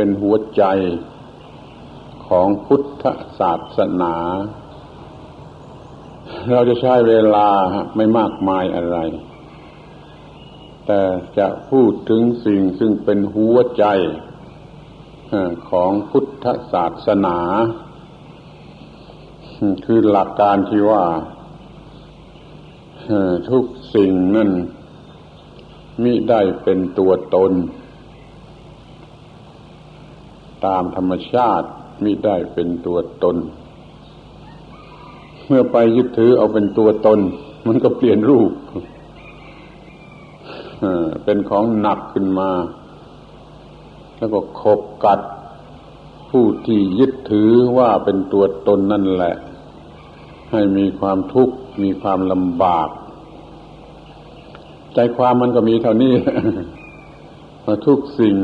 เป็นหัวใจของพุทธศาสนา เราจะใช้เวลาไม่มากมายอะไรแต่จะพูดถึงสิ่งซึ่งเป็นหัวใจของพุทธศาสนาคือหลักการที่ว่าทุกสิ่งนั้นมิได้เป็นตัวตนตามธรรมชาติมิได้เป็นตัวตนเมื่อไปยึดถือเอาเป็นตัวตนมันก็เปลี่ยนรูปเป็นของหนักขึ้นมาแล้วก็ขบกัดผู้ที่ยึดถือว่าเป็นตัวตนนั่นแหละให้มีความทุกข์มีความลำบากใจความมันก็มีเท่านี้ทุกสิ่ง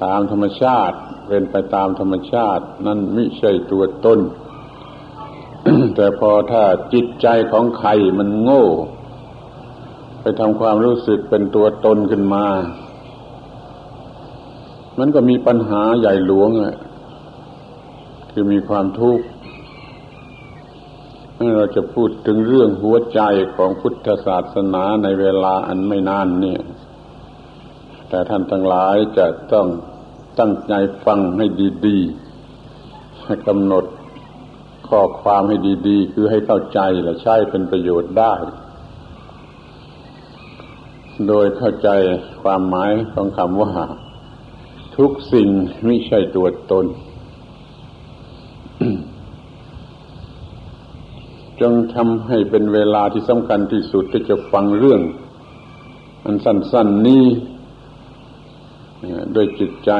ตามธรรมชาติเป็นไปตามธรรมชาตินั่นไม่ใช่ตัวตน แต่พอถ้าจิตใจของใครมันโง่ไปทำความรู้สึกเป็นตัวตนขึ้นมามันก็มีปัญหาใหญ่หลวงคือมีความทุกข์เราจะพูดถึงเรื่องหัวใจของพุทธศาสนาในเวลาอันไม่นานเนี่ยแต่ท่านทั้งหลายจะต้องตั้งใจฟังให้ดีๆให้กำหนดข้อความให้ดีๆคือให้เข้าใจและใช้เป็นประโยชน์ได้โดยเข้าใจความหมายของคำว่าทุกสิ่งไม่ใช่ตัวตน จงทำให้เป็นเวลาที่สำคัญที่สุดที่จะฟังเรื่องอันสั้นๆนี้ด้วยจิตใจ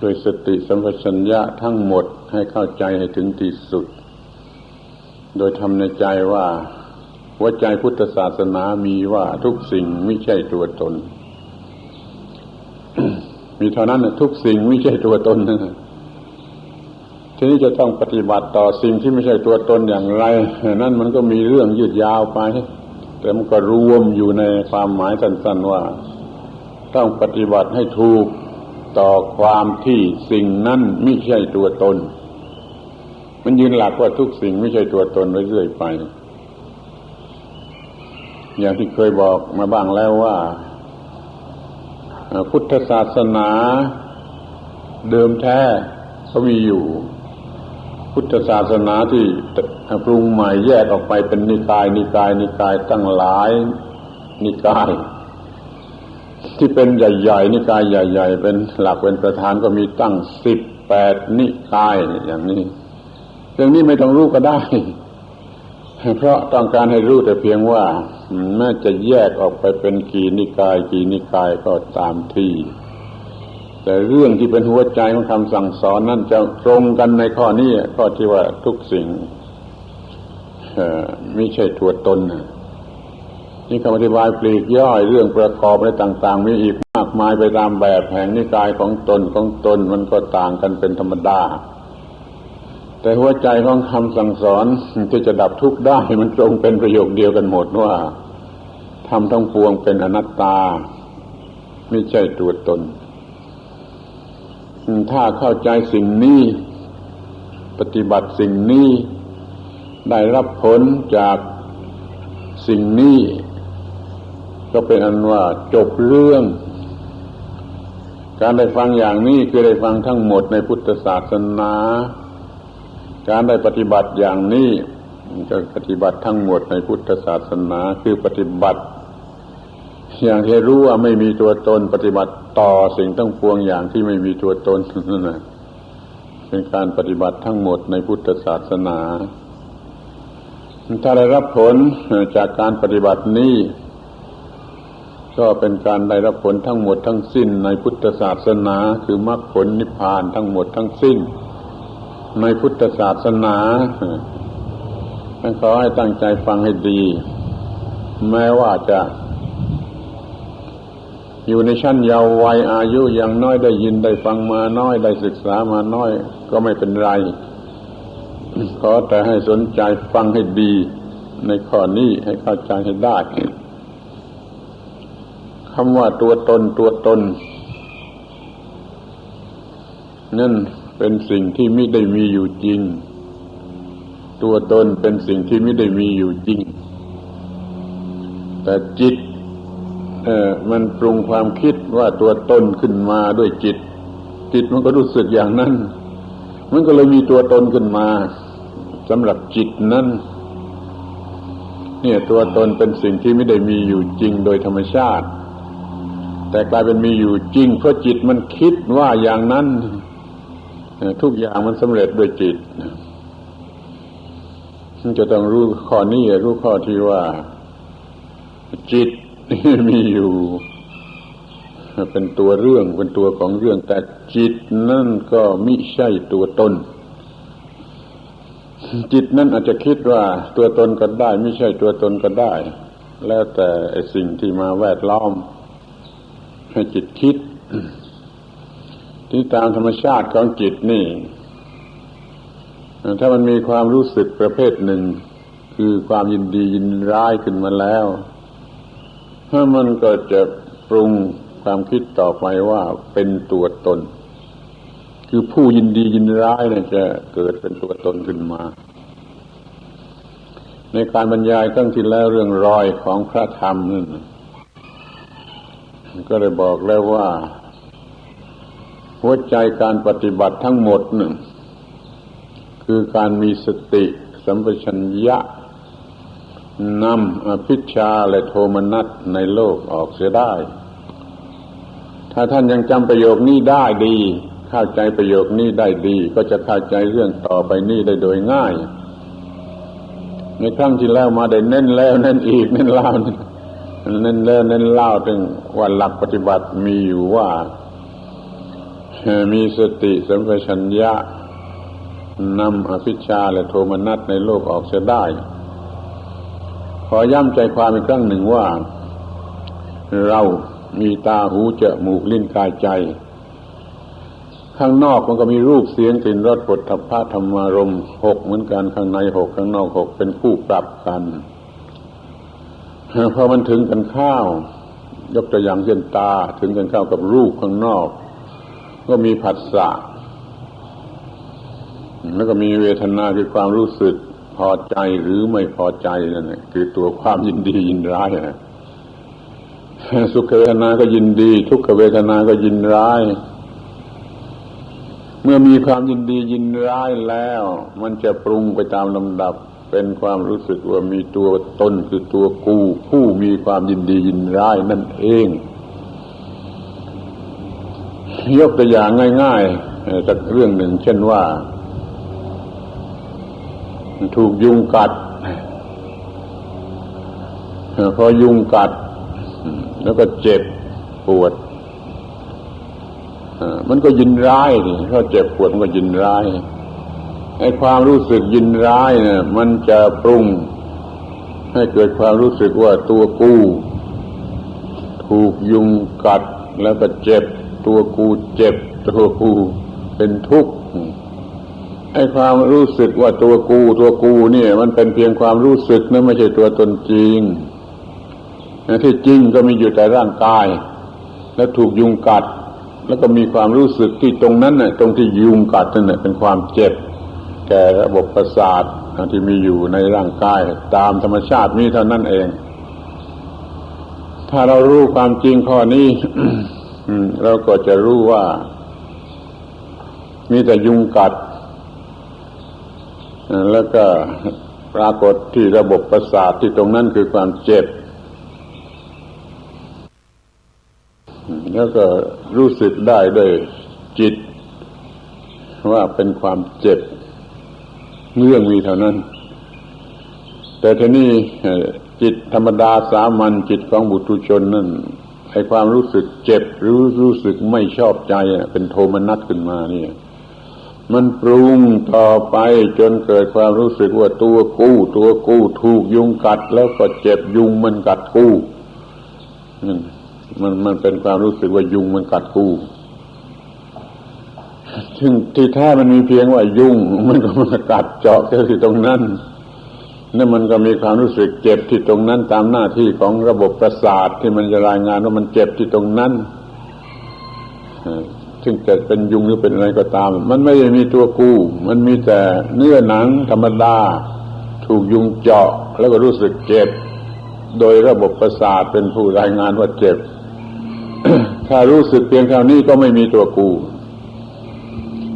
ด้วยสติสัมปชัญญะทั้งหมดให้เข้าใจให้ถึงที่สุดโดยทำในใจว่าหัวใจพุทธศาสนามีว่าทุกสิ่งไม่ใช่ตัวตน มีเท่านั้นทุกสิ่งไม่ใช่ตัวตนทีนี้จะต้องปฏิบัติต่อสิ่งที่ไม่ใช่ตัวตนอย่างไรนั่นมันก็มีเรื่องยืดยาวไปแต่มันก็รวมอยู่ในความหมายสั้นๆว่าต้องปฏิบัติให้ถูกต่อความที่สิ่งนั้นไม่ใช่ตัวตนมันยืนหลักว่าทุกสิ่งไม่ใช่ตัวตนเรื่อยๆไปอย่างที่เคยบอกมาบ้างแล้วว่าพุทธศาสนาเดิมแท้เขามีอยู่พุทธศาสนาที่ปรุงใหม่แยกออกไปเป็นนิกายตั้งหลายนิกายที่เป็นใหญ่ๆนิกายใหญ่ๆเป็นหลักเป็นประธานก็มีตั้ง18นิกายอย่างนี้เรื่องนี้ไม่ต้องรู้ก็ได้เพราะต้องการให้รู้แต่เพียงว่าแม้จะแยกออกไปเป็นกี่นิกายก็ตามทีแต่เรื่องที่เป็นหัวใจของคำสั่งสอนนั่นจะตรงกันในข้อนี้ข้อที่ว่าทุกสิ่งไม่ใช่ตัวตนนี่คำอธิบายปลีกย่อยเรื่องประกอบอะไรต่างๆมีอีกมากมายไปตามแบบแห่งนิกายของตนมันก็ต่างกันเป็นธรรมดาแต่หัวใจของคำสั่งสอนที่จะดับทุกข์ได้มันตรงเป็นประโยคเดียวกันหมดว่าธรรมทั้งปวงเป็นอนัตตาไม่ใช่ตัวตนถ้าเข้าใจสิ่งนี้ปฏิบัติสิ่งนี้ได้รับผลจากสิ่งนี้ก็เป็นอันว่าจบเรื่องการได้ฟังอย่างนี้คือได้ฟังทั้งหมดในพุทธศาสนาการได้ปฏิบัติอย่างนี้ก็ปฏิบัติทั้งหมดในพุทธศาสนาคือปฏิบัติอย่างที่รู้ว่าไม่มีตัวตนปฏิบัติต่อสิ่งทั้งปวงอย่างที่ไม่มีตัวตนนั่นแหละเป็นการปฏิบัติทั้งหมดในพุทธศาสนาถ้าได้รับผลจากการปฏิบัตินี้ก็เป็นการได้รับผลทั้งหมดทั้งสิ้นในพุทธศาสนาคือมรรคผลนิพพานทั้งหมดทั้งสิ้นในพุทธศาสนาขอให้ตั้งใจฟังให้ดีแม้ว่าจะอยู่ในชั้นเยาว์วัยอายุยังน้อยได้ยินได้ฟังมาน้อยได้ศึกษามาน้อยก็ไม่เป็นไรขอแต่ให้สนใจฟังให้ดีในข้อนี้ให้เข้าใจให้ได้คำว่าตัวตน นั่นเป็นสิ่งที่ไม่ได้มีอยู่จริงตัวตนเป็นสิ่งที่ไม่ได้มีอยู่จริงแต่จิตมันปรุงความคิดว่าตัวตนขึ้นมาด้วยจิตมันก็รู้สึกอย่างนั้นมันก็เลยมีตัวตนขึ้นมาสำหรับจิตนั้นเนี่ยตัวตนเป็นสิ่งที่ไม่ได้มีอยู่จริงโดยธรรมชาติแต่กลายเป็นมีอยู่จริงเพราะจิตมันคิดว่าอย่างนั้นทุกอย่างมันสำเร็จด้วยจิตมันจะต้องรู้ข้อนี้รู้ข้อที่ว่าจิตมีอยู่เป็นตัวเรื่องเป็นตัวของเรื่องแต่จิตนั่นก็มิใช่ตัวตนจิตนั่นอาจจะคิดว่าตัวตนก็ได้ไม่ใช่ตัวตนก็ได้แล้วแต่ไอ้สิ่งที่มาแวดล้อมให้จิตคิดที่ตามธรรมชาติของจิตนี่ถ้ามันมีความรู้สึกประเภทหนึ่งคือความยินดียินร้ายขึ้นมาแล้วถ้ามันก็จะปรุงความคิดต่อไปว่าเป็นตัวตนคือผู้ยินดียินร้ายเนี่ยจะเกิดเป็นตัวตนขึ้นมาในการบรรยายครั้งที่แล้วเรื่องรอยของพระธรรมนั่นก็ได้บอกแล้วว่าหัวใจการปฏิบัติทั้งหมดนึงคือการมีสติสัมปชัญญะนำอภิชฌาและโทมนัสในโลกออกเสียได้ถ้าท่านยังจำประโยคนี้ได้ดีเข้าใจประโยคนี้ได้ดีก็จะเข้าใจเรื่องต่อไปนี้ได้โดยง่ายในครั้งที่แล้วมาได้เน้นแล้วเน้นอีกเน้นเล่าเน้นแล้วเน้นเล่าถึงว่าหลักปฏิบัติมีอยู่ว่ามีสติสัมปชัญญะนำอภิชฌาและโทมนัสในโลกออกเสียได้ขอย้ำใจความอีกครั้งหนึ่งว่าเรามีตาหูจมูกลิ้นกายใจข้างนอกมันก็มีรูปเสียงกลิ่นรสโผฏฐัพพะธรรมารมณ์6เหมือนกันข้างใน6ข้างนอก6เป็นคู่ปรับกันพอมันถึงกันเข้ายกตัวอย่างเช่นตาถึงกันเข้ากับรูปข้างนอกก็มีผัสสะแล้วก็มีเวทนาคือความรู้สึกพอใจหรือไม่พอใจนั่นแหละคือตัวความยินดียินร้ายสุขเวทนาก็ยินดีทุกขเวทนาก็ยินร้ายเมื่อมีความยินดียินร้ายแล้วมันจะปรุงไปตามลำดับเป็นความรู้สึกว่ามีตัวตนคือตัวกูผู้มีความยินดียินร้ายนั่นเองยกตัวอย่างง่ายๆจากเรื่องหนึ่งเช่นว่าถูกยุงกัดพอยุงกัดแล้วก็เจ็บปวดมันก็ยินร้ายดิถ้าเจ็บปวดมันก็ยินร้ายไอ้ความรู้สึกยินร้ายเนี่ยมันจะปรุงให้เกิดความรู้สึกว่าตัวกูถูกยุงกัดแล้วก็เจ็บตัวกูเจ็บตัวกูเป็นทุกข์ไอ้ความรู้สึกว่าตัวกูเนี่ยมันเป็นเพียงความรู้สึกนะไม่ใช่ตัวตนจริงที่จริงก็มีอยู่แต่ร่างกายแล้วถูกยุงกัดแล้วก็มีความรู้สึกที่ตรงนั้นน่ะตรงที่ยุงกัดนั่นน่ะเป็นความเจ็บแก่ระบบประสาทที่มีอยู่ในร่างกายตามธรรมชาติมีเท่านั้นเองถ้าเรารู้ความจริงข้อนี้ เราก็จะรู้ว่ามีแต่ยุงกัดแล้วก็ปรากฏที่ระบบประสาทที่ตรงนั้นคือความเจ็บแล้วก็รู้สึกได้ด้วยจิตว่าเป็นความเจ็บเรื่องมีเท่านั้นแต่ทีนี้จิตธรรมดาสามัญจิตของบุตุชนนั่นไอ้ความรู้สึกเจ็บหรือรู้สึกไม่ชอบใจเป็นโทมนัสขึ้นมานี่มันปรุงต่อไปจนเกิดความรู้สึกว่าตัวกูถูกยุงกัดแล้วก็เจ็บยุงมันกัดกูมันเป็นความรู้สึกว่ายุงมันกัดกูซึ่งที่แท้มันมีเพียงว่ายุงมันก็มากัดเจาะแค่ที่ตรงนั้นนั่นมันก็มีความรู้สึกเจ็บที่ตรงนั้นตามหน้าที่ของระบบประสาทที่มันจะรายงานว่ามันเจ็บที่ตรงนั้นถึ ซึ่งจะเป็นยุงหรือเป็นอะไรก็ตามมันไม่ได้มีตัวกูมันมีแต่เนื้อหนังธรรมดาถูกยุงเจาะแล้วก็รู้สึกเจ็บโดยระบบประสาทเป็นผู้รายงานว่าเจ็บ ถ้ารู้สึกเพียงเท่านี้ก็ไม่มีตัวกู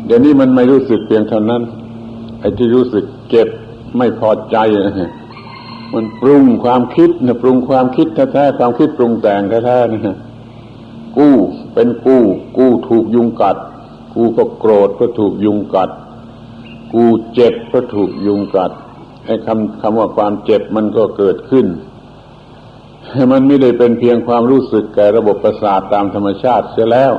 เดี๋ยวนี้มันไม่รู้สึกเพียงเท่านั้นไอ้ที่รู้สึกเจ็บไม่พอใจมันปรุงความคิดนะปรุงความคิดแท้ๆความคิดปรุงแต่งแท้ๆนะกูเป็นกูถูกยุงกัดกูก็โกรธเพราะถูกยุงกัดกูเจ็บเพราะถูกยุงกัดไอ้คำว่าความเจ็บมันก็เกิดขึ้นมันไม่ได้เป็นเพียงความรู้สึกแก่ระบบประสาทตามธรรมชาติเสียแล้ว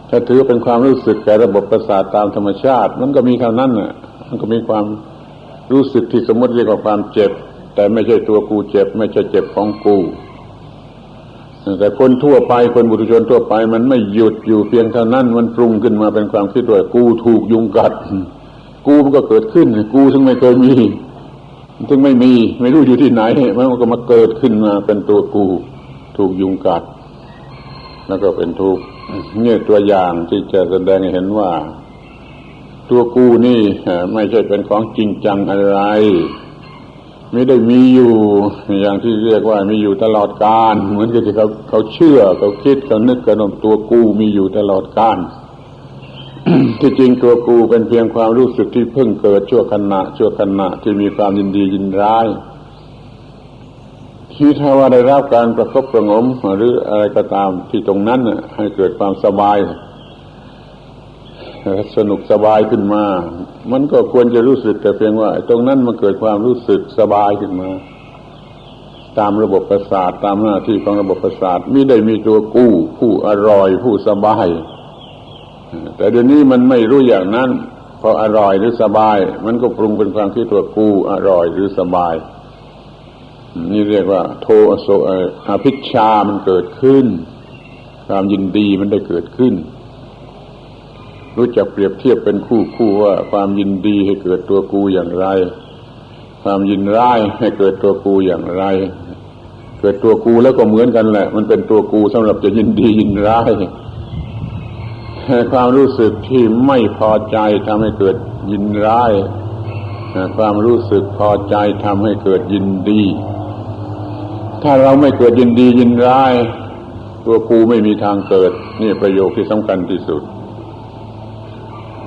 ถ้าถือเป็นความรู้สึกแก่ระบบประสาทตามธรรมชาติมันก็มีเท่านั้นน่ะมันก็มีความรู้สึกที่สมมติเรียกว่าความเจ็บแต่ไม่ใช่ตัวกูเจ็บไม่ใช่เจ็บของกูแต่คนทั่วไปคนบุตุชนทั่วไปมันไม่หยุดอยู่เพียงเท่านั้นมันปรุงขึ้นมาเป็นความคิดว่ากูถูกยุงกัดกูมันก็เกิดขึ้นกูซึ่งไม่เคยมีซึ่งไม่มีไม่รู้อยู่ที่ไหนมันก็มาเกิดขึ้นมาเป็นตัวกูถูกยุงกัดแล้วก็เป็นทุกข์เนี่ยตัวอย่างที่จะแสดงให้เห็นว่าตัวกูนี่ไม่ใช่เป็นของจริงจังอะไรไม่ได้มีอยู่อย่างที่เรียกว่ามีอยู่ตลอดกาลเหมือนกับที่เขาเชื่อเขาคิดเขานึกกันว่าตัวกูมีอยู่ตลอดกาล ที่จริงตัวกูเป็นเพียงความรู้สึกที่เพิ่งเกิดชั่วขณะที่มีความยินดียินร้ายที่ถ้าว่าได้รับการประคบประหงมหรืออะไรก็ตามที่ตรงนั้นให้เกิดความสบายสนุกสบายขึ้นมามันก็ควรจะรู้สึกแต่เพียงว่าตรงนั้นมันเกิดความรู้สึกสบายขึ้นมาตามระบบประสาทตามหน้าที่ของระบบประสาทไม่ได้มีตัวกู้ผู้อร่อยผู้สบายแต่เดี๋ยวนี้มันไม่รู้อย่างนั้นพออร่อยหรือสบายมันก็ปรุงเป็นความคิดตัวกู้อร่อยหรือสบายนี่เรียกว่าโทโสอภิชฌามันเกิดขึ้นความยินดีมันได้เกิดขึ้นรู้จักเปรียบเทียบเป็นคู่ว่าความยินดีให้เกิดตัวกูอย่างไรความยินร้ายให้เกิดตัวกูอย่างไรเกิดตัวกูแล้วก็เหมือนกันแหละมันเป็นตัวกูสำหรับจะยินดียินร้ายความรู้สึกที่ไม่พอใจทำให้เกิดยินร้ายความรู้สึกพอใจทำให้เกิดยินดีถ้าเราไม่เกิดยินดียินร้ายตัวกูไม่มีทางเกิดนี่ประโยคที่สำคัญที่สุด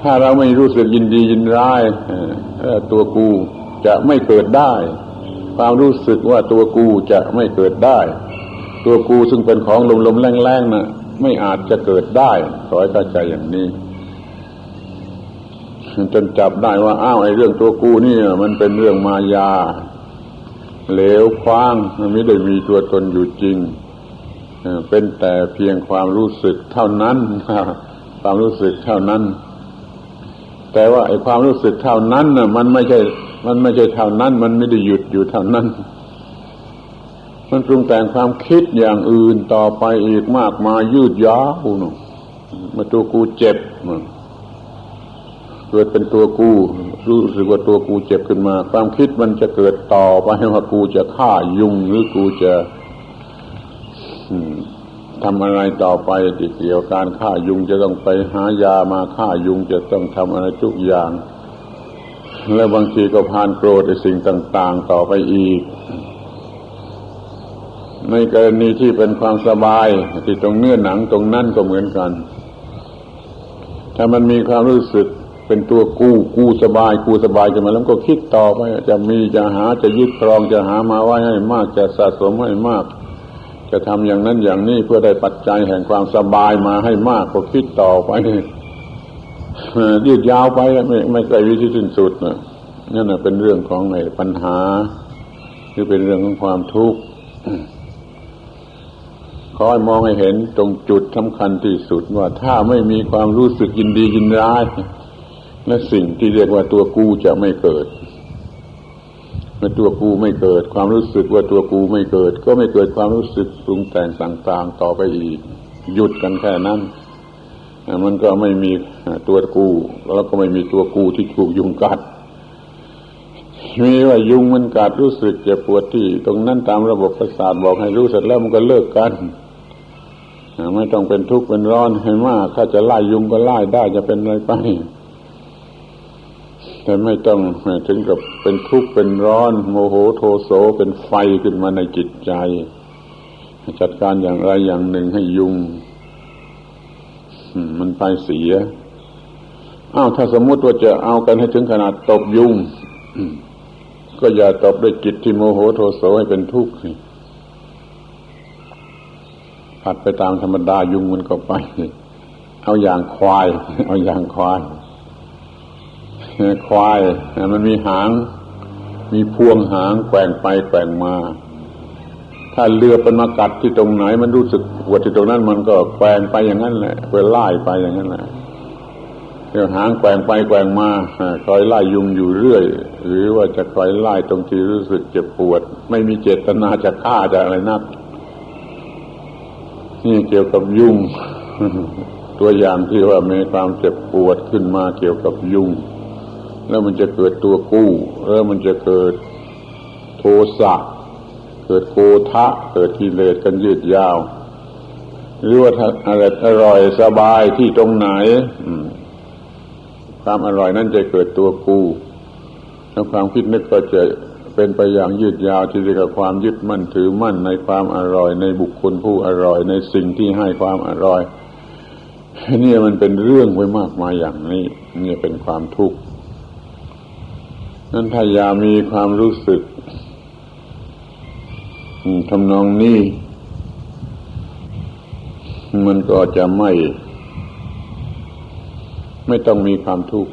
ถ้าเราไม่รู้สึกยินดียินร้ายตัวกูจะไม่เกิดได้ความรู้สึกว่าตัวกูจะไม่เกิดได้ตัวกูซึ่งเป็นของลมๆแรงๆน่ะไม่อาจจะเกิดได้ขอให้เข้าใจอย่างนี้จนจับได้ว่าอ้าวไอ้เรื่องตัวกูนี่มันเป็นเรื่องมายาเหลวคว้างมันไม่ได้มีตัวตนอยู่จริงเป็นแต่เพียงความรู้สึกเท่านั้นความรู้สึกเท่านั้นแต่ว่าไอ้ความรู้สึกเท่านั้นน่ะมันไม่ใช่เท่านั้นมันไม่ได้หยุดอยู่เท่านั้นมันปรุงแต่งความคิดอย่างอื่นต่อไปอีกมากมายยืดยาวเนาะมาตัวกูเจ็บเกิดเป็นตัวกูรู้สึกว่าตัวกูเจ็บขึ้นมาความคิดมันจะเกิดต่อไปว่ากูจะฆ่ายุงหรือกูจะทำอะไรต่อไปที่เกี่ยวกับการฆ่ายุงจะต้องไปหายามาฆ่ายุงจะต้องทำอะไรทุกอย่างและบางทีก็พานโกรธในสิ่งต่างๆต่อไปอีกในกรณีที่เป็นความสบายที่ตรงเนื้อหนังตรงนั้นก็เหมือนกันถ้ามันมีความรู้สึกเป็นตัวกูสบายขึ้นมาแล้วก็คิดต่อไปจะมีจะหาจะยึดครองจะหามาไว้ให้มากจะสะสมให้มากจะทำอย่างนั้นอย่างนี้เพื่อได้ปัจจัยแห่งความสบายมาให้มากก็คิดต่อไปยืดยาวไปไม่ไกลวิธีสิ้นสุดนั่นเป็นเรื่องของในปัญหาคือเป็นเรื่องของความทุกข์ขอให้มองให้เห็นตรงจุดสำคัญที่สุดว่าถ้าไม่มีความรู้สึกยินดียินร้ายและสิ่งที่เรียกว่าตัวกูจะไม่เกิดเมื่อตัวกูไม่เกิดความรู้สึกว่าตัวกูไม่เกิดก็ไม่เกิดความรู้สึกปรุงแต่งต่างๆต่อไปอีกหยุดกันแค่นั้นมันก็ไม่มีตัวกูแล้วก็ไม่มีตัวกูที่ถูกยุงกัดมีว่ายุงมันกัดรู้สึกเจ็บปวดที่ตรงนั้นตามระบบประสาทบอกให้รู้เสร็จแล้วมันก็เลิกกัน ไม่ต้องเป็นทุกข์เป็นร้อนให้มากถ้าจะไล่ยุงก็ไล่ได้จะเป็นอะไรไปแต่ไม่ต้องถึงกับเป็นทุกข์เป็นร้อนโมโหโทโสเป็นไฟขึ้นมาในจิตใจจัดการอย่างไรอย่างหนึ่งให้ยุงมันไปเสียถ้าสมมุติว่าจะเอากันให้ถึงขนาดตบยุงก็อย่าตบด้วยจิตที่โมโหโทโสให้เป็นทุกข์สิผัดไปตามธรรมดายุงมันก็ไปเอาอย่างควายควายมันมีหางมีพวงหางแกว่งไปแกว่งมาถ้าเรือเป็นมากัดที่ตรงไหนมันรู้สึกปวดที่ตรงนั้นมันก็แกว่งไปอย่างนั้นแหละไปไล่ไปอย่างนั้นแหละเรือหางแกว่งไปแกว่งมาคอยไล่ยุงอยู่เรื่อยหรือว่าจะคอยไล่ตรงที่รู้สึกเจ็บปวดไม่มีเจตนาจะฆ่าจะอะไรนักนี่เกี่ยวกับยุงตัวอย่างที่ว่ามีความเจ็บปวดขึ้นมาเกี่ยวกับยุงแล้วมันจะเกิดตัวกู้แล้วมันจะเกิดโทสะเกิดโกฏะเกิดกิเลสกันยืดยาวหรือว่าอร่อยสบายที่ตรงไหนความอร่อยนั้นจะเกิดตัวกู้แล้วความคิดนึกก็จะเป็นไปอย่างยืดยาวที่เรียกว่าความยึดมั่นถือมั่นในความอร่อยในบุคคลผู้อร่อยในสิ่งที่ให้ความอร่อยนี่มันเป็นเรื่องไว้มากมายอย่างนี้นี่เป็นความทุกข์นั้นถ้าอย่ามีความรู้สึกทำนองนี้มันก็จะไม่ต้องมีความทุกข์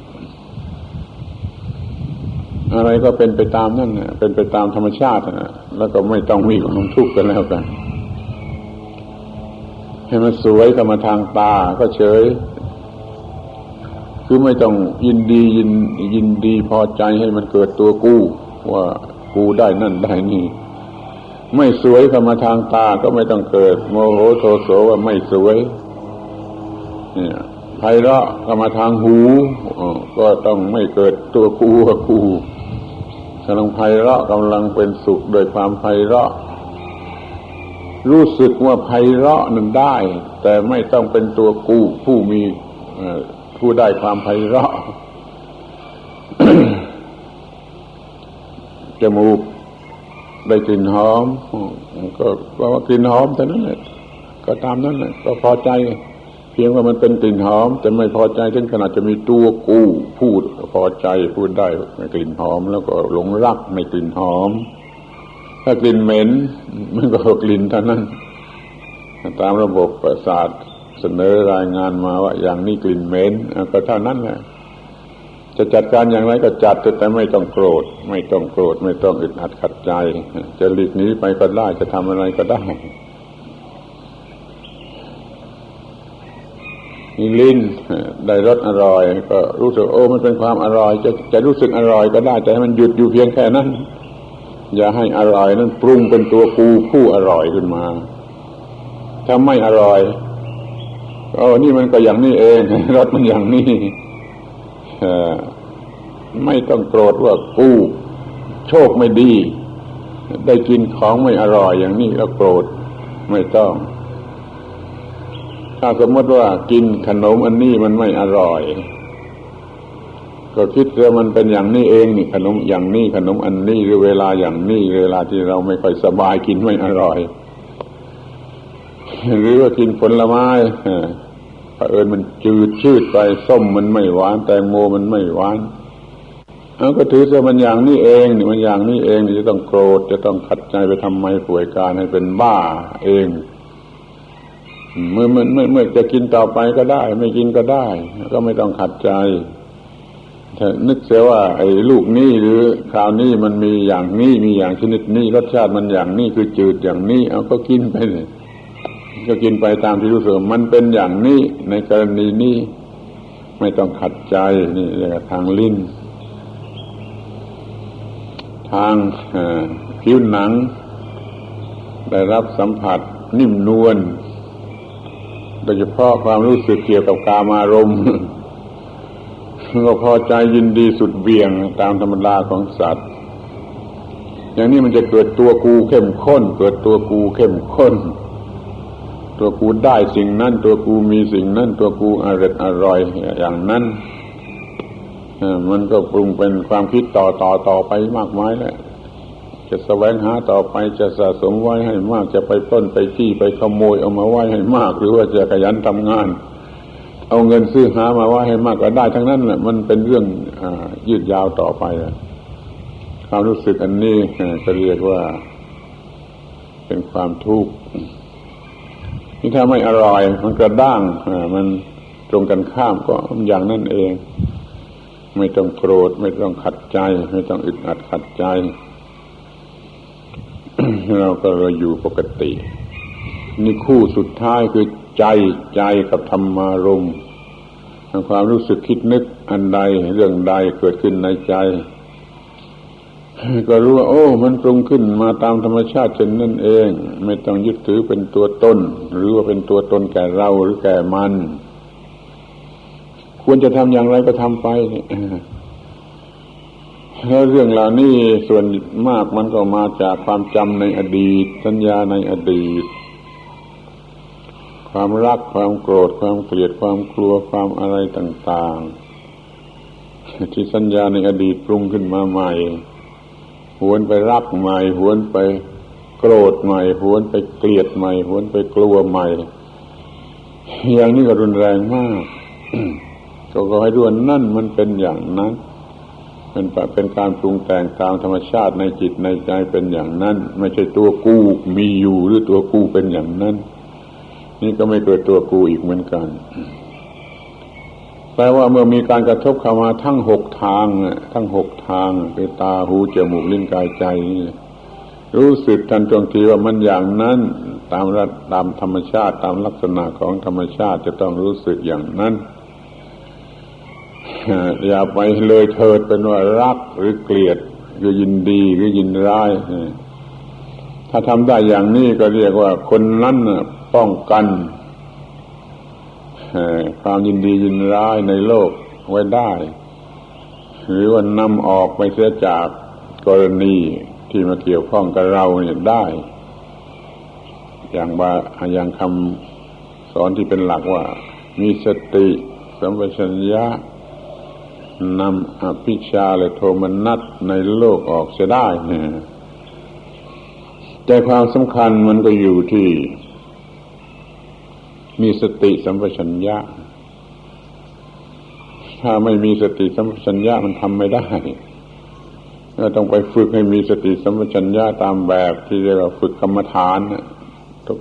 อะไรก็เป็นไปตามนั่นน่ะเป็นไปตามธรรมชาติน่ะแล้วก็ไม่ต้องมีความทุกข์กันแล้วกันให้มันสวยก็มาทางตาก็เฉยคือไม่ต้องยินดีพอใจให้มันเกิดตัวกู้ว่ากูได้นั่นได้นี่ไม่สวยก็มาทางตาก็ไม่ต้องเกิดโมโหโทโสว่าไม่สวยเนี่ยไพเราะก็มาทางหูก็ต้องไม่เกิดตัวกูว่ากูกำลังไพเราะกำลังเป็นสุขโดยความไพเราะรู้สึกว่าไพเราะนั้นได้แต่ไม่ต้องเป็นตัวกูผู้มีผู้ได้ความไพเราะ จมูกได้กลิ่นหอมก็ว่ากลิ่นหอมเท่านั้นแหละก็ตามนั้นแหละก็พอใจเพียงว่ามันเป็นกลิ่นหอมแต่ไม่พอใจถึงขนาดจะมีตัวกูพูดพอใจพูดได้กลิ่นหอมแล้วก็หลงรักในกลิ่นหอมถ้ากลิ่นเหม็นมันก็กลิ่นเท่านั้นตามระบบประสาทเสนอรายงานมาว่าอย่างนี้กลิ่นเหม็นก็เท่านั้นแหละจะจัดการอย่างไรก็จัดแต่ไม่ต้องโกรธไม่ต้องอึดอัดขัดใจจะหลีกหนีไปก็ได้จะทำอะไรก็ได้ลิ้นได้รสอร่อยก็รู้สึกมันเป็นความอร่อยจะรู้สึกอร่อยก็ได้แต่ให้มันหยุดอยู่เพียงแค่นั้นอย่าให้อร่อยนั้นปรุงเป็นตัวกูผู้อร่อยขึ้นมาถ้าไม่อร่อยนี่มันก็อย่างนี้เองรสมันอย่างนี้ไม่ต้องโกรธว่ากูโชคไม่ดีได้กินของไม่อร่อยอย่างนี้แล้วโกรธไม่ต้องถ้าสมมติว่ากินขนมอันนี้มันไม่อร่อยก็คิดว่ามันเป็นอย่างนี้เองนี่ขนมอย่างนี้ขนมอันนี้หรือเวลาอย่างนี้เวลาที่เราไม่ค่อยสบายกินไม่อร่อยหรือว่ากินผลไม้เผอิญมันจืดชืดไปส้มมันไม่หวานแตงโมมันไม่หวานก็ถือว่ามันอย่างนี้เองนี่มันอย่างนี้เองนี่จะต้องโกรธจะต้องขัดใจไปทำไมป่วยการให้เป็นบ้าเองเมื่อจะกินต่อไปก็ได้ไม่กินก็ได้ก็ไม่ต้องขัดใจถ้านึกเสียว่าไอ้ลูกนี้หรือคราวนี้มันมีอย่างนี้มีอย่างชนิดนี้รสชาติมันอย่างนี้คือจืดอย่างนี้ก็กินไปเลยก็กินไปตามที่รู้สึกมันเป็นอย่างนี้ในกรณีนี้ไม่ต้องขัดใจนี่เรียกทางลิ้นทางผิวหนังได้รับสัมผัสนิ่มนวลโดยเฉพาะความรู้สึกเกี่ยวกับกามารมณ์ก็พอใจยินดีสุดเบี่ยงตามธรรมดาของสัตว์อย่างนี้มันจะเกิดตัวกูเข้มข้นเกิดตัวกูเข้มข้น ตัวกูได้สิ่งนั้นตัวกูมีสิ่งนั้นตัวกูอร่อยอย่างนั้นมันก็ปรุงเป็นความคิดต่อไปมากมายแหละจะแสวงหาต่อไปจะสะสมไว้ให้มากจะไปปล้นไปจี้ไปขโมยเอามาไว้ให้มากหรือว่าจะขยันทำงานเอาเงินซื้อหามาไว้ให้มากก็ได้ทั้งนั้นแหละมันเป็นเรื่องยืดยาวต่อไปความรู้สึกอันนี้จะเรียกว่าเป็นความทุกข์นี่ถ้าไม่อร่อยมันกระด้างมันตรงกันข้ามก็อย่างนั้นเองไม่ต้องโกรธไม่ต้องขัดใจไม่ต้องอึดอัดขัดใจ เราก็อยู่ปกตินี่คู่สุดท้ายคือใจกับธรรมารมณ์ความรู้สึกคิดนึกอันใดเรื่องใดเกิดขึ้นในใจก็รู้ว่าโอ้มันปรุงขึ้นมาตามธรรมชาติเช่นนั่นเองไม่ต้องยึดถือเป็นตัวตนหรือว่าเป็นตัวตนแก่เราหรือแก่มันควรจะทำอย่างไรก็ทำไปแล้วเรื่องเหล่านี้ส่วนมากมันก็มาจากความจำในอดีตสัญญาในอดีตความรักความโกรธความเกลียดความกลัวความอะไรต่างๆที่สัญญาในอดีตปรุงขึ้นมาใหม่หวนไปรักใหม่หวนไปโกรธใหม่หวนไปเกลียดใหม่หวนไปกลัวใหม่อย่างนี้ก็รุนแรงมาก ก็ให้รู้ว่านั่นมันเป็นอย่างนั้นเป็นการปรุงแต่งตามธรรมชาติในจิตในใจเป็นอย่างนั้นไม่ใช่ตัวกูมีอยู่หรือตัวกูเป็นอย่างนั้นนี่ก็ไม่เกิดตัวกูอีกเหมือนกันแปลว่าเมื่อมีการกระทบเข้ามาทั้ง6ทางคือตาหูจมูกลิ้นกายใจนี่รู้สึกทันท่วงทีว่ามันอย่างนั้นตามธรรมชาติตามลักษณะของธรรมชาติจะต้องรู้สึกอย่างนั้นอย่าไปเลยเถิดเป็นว่ารักหรือเกลียดหรือยินดีหรือยินร้ายถ้าทำได้อย่างนี้ก็เรียกว่าคนนั้นป้องกันความยินดียินร้ายในโลกไว้ได้หรือว่านำออกไปเสียจากกรณีที่มาเกี่ยวข้องกับเราเนี่ยได้อย่างคำสอนที่เป็นหลักว่ามีสติสัมปชัญญะนำอภิชาและโทมนัสในโลกออกเสียได้เนี่ยใจความสำคัญมันก็อยู่ที่มีสติสัมปชัญญะถ้าไม่มีสติสัมปชัญญะมันทำไม่ได้ก็ต้องไปฝึกให้มีสติสัมปชัญญะตามแบบที่เรียกว่าฝึกกรรมฐานทุก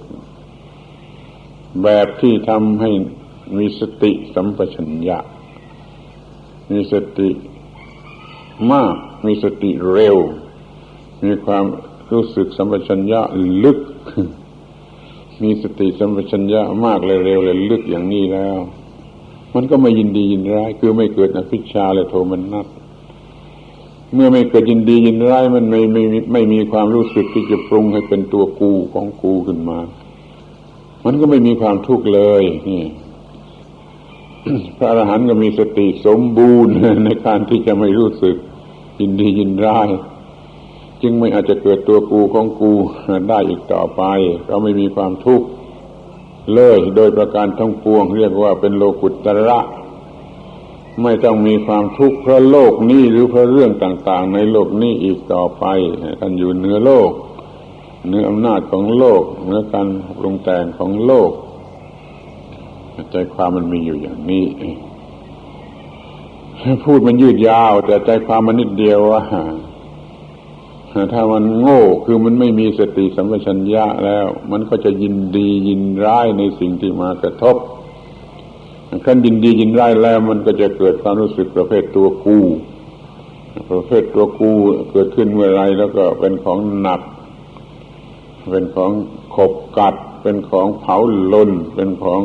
แบบที่ทำให้มีสติสัมปชัญญะมีสติมากมีสติเร็วมีความรู้สึกสัมปชัญญะลึกมีสติสัมปชัญญะมากเลยเร็วเลยลึกอย่างนี้แล้วมันก็ไม่ยินดียินร้ายคือไม่เกิดอภิชาและโทมนัสเมื่อไม่เกิดยินดียินร้ายมันไม่มีความรู้สึกที่จะปรุงให้เป็นตัวกูของกูขึ้นมามันก็ไม่มีความทุกข์เลยนี่พระอรหันต์ก็มีสติสมบูรณ์ในการที่จะไม่รู้สึกยินดียินร้ายจึงไม่อาจจะเกิดตัวกูของกูได้อีกต่อไปก็ไม่มีความทุกข์เลยโดยประการทั้งปวงเรียกว่าเป็นโลกุตระไม่ต้องมีความทุกข์เพราะโลกนี้หรือเพราะเรื่องต่างๆในโลกนี้อีกต่อไปท่านอยู่เหนือโลกเหนืออำนาจของโลกเหนือการปรุงแต่งของโลกใจความมันมีอยู่อย่างนี้พูดมันยืดยาวแต่ใจความมันนิดเดียวว่าถ้ามันโง่คือมันไม่มีสติสัมปชัญญะแล้วมันก็จะยินดียินร้ายในสิ่งที่มากระทบขั้นยินดียินร้ายแล้วมันก็จะเกิดความรู้สึกประเภทตัวกูประเภทตัวกูเกิดขึ้นเมื่อไรแล้วก็เป็นของหนักเป็นของขบกัดเป็นของเผาลนเป็นของ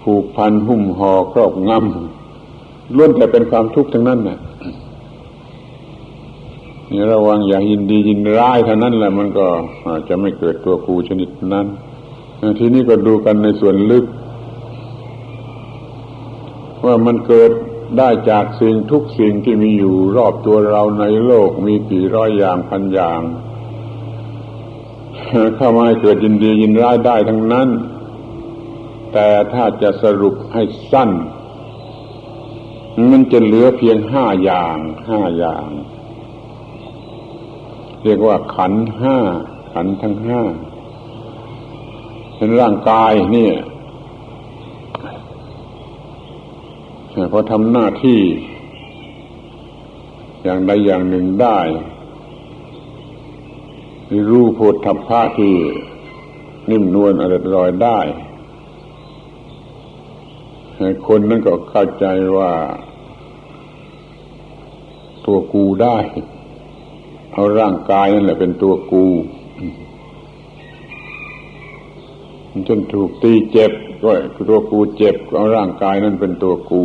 ผูกพันหุ้มห่อครอบงำล้วนแต่เป็นความทุกข์ทั้งนั้นน่ะนี่ระวังอย่ายินดียินร้ายเท่านั้นแหละมันก็อาจจะไม่เกิดตัวกูชนิดนั้นทีนี้ก็ดูกันในส่วนลึกว่ามันเกิดได้จากสิ่งทุกสิ่งที่มีอยู่รอบตัวเราในโลกมีกี่ร้อยอย่างพันอย่าง เข้ามาให้เกิดยินดียินร้ายได้ทั้งนั้นแต่ถ้าจะสรุปให้สั้นมันจะเหลือเพียง5 อย่างเรียกว่าขันธ์5ขันธ์ทั้ง5เป็นร่างกายเนี่ยพอทำหน้าที่อย่างใดอย่างหนึ่งได้รู้โผฏฐัพพะที่นิ่มนวลอร่อยได้คนนั้นก็เข้าใจว่าตัวกูได้เอาร่างกายนั่นแหละเป็นตัวกูจนถูกตีเจ็บก็ตัวกูเจ็บเอาร่างกายนั่นเป็นตัวกู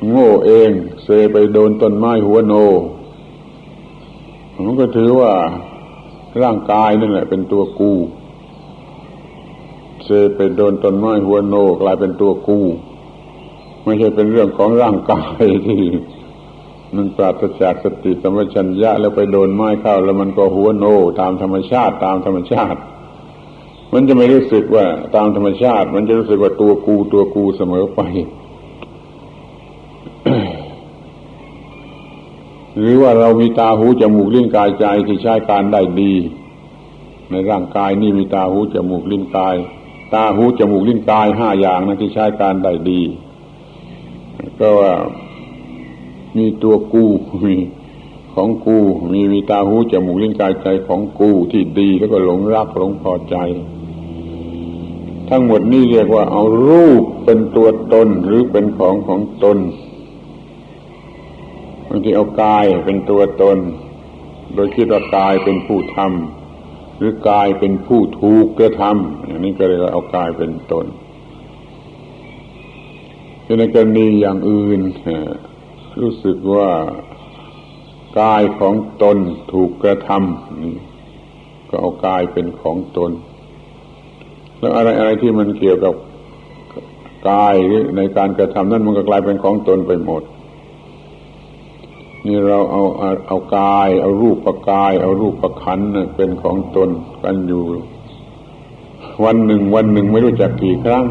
โง่เองเซไปโดนต้นไม้หัวโนมันก็ถือว่าร่างกายนั่นแหละเป็นตัวกูเซไปโดนต้นไม้หัวโนกลายเป็นตัวกูไม่ใช่เป็นเรื่องของร่างกายที่มันปราศจากสติสัมปชัญญะแล้วไปโดนไม้เข้าแล้วมันก็หัวโนตามธรรมชาติมันจะไม่รู้สึกว่าตามธรรมชาติมันจะรู้สึกว่าตัวกูเสมอไป หรือว่าเรามีตาหูจมูกลิ้นกายใจที่ใช้การได้ดีในร่างกายนี่มีตาหูจมูกลิ้นกายตาหูจมูกลิ้นกาย5 อย่างนะที่ใช้การได้ดีก็ว่ามีตัวกูมีของกูมีตาหูจมูกลิ้นกายใจของกูที่ดีแล้วก็หลงรักหลงพอใจทั้งหมดนี้เรียกว่าเอารูปเป็นตัวตนหรือเป็นของตนบางทีเอากายเป็นตัวตนโดยคิดว่ากายเป็นผู้ทำหรือกายเป็นผู้ถูกกระทำอย่างนี้ก็เรียกว่าเอากายเป็นตนในกรณีอย่างอื่นรู้สึกว่ากายของตนถูกกระทำก็เอากายเป็นของตนแล้วอะไรที่มันเกี่ยวกับกายหรือในการกระทำนั้นมันก็กลายเป็นของตนไปหมดนี่เราเอากายเอารูปกายเอารูปขันธ์เป็นของตนกันอยู่วันหนึ่งไม่รู้จักกี่ครั้ง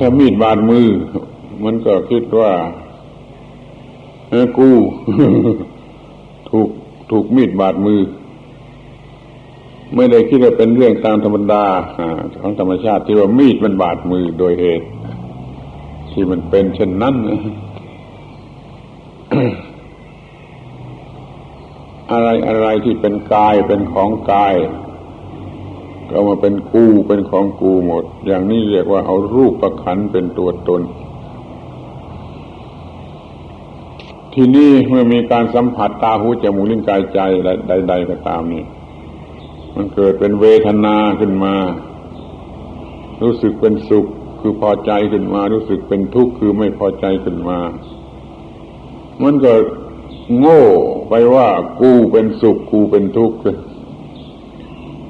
ถ้ามีดบาดมือมันก็คิดว่ากู ถูกมีดบาดมือไม่ได้คิดว่าเป็นเรื่องตามธรรมดาของธรรมชาติที่ว่ามีดมันบาดมือโดยเหตุที่มันเป็นเช่นนั้น อะไรที่เป็นกายเป็นของกายก็มาเป็นกูเป็นของกูหมดอย่างนี้เรียกว่าเอารูปขันธ์เป็นตัวตนทีนี้เมื่อมีการสัมผัสตาหูจมูกลิ้นกายใจใดๆก็ตามนี่มันเกิดเป็นเวทนาขึ้นมารู้สึกเป็นสุขคือพอใจขึ้นมารู้สึกเป็นทุกข์คือไม่พอใจขึ้นมามันก็โง่ไปว่ากูเป็นสุขกูเป็นทุกข์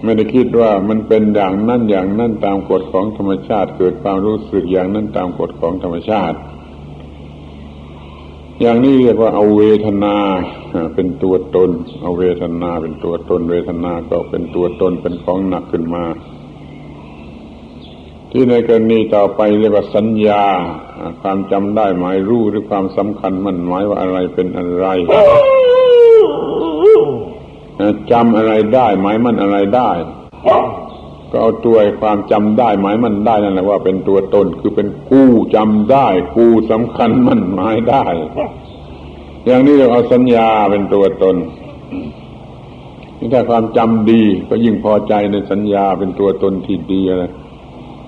ไม่ได้คิดว่ามันเป็นอย่างนั้นตามกฎของธรรมชาติเกิดความรู้สึกอย่างนั้นตามกฎของธรรมชาติอย่างนี้เรียกว่าเอาเวทนาเป็นตัวตนเอาเวทนาเป็นตัวตนเวทนาก็เป็นตัวตนเป็นของหนักขึ้นมาที่ในกรณีต่อไปเรียกว่าสัญญาความจำได้หมายรู้หรือความสำคัญมั่นหมายว่าอะไรเป็นอะไรจำอะไรได้หมายมั่นอะไรได้ก็เอาตัวความจำได้หมายมั่นได้นั่นแหละว่าเป็นตัวตนคือเป็นกูจำได้กูสำคัญมั่นหมายได้อย่างนี้เราเอาสัญญาเป็นตัวตนถ้าความจำดีก็ยิ่งพอใจในสัญญาเป็นตัวตนที่ดีอะไร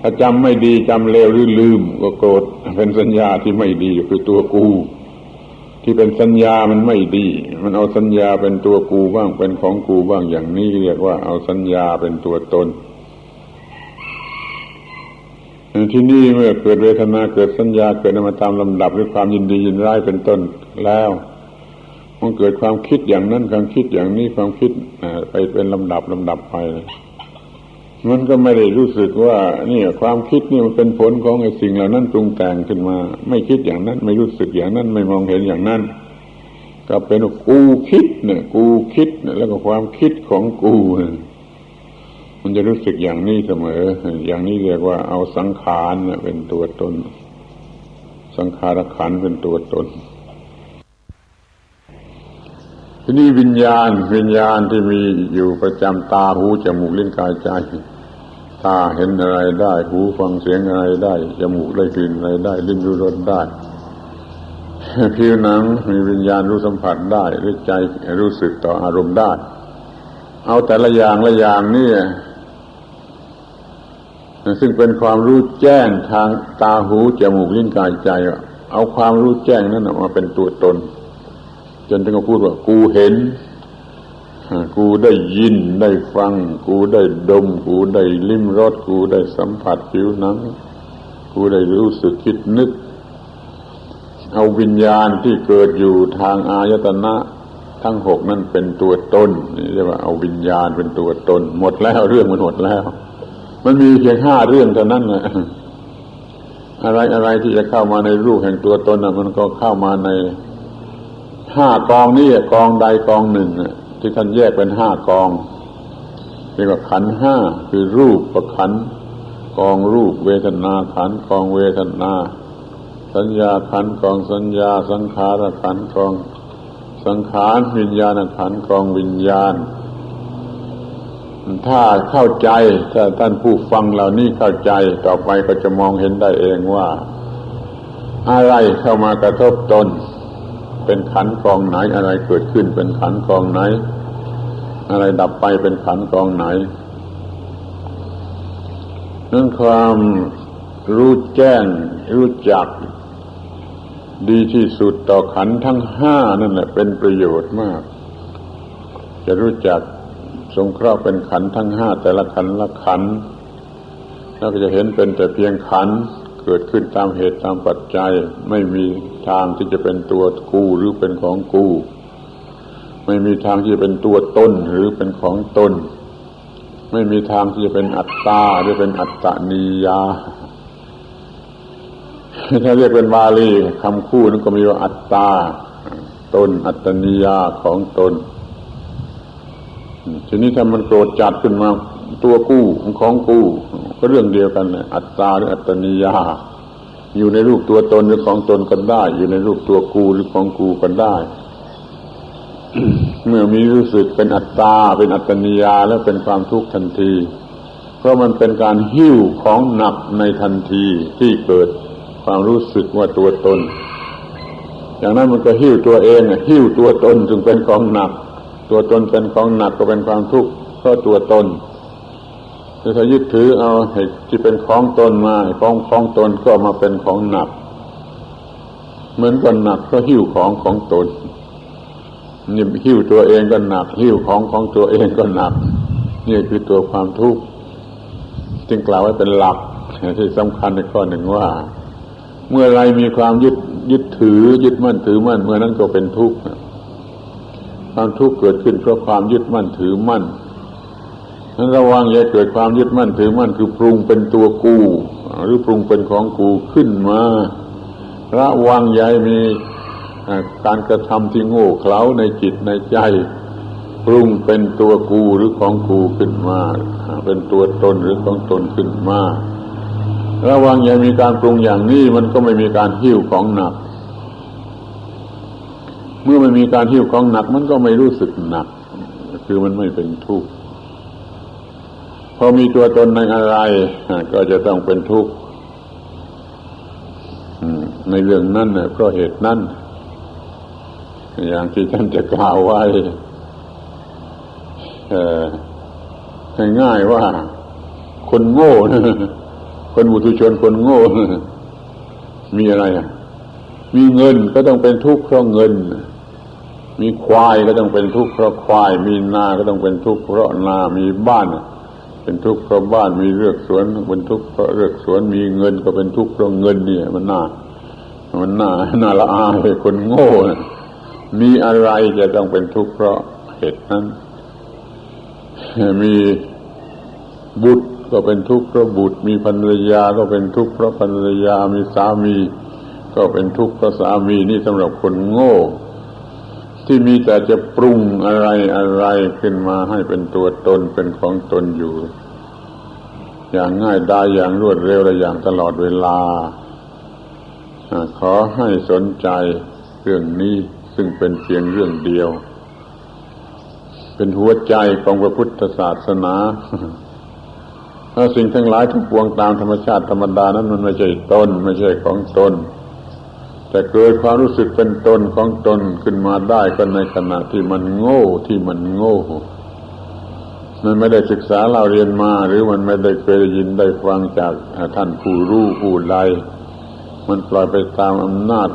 ถ้าจำไม่ดีจำเลวหรือลืมก็โกรธเป็นสัญญาที่ไม่ดีคือตัวกูที่เป็นสัญญามันไม่ดีมันเอาสัญญาเป็นตัวกูบ้างเป็นของกูบ้างอย่างนี้เรียกว่าเอาสัญญาเป็นตัวตนที่นี่เมื่อเกิดเวทนาเกิดสัญญาเกิดมาตามลำดับด้วยความยินดียินร้ายเป็นต้นแล้วมันเกิดความคิดอย่างนั้นความคิดอย่างนี้ความคิดไปเป็นลำดับไปมันก็ไม่ได้รู้สึกว่านี่ความคิดนี่มันเป็นผลของไอ้สิ่งเหล่านั้นปรุงแต่งขึ้นมาไม่คิดอย่างนั้นไม่รู้สึกอย่างนั้นไม่มองเห็นอย่างนั้น ก็เป็นกูคิดเนี่ยกูคิดเนี่ยแล้วก็ความคิดของกูเนี่ยมันจะรู้สึกอย่างนี้เสมออย่างนี้เรียกว่าเอาสังขารเนี่ยเป็นตัวตนสังขารขันธ์เป็นตัวตนทีนี้วิญญาณที่มีอยู่ประจำตาหูจมูกลิ้นกายใจตาเห็นอะไรได้หูฟังเสียงอะไรได้จมูกได้กลิ่นอะไรได้ลิ้นรู้รสได้ผิวหนังมีวิญญาณรู้สัมผัสได้หรือใจรู้สึกต่ออารมณ์ได้เอาแต่ละอย่างนี่ซึ่งเป็นความรู้แจ้งทางตาหูจมูกลิ้นกายใจเอาความรู้แจ้งนั้นมาเป็นตัวตนจนถึงกับพูดว่ากูเห็นกูได้ยินได้ฟังกูได้ดมกูได้ลิ้มรสกูได้สัมผัสผิวหนังกูได้รู้สึกคิดนึกเอาวิญญาณที่เกิดอยู่ทางอายตนะทั้งหกนั้นเป็นตัวตนนี่เรียกว่าเอาวิญญาณเป็นตัวตนหมดแล้วเรื่องมันหมดแล้วมันมีเพียง5 เรื่องเท่านั้นแหละอะไรที่จะเข้ามาในรูปแห่งตัวตนมันก็เข้ามาใน5 กองนี้กองใดกองหนึ่งที่ท่านแยกเป็น5 กองเรียกว่าขันธ์5คือรูปกับขันธ์กองรูปเวทนาขันธ์กองเวทนาสัญญาขันธ์กองสัญญาสังขารขันธ์กองสังขารวิญญาณขันธ์กองวิญญาณถ้าเข้าใจถ้าท่านผู้ฟังเหล่านี้เข้าใจต่อไปก็จะมองเห็นได้เองว่าอะไรเข้ามากระทบตนเป็นขันธ์กองไหนอะไรเกิดขึ้นเป็นขันธ์กองไหนอะไรดับไปเป็นขันธ์กองไหนนั่นความรู้แจ้งรู้จักดีที่สุดต่อขันธ์ทั้ง5นั่นแหละเป็นประโยชน์มากจะรู้จักสงเคราะห์เป็นขันธ์ทั้ง5แต่ละขันธ์ละขันธ์แล้วก็จะเห็นเป็นแต่เพียงขันธ์เกิดขึ้นตามเหตุตามปัจจัยไม่มีทางที่จะเป็นตัวกูหรือเป็นของกูไม่มีทางที่จะเป็นตัวตนหรือเป็นของตนไม่มีทางที่จะเป็นอัตตาหรือเป็นอัตตนิยาถ้าเรียกเป็นบาลีคำคู่นั้นก็มีว่าอัตตาตนอัตตนิยาของตนทีนี้ถ้ามันโกรธจัดขึ้นมาตัวกู้ของกู้ก็เรื่องเดียวกันเลยอัตตาหรืออัตตนิยาอยู่ในรูปตัวตนหรือของตนก็ได้อยู่ในรูปตัวกูหรือของกูก็ได้ เมื่อมีรู้สึกเป็นอัตตาเป็นอัตตนิยาแล้วเป็นความทุกข์ทันทีเพราะมันเป็นการหิ้วของหนักในทันทีที่เกิดความรู้สึกว่าตัวตนอย่างนั้นมันก็หิ้วตัวเองหิ้วตัวตนจึงเป็นของหนักตัวตนเป็นของหนักก็เป็นความทุกข์เพราะตัวตนถ้ายึดถือเอาเหตุที่เป็นของตนมาของตนก็มาเป็นของหนักเหมือนกันหนักก็หิ้วของตนนี่หิ้วตัวเองก็หนักหิ้วของตัวเองก็หนักนี่คือตัวความทุกข์จึงกล่าวไว้เป็นหลักที่สำคัญในข้อหนึ่งว่าเมื่อไรมีความยึดถือยึดมั่นถือมั่นเมื่อนั้นก็เป็นทุกข์ความทุกข์เกิดขึ้นเพราะความยึดมั่นถือมั่นนั้นระวังอย่าเกิดความยึดมั่นถือมั่นคือปรุงเป็นตัวกูหรือปรุงเป็นของกูขึ้นมาระวังอย่ามีการกระทำที่โง่เขลาในจิตในใจปรุงเป็นตัวกูหรือของกูขึ้นมาเป็นตัวตนหรือของตนขึ้นมาระวังอย่ามีการปรุงอย่างนี้มันก็ไม่มีการหิ้วของหนักเมื่อไม่มีการหิ้วของหนักมันก็ไม่รู้สึกหนักคือมันไม่เป็นทุกข์พอมีตัวตนในอะไรก็จะต้องเป็นทุกข์ในเรื่องนั้นเพราะเหตุนั้นอย่างที่ท่านจะกล่าวไว้ง่ายๆว่าคนโง่คนบุตุชนคนโง่มีอะไรมีเงินก็ต้องเป็นทุกข์เพราะเงินมีควายก็ต้องเป็นทุกข์เพราะควายมีนาก็ต้องเป็นทุกข์เพราะนามีบ้านเป็นทุกข์เพราะบ้านมีเรือกสวนเป็นทุกข์เพราะเรือกสวนมีเงินก็เป็นทุกข์เพราะเงินเนี่ยมันน่าละอายคนโง่มีอะไรจะต้องเป็นทุกข์เพราะเหตุนั้นมีบุตรก็เป็นทุกข์เพราะบุตรมีภรรยาก็เป็นทุกข์เพราะภรรยามีสามีก็เป็นทุกข์เพราะสามีนี่สำหรับคนโง่ ที่มีแต่จะปรุงอะไรอะไรขึ้นมาให้เป็นตัวตนเป็นของตนอยู่อย่างง่ายดายอย่างรวดเร็วและอย่างตลอดเวลาขอให้สนใจเรื่องนี้ซึ่งเป็นเพียงเรื่องเดียวเป็นหัวใจของพระพุทธศาสนาถ้าสิ่งทั้งหลายทั้งปวงตามธรรมชาติธรรมดานั้นมันไม่ใช่ตนไม่ใช่ของตนแต่เกิดความรู้สึกเป็นตนของตนขึ้นมาได้ก็ในขณะที่มันโง่มันไม่ได้ศึกษาเราเรียนมาหรือมันไม่ได้เคยได้ยินได้ฟังจากท่านผู้รู้ผู้ใดมันปล่อยไปตามอำนาจ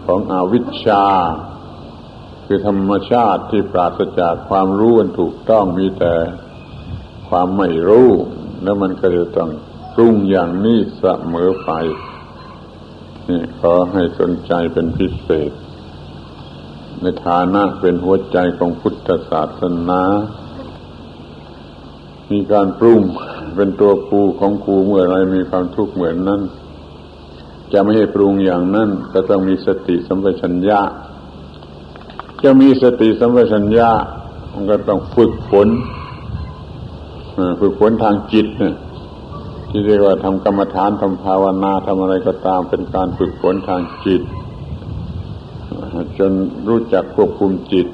ของอวิชชาคือธรรมชาติที่ปราศจากความรู้อันถูกต้องมีแต่ความไม่รู้แล้วมันก็จะต้องปรุงอย่างนี้เสมอไปนี่ขอให้สนใจเป็นพิเศษในฐานะเป็นหัวใจของพุทธศาสนามีการปรุงเป็นตัวกูของกูเมื่อไรมีความทุกข์เหมือนนั้นจะไม่ให้ปรุงอย่างนั้นก็ต้องมีสติสัมปชัญญะจะมีสติสัมปชัญญะมันก็ต้องฝึกฝนทางจิตที่เรียกว่าทำกรรมฐานทำภาวนาทำอะไรก็ตามเป็นการฝึกฝนทางจิตจนรู้จักควบคุมจิต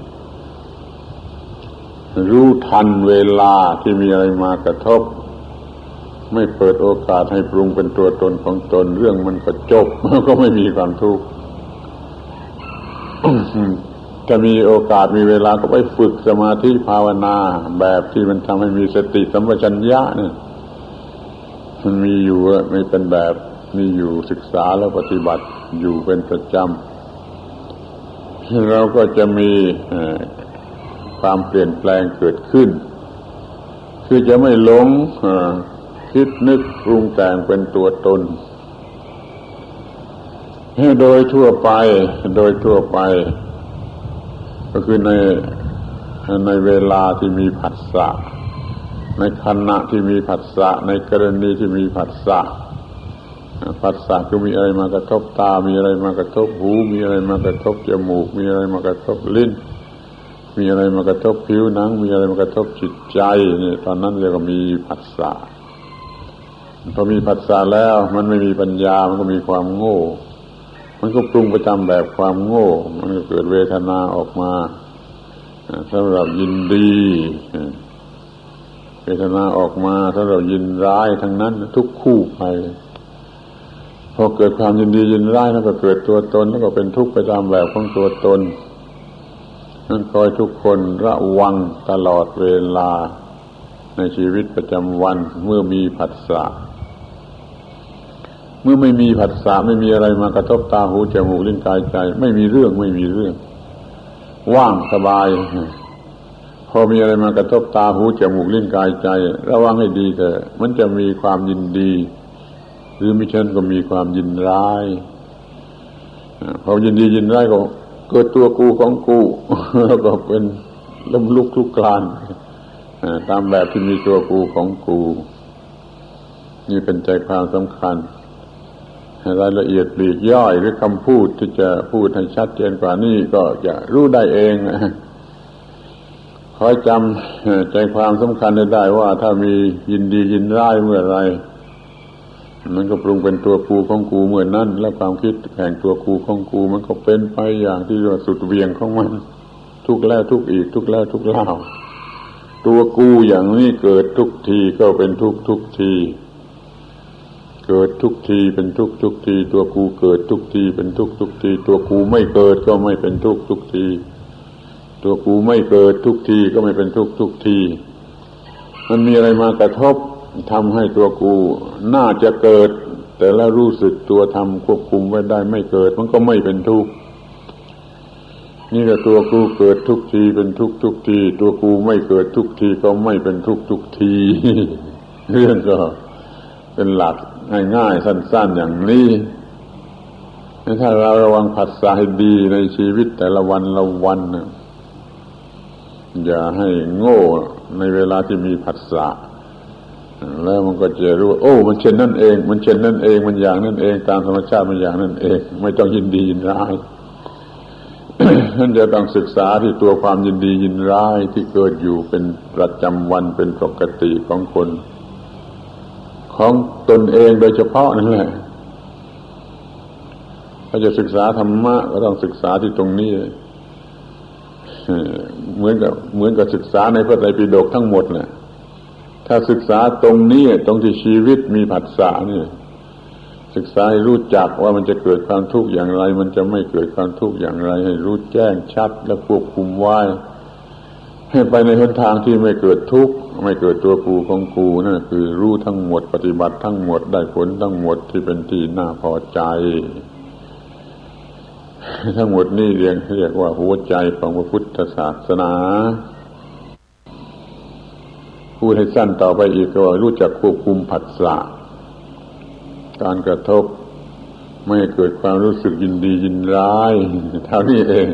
รู้ทันเวลาที่มีอะไรมากระทบไม่เปิดโอกาสให้ปรุงเป็นตัวตนของตนเรื่องมันก็จบก็ไม่มีความทุกข์ จะมีโอกาสมีเวลาก็ไปฝึกสมาธิภาวนาแบบที่มันทำให้มีสติสัมปชัญญะเนี่ยมันมีอยู่ไม่เป็นแบบมีอยู่ศึกษาแล้วปฏิบัติอยู่เป็นประจำเราก็จะมีความเปลี่ยนแปลงเกิดขึ้นคือจะไม่หลงคิดนึกปรุงแต่งเป็นตัวตนโดยทั่วไปก็คือในเวลาที่มีผัสสะในขณะที่มีผัสสะในกรณีที่มีผัสสะคือมีอะไรมากระทบตามีอะไรมากระทบหูมีอะไรมากระทบจมูกมีอะไรมากระทบลิ้นมีอะไรมากระทบผิวหนังมีอะไรมากระทบจิตใจนี่ตอนนั้นเรียกว่ามีผัสสะพอมีผัสสะแล้วมันไม่มีปัญญามันก็มีความโง่มันก็ปรุงไปตามแบบความโง่มันก็เกิดเวทนาออกมาสำหรับยินดีเวทนาออกมาสำหรับยินร้ายทั้งนั้นทุกคู่ไปพอเกิดความยินดียินร้ายแล้วก็เกิดตัวตนแล้วก็เป็นทุกข์ไปตามแบบของตัวตนนั่นคอยทุกคนระวังตลอดเวลาในชีวิตประจำวันเมื่อมีผัสสะเมื่อไม่มีผัสสะไม่มีอะไรมากระทบตาหูจมูกลิ้นกายใจไม่มีเรื่องว่างสบายพอมีอะไรมากระทบตาหูจมูกลิ้นกายใจระวังให้ดีเถอะมันจะมีความยินดีหรือมิฉะนั้นก็มีความยินร้ายพอยินดียินร้ายก็เกิดตัวกูของกูแล้วก็เป็นล้มลุกคลุกคลานตามแบบที่มีตัวกูของกูนี่เป็นใจความสำคัญรายละเอียดปลีกย่อยหรือคำพูดที่จะพูดให้ชัดเจนกว่านี้ก็จะรู้ได้เองขอจำใจความสำคัญได้ว่าถ้ามียินดียินร้ายเมื่อไรมันก็ปรุงเป็นตัวกูของกูเมื่อนั้นแล้วความคิดแห่งตัวกูของกูมันก็เป็นไปอย่างที่ว่าสุดเวียงของมันทุกแล้วทุกอีกทุกแล้วทุกเล่าตัวกูอย่างนี้เกิดทุกทีก็เป็นทุกทีเกิดทุกทีเป็นทุกทีตัวกูเกิดทุกทีเป็นทุกทีตัวกูไม่เกิดก็ไม่เป็นทุกทีตัวกูไม่เกิดทุกทีก็ไม่เป็นทุกทีมันมีอะไรมากระทบทำให้ตัวกูน่าจะเกิดแต่แล้วรู้สึกตัวทำควบคุมไว้ได้ไม่เกิดมันก็ไม่เป็นทุกข์นี่แหละตัวกูเกิดทุกทีเป็นทุกทีตัวกูไม่เกิดทุกทีก็ไม่เป็นทุกทีเรื่องก็เป็นหลักง่ายๆสั้นๆอย่างนี้ถ้าเราระวังผัสสะให้ดีในชีวิตแต่ละวันละวันอย่าให้โง่ในเวลาที่มีผัสสะแล้วมันก็จะรู้โอ้มันเช่นนั่นเองมันเช่นนั่นเองมันอย่างนั่นเองตามธรรมชาติมันอย่างนั่นเองไม่ต้องยินดียินร้าย ท่านจะต้องศึกษาที่ตัวความยินดียินร้ายที่เกิดอยู่เป็นประจำวันเป็นปกติของคนของตนเองโดยเฉพาะนั่นแหละถ้าจะศึกษาธรรมะก็ต้องศึกษาที่ตรงนี้เหมือนกับศึกษาในพระไตรปิฎกทั้งหมดแหละถ้าศึกษาตรงนี้ตรงที่ชีวิตมีผัสสะนี่ศึกษาให้รู้จักว่ามันจะเกิดความทุกข์อย่างไรมันจะไม่เกิดความทุกข์อย่างไรให้รู้แจ้งชัดและควบคุมไว้ให้ไปในหนทางที่ไม่เกิดทุกข์ไม่เกิดตัวกูของกูนั่นคือรู้ทั้งหมดปฏิบัติทั้งหมดได้ผลทั้งหมดที่เป็นที่น่าพอใจทั้งหมดนี่เรียกว่าหัวใจของพระพุทธศาสนาพูดให้สั้นต่อไปอีกก็ว่ารู้จักควบคุมผัสสะการกระทบไม่เกิดความรู้สึกยินดียินร้ายเท่านี้เอง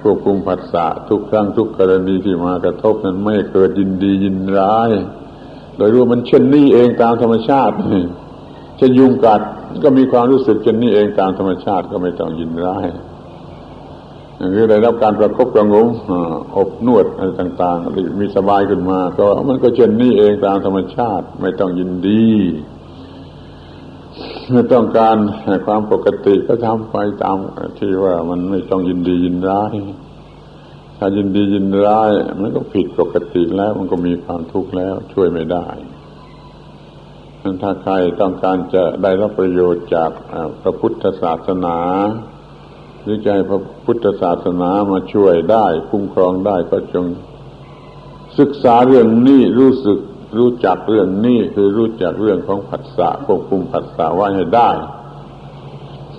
ควบคุมผัสสะทุกครั้งทุกกรณีที่มากระทบนั้นไม่เกิดยินดียินร้ายโดยรู้มันเช่นนี้เองตามธรรมชาติเช่นยุงกัดก็มีความรู้สึกเช่นนี้เองตามธรรมชาติก็ไม่ต้องยินร้ายหรือได้รับการประคบประงมอบนวดอะไรต่างๆมีสบายขึ้นมาก็มันก็เช่นนี้เองตามธรรมชาติไม่ต้องยินดีเมื่อต้องการความปกติก็ทำไปตามที่ว่ามันไม่ต้องยินดียินร้ายถ้ายินดียินร้ายมันก็ผิดปกติแล้วมันก็มีความทุกข์แล้วช่วยไม่ได้ถ้าใครต้องการจะได้รับประโยชน์จากพระพุทธศาสนาหรือจะให้พระพุทธศาสนามาช่วยได้คุ้มครองได้ก็จงศึกษาเรื่องนี้รู้จักเรื่องนี้คือรู้จักเรื่องของผัสสะควบคุมผัสสะไว้ให้ได้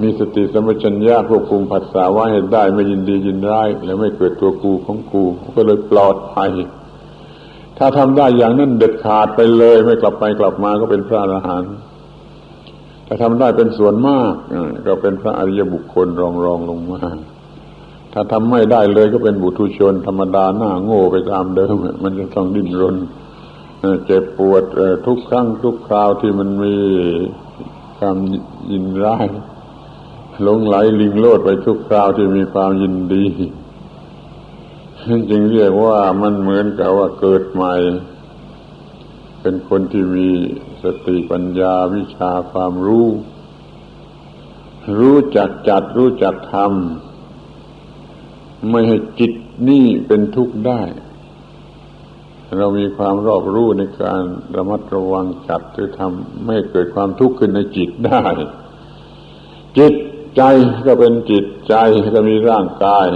มีสติสัมปชัญญะควบคุมผัสสะไว้ให้ได้ไม่ยินดียินร้ายและไม่เกิดตัวกูของกูก็เลยปลอดภัยถ้าทำได้อย่างนั้นเด็ดขาดไปเลยไม่กลับไปกลับมาก็เป็นพระอรหันต์ถ้าทำได้เป็นส่วนมากก็เป็นพระอริยบุคคลรองลงมาถ้าทำไม่ได้เลยก็เป็นบุถุชนธรรมดาหน้าโง่ไปตามเดิมมันจะต้องดิ้นรนเจ็บปวดทุกครั้งทุกคราวที่มันมีความยินร้ายหลงไหลลิงโลดไปทุกคราวที่มีความยินดีจึงเรียกว่ามันเหมือนกับว่าเกิดใหม่เป็นคนที่มีสติปัญญาวิชาความรู้จักจัดรู้จักทำไม่ให้จิตนี่เป็นทุกข์ได้เรามีความรอบรู้ในการระมัดระวังจัดหรือทำไม่เกิดความทุกข์ขึ้นในจิตได้จิตใจก็เป็นจิตใจก็มีร่างกาย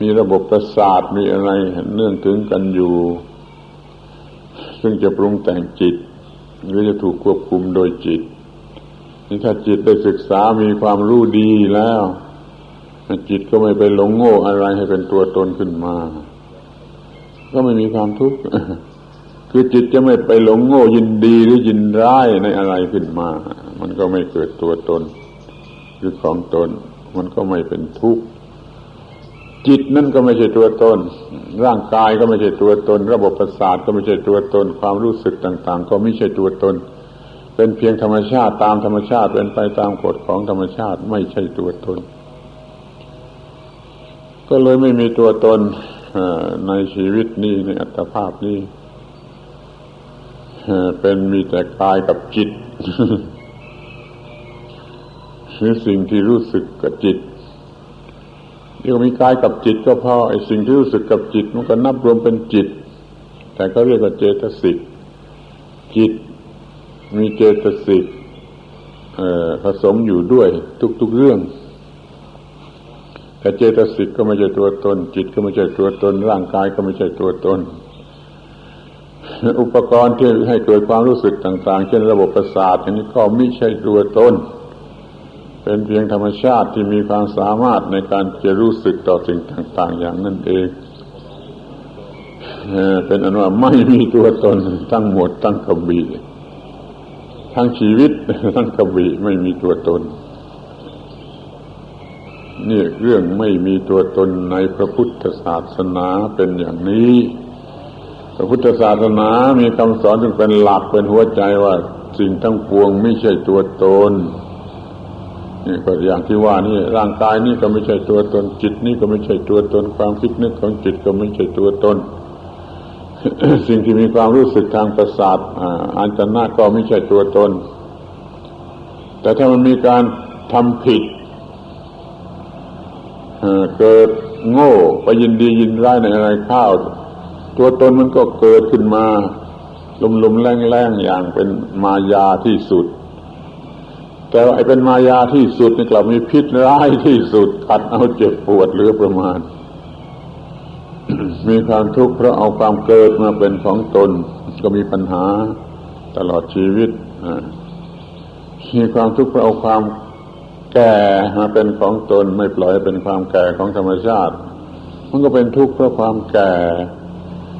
มีระบบประสาทมีอะไรเนื่องถึงกันอยู่ซึ่งจะปรุงแต่งจิตหรือจะถูกควบคุมโดยจิตนี่ถ้าจิตได้ศึกษามีความรู้ดีแล้วจิตก็ไม่ไปหลงโง่อะไรให้เป็นตัวตนขึ้นมาก็ไม่มีความทุกข์คือจิตจะไม่ไปหลงโง่ยินดีหรือยินร้ายในอะไรขึ้นมามันก็ไม่เกิดตัวตนหรือของตนมันก็ไม่เป็นทุกข์จิตนั่นก็ไม่ใช่ตัวตนร่างกายก็ไม่ใช่ตัวตนระบบประสาทก็ไม่ใช่ตัวตนความรู้สึกต่างๆก็ไม่ใช่ตัวตนเป็นเพียงธรรมชาติตามธรรมชาติเป็นไปตามกฎของธรรมชาติไม่ใช่ตัวตนก็เลยไม่มีตัวตนในชีวิตนี้ในอัตภาพนี้เป็นมีแต่กายกับจิตหรือสิ่งที่รู้สึกกับจิตเรียกว่ามีกายกับจิตก็พอไอ้สิ่งที่รู้สึกกับจิตมันก็นับรวมเป็นจิตแต่เขาเรียกว่าเจตสิกจิตมีเจตสิกผสมอยู่ด้วยทุกๆเรื่องแต่เจตสิกก็ไม่ใช่ตัวตนจิตก็ไม่ใช่ตัวตนร่างกายก็ไม่ใช่ตัวตนอุปกรณ์ที่ให้เกิดความรู้สึกต่างๆเช่นระบบประสาทอย่างนี้ก็ไม่ใช่ตัวตนเป็นเพียงธรรมชาติที่มีความสามารถในการจะรู้สึกต่อสิ่งต่างๆอย่างนั้นเองเป็นอันว่าไม่มีตัวตนทั้งหมดทั้งกระบี่ทั้งชีวิตทั้งกระบี่ไม่มีตัวตนนี่เรื่องไม่มีตัวตนในพระพุทธศาสนาเป็นอย่างนี้พระพุทธศาสนามีคำสอนซึ่งเป็นหลักเป็นหัวใจว่าสิ่งทั้งปวงไม่ใช่ตัวตน นี่ก็อย่างที่ว่านี่ร่างกายนี่ก็ไม่ใช่ตัวตนจิตนี่ก็ไม่ใช่ตัวตนความคิดนึกของจิตก็ไม่ใช่ตัวตน สิ่งที่มีความรู้สึกทางประสาทอาจนะก็ไม่ใช่ตัวตนแต่ถ้ามันมีการทำผิดเกิดโง่ไปยินดียินร้ายในอะไรข้าวตัวตนมันก็เกิดขึ้นมาลุมๆแรงๆอย่างเป็นมายาที่สุดแต่ว่าไอ้เป็นมายาที่สุดนี่กลับมีพิษร้ายที่สุดกัดเอาเจ็บปวดเหลือประมาณ มีความทุกข์เพราะเอาความเกิดมาเป็นของตนก็มีปัญหาตลอดชีวิตมีความทุกข์เพราะเอาความแก่มาเป็นของตนไม่ปล่อยให้เป็นความแก่ของธรรมชาติมันก็เป็นทุกข์เพราะความแก่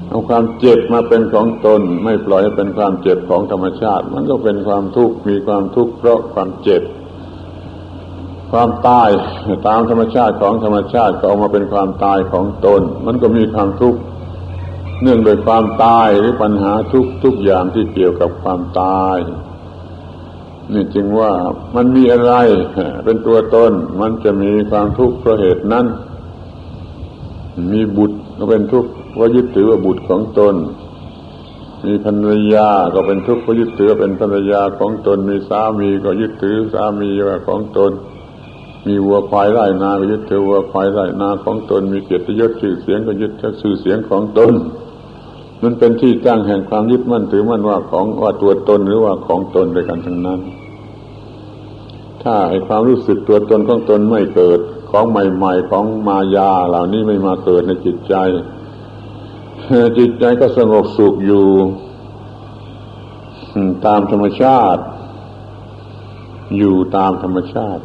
เอาความเจ็บมาเป็นของตนไม่ปล่อยให้เป็นความเจ็บของธรรมชาติมันก็เป็นความทุกข์มีความทุกข์เพราะความเจ็บความตายตามธรรมชาติของธรรมชาติก็ออกมาเป็นความตายของตนมันก็มีความทุกข์เนื่องโดยความตายหรือปัญหาทุกอย่างที่เกี่ยวกับความตายนี่จึงว่ามันมีอะไรเป็นตัวตนมันจะมีความทุกข์เพราะเหตุนั้นมีบุตรก็เป็นทุกข์เพราะยึดถือว่าบุตรของตนมีภรรยาก็เป็นทุกข์เพราะยึดถือเป็นภรรยาของตนมีสามีก็ยึดถือสามีว่าของตนมีวัวควายไร่นาก็ยึดถือวัวควายไร่นาของตนมีเกียรติยศชื่อเสียงก็ยึดถือชื่อเสียงของตนมันเป็นที่ตั้งแห่งความยึดมั่นถือมั่นว่าของว่าตัวตนหรือว่าของตนด้วยกันทั้งนั้นถ้าไอ้ความรู้สึกตัวตนของตนไม่เกิดของใหม่ๆของมายาเหล่านี้ไม่มาเกิดในจิตใจจิตใจก็สงบสุขอยู่ตามธรรมชาติอยู่ตามธรรมชาติ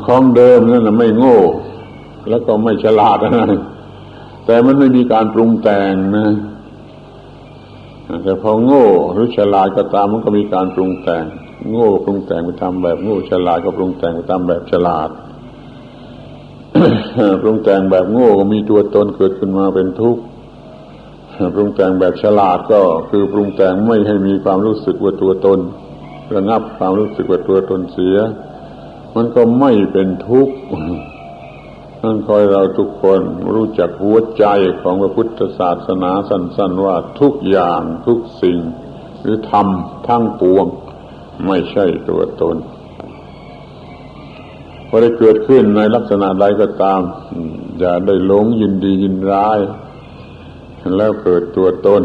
ของเดิมนั่นน่ะไม่โง่แล้วก็ไม่ฉลาดอะไรแต่มันไม่มีการปรุงแต่งนะแต่พอโง่หรือฉลาดก็ตามมันก็มีการปรุงแต่งโง่ปรุงแต่งไปทำแบบโง่ฉลาดก็ปรุงแต่งไปตามแบบฉลาด ปรุงแต่งแบบโง่ก็มีตัวตนเกิดขึ้นมาเป็นทุกข์ปรุงแต่งแบบฉลาดก็คือปรุงแต่งไม่ให้มีความรู้สึกว่าตัวตนระงับความรู้สึกว่าตัวตนเสียมันก็ไม่เป็นทุกข์นั่นคอยเราทุกคนรู้จักหัวใจของพระพุทธศาสนาสั้นๆว่าทุกอย่างทุกสิ่งหรือธรรมทั้งปวงไม่ใช่ตัวตนพอได้เกิดขึ้นในลักษณะใดก็ตามอย่าได้หลงยินดียินร้ายแล้วเกิดตัวตน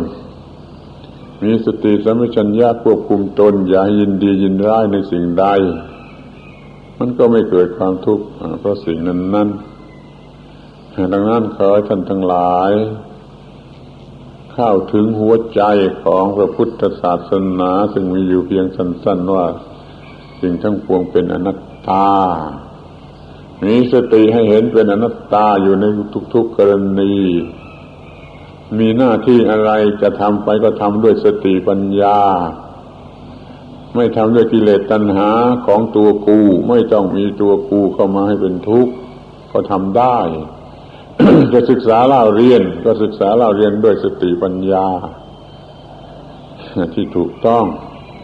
มีสติสัมปชัญญะควบคุมตนอย่ายินดียินร้ายในสิ่งใดมันก็ไม่เกิดความทุกข์เพราะสิ่งนั้นดังนั้นขอให้ท่านทั้งหลายเข้าถึงหัวใจของพระพุทธศาสนาซึ่งมีอยู่เพียงสั้นๆว่าสิ่งทั้งปวงเป็นอนัตตามีสติให้เห็นเป็นอนัตตาอยู่ในทุกๆกรณีมีหน้าที่อะไรจะทำไปก็ทำด้วยสติปัญญาไม่ทำด้วยกิเลสตัณหาของตัวกูไม่ต้องมีตัวกูเข้ามาให้เป็นทุกข์ก็ทำได้ จะศึกษาเล่าเรียนก็ศึกษาเล่าเรียนด้วยสติปัญญาที่ถูกต้อง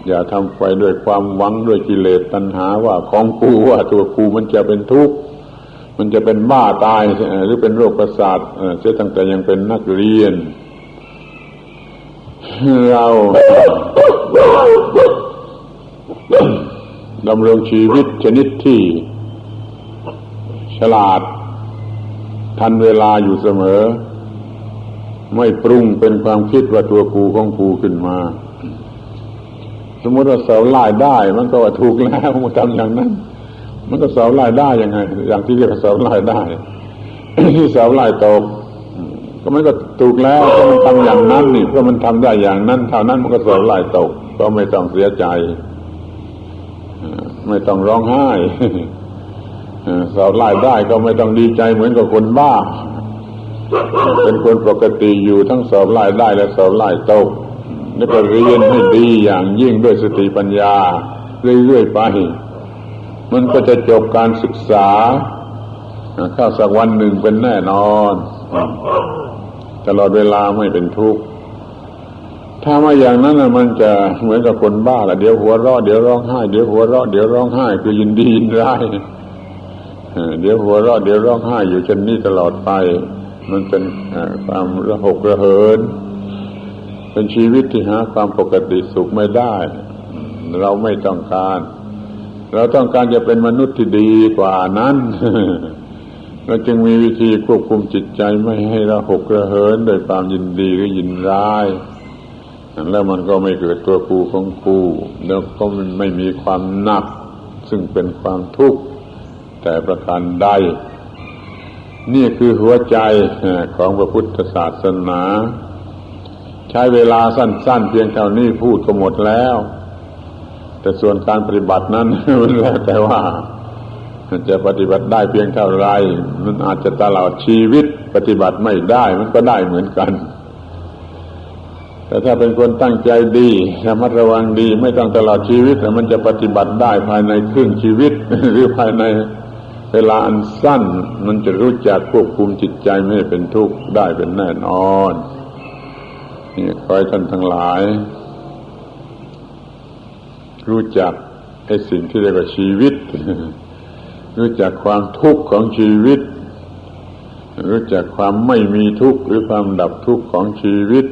อย่าทำไปด้วยความหวังด้วยกิเลสตัณหาว่าของกูว่าตัวกูมันจะเป็นทุกข์มันจะเป็นบ้าตายหรือเป็นโรคประสาทเสียตั้งแต่ยังเป็นนักเรียนเราดำรงชีวิตชนิดที่ฉลาดทันเวลาอยู่เสมอไม่ปรุงเป็นความคิดว่าตัวกูของกูขึ้นมาสมมติว่าเสาไล่ได้มันก็ว่าถูกแล้วมันทำอย่างนั้นมันก็เสาไล่ได้ยังไงอย่างที่เรียกเสาไล่ได้ ที่เสาไล่ตกก็มันก็ถูกแล้วก็มันทำอย่างนั้นนี่เพราะมันทำได้อย่างนั้นเท่านั้นมันก็เสาไล่ตกก็ไม่ต้องเสียใจไม่ต้องร้องไห้เสาไล่ได้ก็ไม่ต้องดีใจเหมือนกับคนบ้าเป็นคนปกติอยู่ทั้งเสาไล่ได้และเสาไล่ตกแล้วก็เรียนให้ดีอย่างยิ่งด้วยสติปัญญาเรื่อยๆไปมันก็จะจบการศึกษาเข้าสักวันหนึ่งเป็นแน่นอนตลอดเวลาไม่เป็นทุกข์ ถ้ามาอย่างนั้นน่ะมันจะเหมือนกับคนบ้าละเดี๋ยวหัวเราะเดี๋ยวร้องไห้เดี๋ยวหัวเราะเดี๋ยวร้องไห้คือยินดียินร้ายเดี๋ยวหัวเราะเดี๋ยวร้องไห้อยู่เช่นนี้ตลอดไปมันเป็นความระหกระเหินเป็นชีวิตที่หาความปกติสุขไม่ได้เราไม่ต้องการเราต้องการจะเป็นมนุษย์ที่ดีกว่านั้นเราจึงมีวิธีควบคุมจิตใจไม่ให้ระหกระเหินโดยความยินดีหรือยินร้ายแล้วมันก็ไม่เกิดตัวกูของกูแล้วก็ไม่มีความหนักซึ่งเป็นความทุกข์แต่ประการใดนี่คือหัวใจของพระพุทธศาสนาใช้เวลาสั้นๆเพียงเท่านี้พูดก็หมดแล้วแต่ส่วนการปฏิบัตินั้นมันแล้วแต่ว่าจะปฏิบัติได้เพียงเท่าไรมันอาจจะตลอดชีวิตปฏิบัติไม่ได้มันก็ได้เหมือนกันแต่ถ้าเป็นคนตั้งใจดีระมัดระวังดีไม่ต้องตลอดชีวิตแต่มันจะปฏิบัติได้ภายในครึ่งชีวิตหรือภายในเวลาอันสั้นมันจะรู้จักควบคุมจิตใจไม่ให้เป็นทุกข์ได้เป็นแน่นอนนี่ขอให้ท่านทั้งหลายรู้จักไอ้สิ่งที่เรียกว่าชีวิตรู้จักความทุกข์ของชีวิตรู้จักความไม่มีทุกข์หรือความดับทุกข์ของชีวิต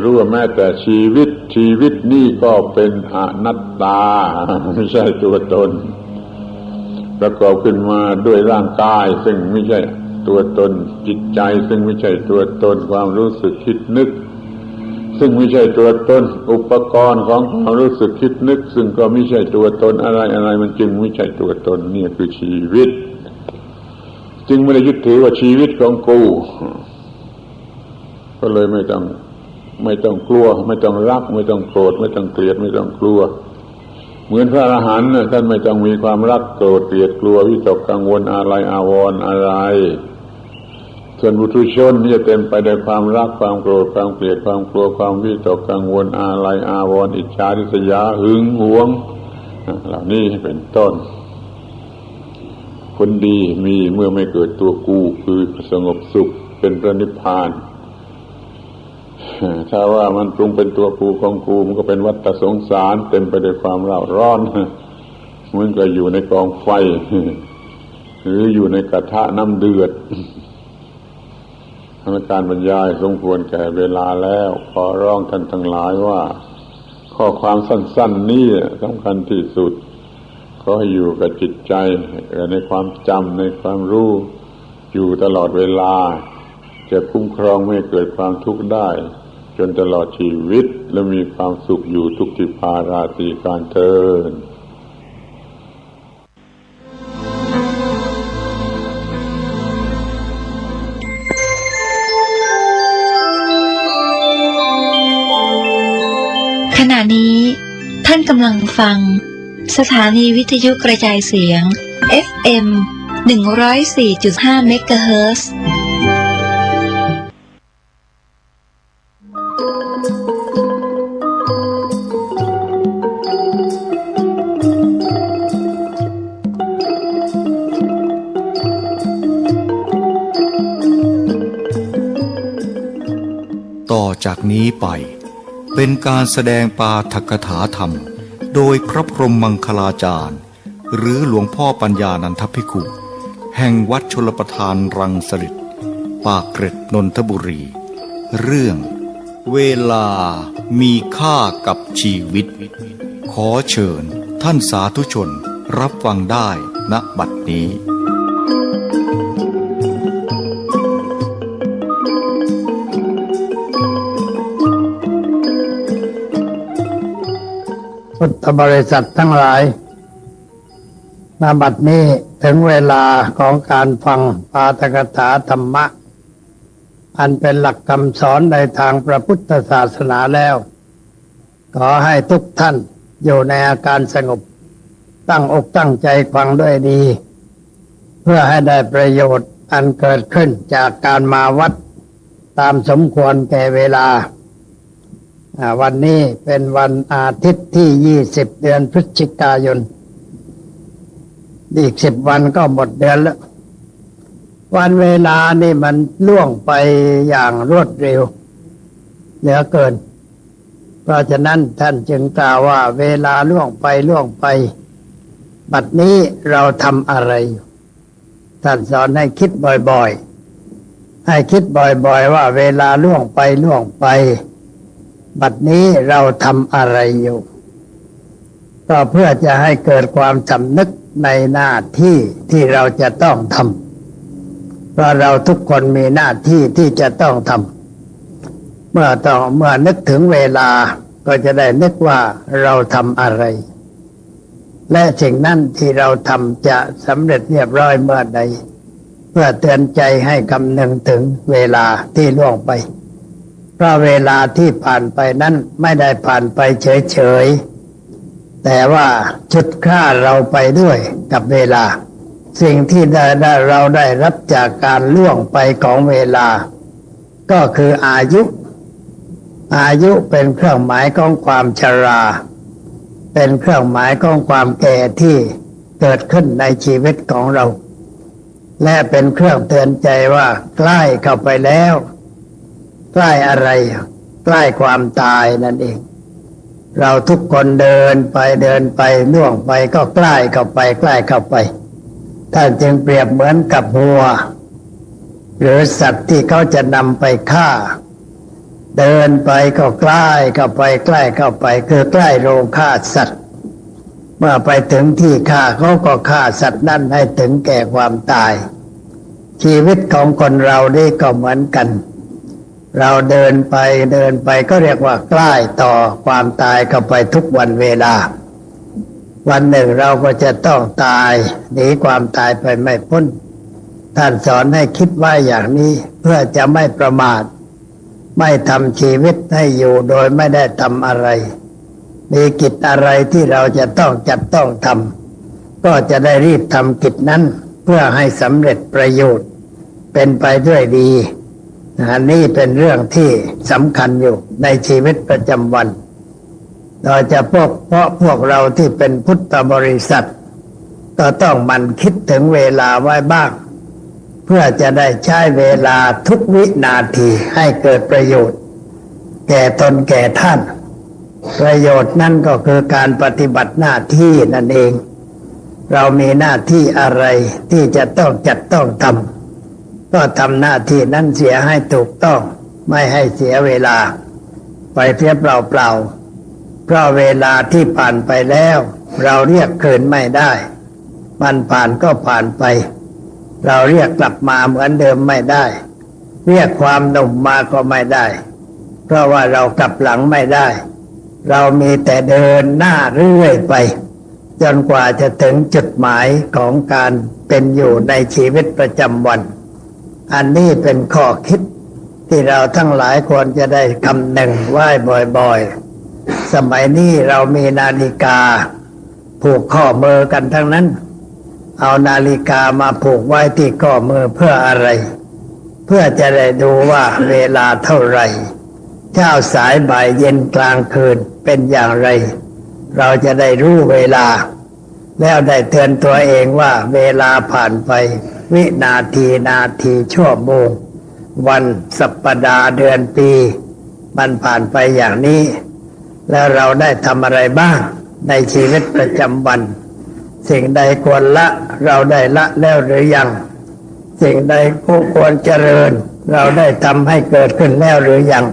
รู้ว่าแม้แต่ชีวิตนี่ก็เป็นอนัตตาไม่ใช่ตัวตนประกอบขึ้นมาด้วยร่างกายซึ่งไม่ใช่ตัวตนจิตใจซึ่งไม่ใช่ตัวตนความรู้สึกคิดนึกซึ่งไม่ใช่ตัวตนอุปกรณ์ของความรู้สึกคิดนึกซึ่งก็ไม่ใช่ตัวตนอะไรมันจึงไม่ใช่ตัวตนนี่คือชีวิตจึงไม่ได้ยึดถือว่าชีวิตของกูก็เลยไม่ต้องกลัวไม่ต้องรักไม่ต้องโกรธไม่ต้องเกลียดไม่ต้องกลัวเหมือนพระอรหันต์ท่านไม่ต้องมีความรักโกรธเกลียดกลัววิตกกังวลอะไรอาวรณ์อะไรส่วนบุถุชนที่จะเต็มไปด้วยความรักความโกรธความเกลียดความกลัวความวิตกกังวลอะไรอาวรณ์อิจฉาริษยาหึงหวงเหล่านี้เป็นต้นคนดีมีเมื่อไม่เกิดตัวกูคือสงบสุขเป็นพระนิพพานถ้าว่ามันปรุงเป็นตัวกูของกูมันก็เป็นวัฏสงสารเต็มไปด้วยความเร่าร้อนเหมือนกับอยู่ในกองไฟหรืออยู่ในกระทะน้ำเดือดการบรรยายสมควรแก่เวลาแล้วขอร้องท่านทั้งหลายว่าข้อความสั้นๆนี้สำคัญที่สุดขอให้อยู่กับจิตใจในความจำในความรู้อยู่ตลอดเวลาจะคุ้มครองไม่เกิดความทุกข์ได้จนตลอดชีวิตและมีความสุขอยู่ทุกทิพาราตรีการเทินขณะนี้ท่านกำลังฟังสถานีวิทยุกระจายเสียง FM 104.5 เมกะเฮิรตซ์ต่อจากนี้ไปเป็นการแสดงปาฐกถาธรรมโดยพระพรหมมังคลาจารย์หรือหลวงพ่อปัญญานันทภิกขุแห่งวัดชลประทานรังสฤษฎ์ปากเกร็ดนนทบุรีเรื่องเวลามีค่ากับชีวิตขอเชิญท่านสาธุชนรับฟังได้ณบัดนี้พุทธบริษัททั้งหลายณ บัดนี้ถึงเวลาของการฟังปาฐกถาธรรมะอันเป็นหลักคำสอนในทางพระพุทธศาสนาแล้วขอให้ทุกท่านอยู่ในอาการสงบตั้งอกตั้งใจฟังด้วยดีเพื่อให้ได้ประโยชน์อันเกิดขึ้นจากการมาวัดตามสมควรแก่เวลาวันนี้เป็นวันอาทิตย์ที่20เดือนพฤศจิกายนอีก10วันก็หมดเดือนแล้ววันเวลานี่มันล่วงไปอย่างรวดเร็ว เหลือเกินเพราะฉะนั้นท่านจึงกล่าวว่าเวลาล่วงไปบัดนี้เราทำอะไรอยู่ท่านสอนให้คิดบ่อยๆให้คิดบ่อยๆว่าเวลาล่วงไปบัดนี้เราทำอะไรอยู่ก็เพื่อจะให้เกิดความสำนึกในหน้าที่ที่เราจะต้องทำเพราะเราทุกคนมีหน้าที่ที่จะต้องทำเมื่อนึกถึงเวลาก็จะได้นึกว่าเราทำอะไรและสิ่งนั้นที่เราทำจะสำเร็จเรียบร้อยเมื่อใดเพื่อเตือนใจให้คำนึงถึงเวลาที่ล่วงไปเพราะเวลาที่ผ่านไปนั้นไม่ได้ผ่านไปเฉยๆแต่ว่าชุดฆ่าเราไปด้วยกับเวลาสิ่งที่เราได้รับจากการล่วงไปของเวลาก็คืออายุเป็นเครื่องหมายของความชราเป็นเครื่องหมายของความแก่ที่เกิดขึ้นในชีวิตของเราและเป็นเครื่องเตือนใจว่าใกล้เข้าไปแล้วใกล้อะไรใกล้ความตายนั่นเองเราทุกคนเดินไปล่วงไปก็ใกล้เข้าไปท่านจึงเปรียบเหมือนกับวัวหรือสัตว์ที่เขาจะนำไปฆ่าเดินไปก็ใกล้เข้าไปคือใกล้โรงฆ่าสัตว์เมื่อไปถึงที่ฆ่าเขาก็ฆ่าสัตว์นั้นให้ถึงแก่ความตายชีวิตของคนเรานี่ก็เหมือนกันเราเดินไปก็เรียกว่าใกล้ต่อความตายเข้าไปทุกวันเวลาวันหนึ่งเราก็จะต้องตายหนีความตายไปไม่พ้นท่านสอนให้คิดว่าอย่างนี้เพื่อจะไม่ประมาทไม่ทำชีวิตให้อยู่โดยไม่ได้ทำอะไรมีกิจอะไรที่เราจะต้องจัดต้องทำก็จะได้รีบทำกิจนั้นเพื่อให้สำเร็จประโยชน์เป็นไปด้วยดีอันนี้เป็นเรื่องที่สำคัญอยู่ในชีวิตประจำวันโดยเฉพาะพวกเราที่เป็นพุทธบริษัทก็ต้องหมั่นคิดถึงเวลาไว้บ้างเพื่อจะได้ใช้เวลาทุกวินาทีให้เกิดประโยชน์แก่ตนแก่ท่านประโยชน์นั่นก็คือการปฏิบัติหน้าที่นั่นเองเรามีหน้าที่อะไรที่จะต้องจัดต้องทำก็ทำหน้าที่นั้นเสียให้ถูกต้องไม่ให้เสียเวลาไปเพียงเปล่าเพราะเวลาที่ผ่านไปแล้วเราเรียกคืนไม่ได้มันผ่านก็ผ่านไปเราเรียกกลับมาเหมือนเดิมไม่ได้เรียกความหนุ่มมาก็ไม่ได้เพราะว่าเรากลับหลังไม่ได้เรามีแต่เดินหน้าเรื่อยไปจนกว่าจะถึงจุดหมายของการเป็นอยู่ในชีวิตประจำวันอันนี้เป็นข้อคิดที่เราทั้งหลายควรจะได้คำนึงไว้บ่อยๆสมัยนี้เรามีนาฬิกาผูกข้อมือกันทั้งนั้นเอานาฬิกามาผูกไว้ที่ข้อมือเพื่ออะไรเพื่อจะได้ดูว่าเวลาเท่าไหร่เช้าสายบ่ายเย็นกลางคืนเป็นอย่างไรเราจะได้รู้เวลาแล้วได้เตือนตัวเองว่าเวลาผ่านไปวินาทีชั่วโมงวันสัปดาห์เดือนปีมันผ่านไปอย่างนี้แล้วเราได้ทำอะไรบ้างในชีวิตประจำวันสิ่งใดควรละเราได้ละแล้วหรือยังสิ่งใดควรเจริญเราได้ทำให้เกิดขึ้นแล้วหรือยัง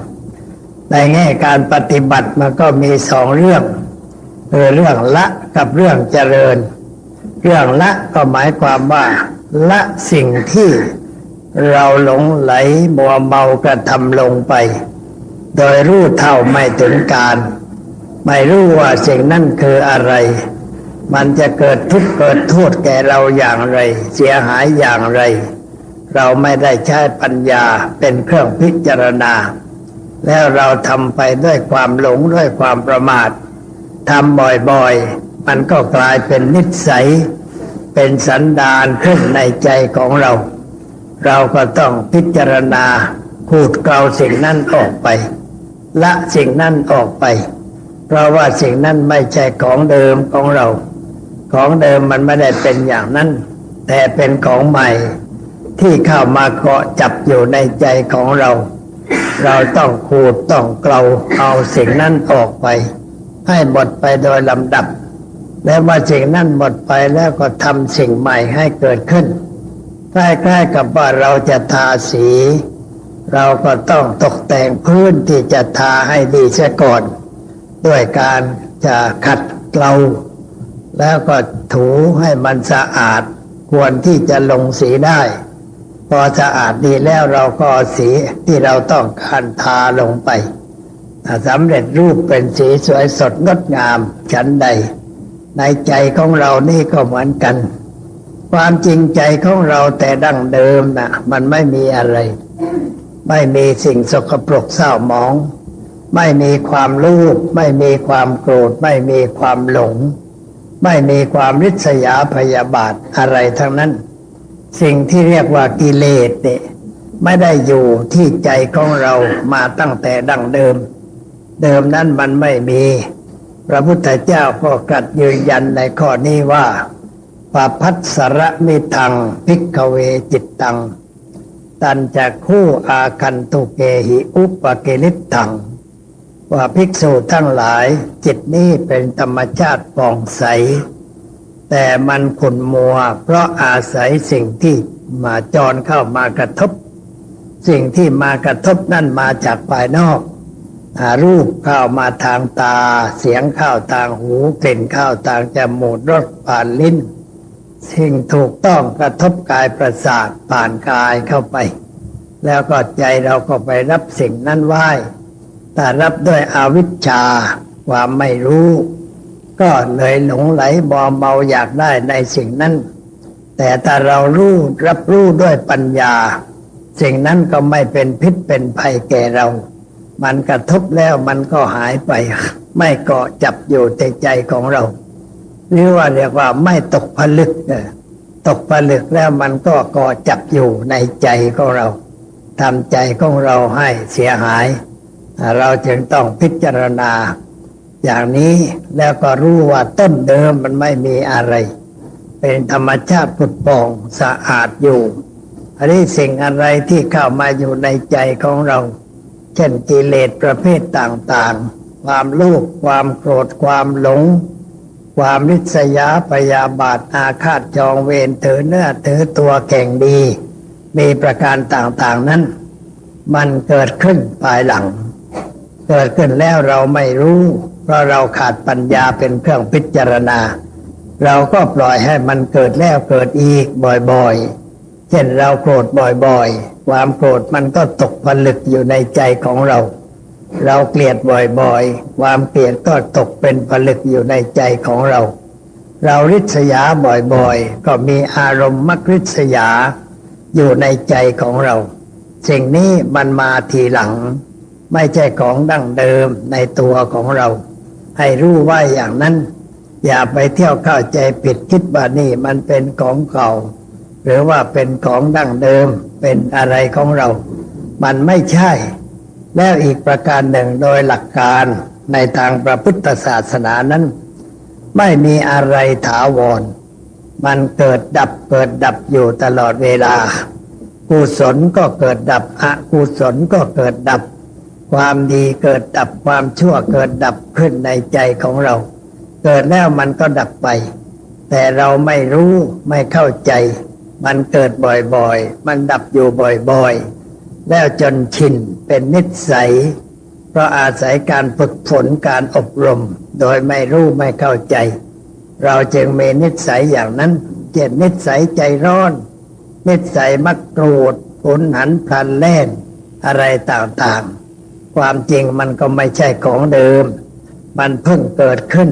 ในแง่การปฏิบัติมันก็มีสองเรื่องเรื่องละกับเรื่องเจริญเรื่องละก็หมายความว่าละสิ่งที่เราหลงไหลมัวเมากระทำลงไปโดยรู้เท่าไม่ถึงการไม่รู้ว่าสิ่งนั้นคืออะไรมันจะเกิดทุกข์เกิดโทษแก่เราอย่างไรเสียหายอย่างไรเราไม่ได้ใช้ปัญญาเป็นเครื่องพิจารณาแล้วเราทำไปด้วยความหลงด้วยความประมาททำบ่อยๆมันก็กลายเป็นนิสัยเป็นสันดานขึ้นในใจของเราเราก็ต้องพิจารณาขูดเกลาสิ่งนั้นออกไปละสิ่งนั้นออกไปเพราะว่าสิ่งนั้นไม่ใช่ของเดิมของเราของเดิมมันไม่ได้เป็นอย่างนั้นแต่เป็นของใหม่ที่เข้ามาเกาะจับอยู่ในใจของเรา เราต้องขูดต้องเกลาเอาสิ่งนั้นออกไปให้หมดไปโดยลำดับและว่าสิ่งนั้นหมดไปแล้วก็ทำสิ่งใหม่ให้เกิดขึ้นใกล้ๆกับว่าเราจะทาสีเราก็ต้องตกแต่งพื้นที่จะทาให้ดีเสียก่อนด้วยการจะขัดเกลาแล้วก็ถูให้มันสะอาดควรที่จะลงสีได้พอสะอาดดีแล้วเราก็เอาสีที่เราต้องการทาลงไปสำเร็จรูปเป็นสีสวยสดงดงามฉันใดในใจของเรานี่ก็เหมือนกันความจริงใจของเราแต่ดั้งเดิมนะมันไม่มีอะไรไม่มีสิ่งสกปรกเศร้าหมองไม่มีความโลภไม่มีความโกรธไม่มีความหลงไม่มีความริษยาพยาบาทอะไรทั้งนั้นสิ่งที่เรียกว่ากิเลสเนี่ยไม่ได้อยู่ที่ใจของเรามาตั้งแต่ดั้งเดิมนั้นมันไม่มีพระพุทธเจ้าก็ตรัสยืนยันในข้อนี้ว่าปภัสสรมิทังภิกขเวจิตตังตันจักคู่อาคันตุเกหิอุปกิริตังว่าภิกษุทั้งหลายจิตนี้เป็นธรรมชาติผ่องใสแต่มันขุ่นมัวเพราะอาศัยสิ่งที่มาจรเข้ามากระทบสิ่งที่มากระทบนั่นมาจากภายนอกรูปเข้ามาทางตาเสียงเข้าทางหูกลิ่นเข้าทางจมูกรสผ่านลิ้นสิ่งถูกต้องกระทบกายประสาทผ่านกายเข้าไปแล้วก็ใจเราก็ไปรับสิ่งนั้นไว้แต่รับด้วยอวิชชาความไม่รู้ก็เลยหลงไหลมัวเมาอยากได้ในสิ่งนั้นแต่ถ้าเรารับรู้ด้วยปัญญาสิ่งนั้นก็ไม่เป็นพิษเป็นภัยแก่เรามันกระทบแล้วมันก็หายไปไม่เกาะจับอยู่ในใจของเราหรือว่าเรียกว่าไม่ตกผลึกตกผลึกแล้วมันก็เกาะจับอยู่ในใจของเราทำใจของเราให้เสียหายเราจึงต้องพิจารณาอย่างนี้แล้วก็รู้ว่าต้นเดิมมันไม่มีอะไรเป็นธรรมชาติผุดผ่องสะอาดอยู่อันนี้สิ่งอะไรที่เข้ามาอยู่ในใจของเราเช่นกิเลสประเภทต่างๆความโลภความโกรธความหลงความริษยาพยาบาทอาฆาตจองเวรถือเนื้อถือตัวแข่งดีมีประการต่างๆนั้นมันเกิดขึ้นภายหลังเกิดขึ้นแล้วเราไม่รู้เพราะเราขาดปัญญาเป็นเครื่องพิจารณาเราก็ปล่อยให้มันเกิดแล้วเกิดอีกบ่อยๆเช่นเราโกรธบ่อยๆความโกรธมันก็ตกผลึกอยู่ในใจของเราเราเกลียดบ่อยๆความเกลียดก็ตกเป็นผลึกอยู่ในใจของเราเราริษยาบ่อยๆก็มีอารมณ์มักริษยาอยู่ในใจของเราสิ่งนี้มันมาทีหลังไม่ใช่ของดั้งเดิมในตัวของเราให้รู้ไว้อย่างนั้นอย่าไปเที่ยวเข้าใจผิดคิดว่านี่มันเป็นของเก่าหรือว่าเป็นของดั้งเดิมเป็นอะไรของเรามันไม่ใช่แล้วอีกประการหนึ่งโดยหลักการในทางพระพุทธศาสนานั้นไม่มีอะไรถาวรมันเกิดดับอยู่ตลอดเวลากุศลก็เกิดดับอกุศลก็เกิดดับความดีเกิดดับความชั่วเกิดดับขึ้นในใจของเราเกิดแล้วมันก็ดับไปแต่เราไม่รู้ไม่เข้าใจมันเกิดบ่อยๆมันดับอยู่บ่อยๆแล้วจนชินเป็นนิสัยเพราะอาศัยการฝึกฝนการอบรมโดยไม่รู้ไม่เข้าใจเราจึงมีนิสัยอย่างนั้นเช่นนิสัยใจร้อนนิสัยมักโกรธหุนหันพลันแล่นอะไรต่างๆความจริงมันก็ไม่ใช่ของเดิมมันเพิ่งเกิดขึ้น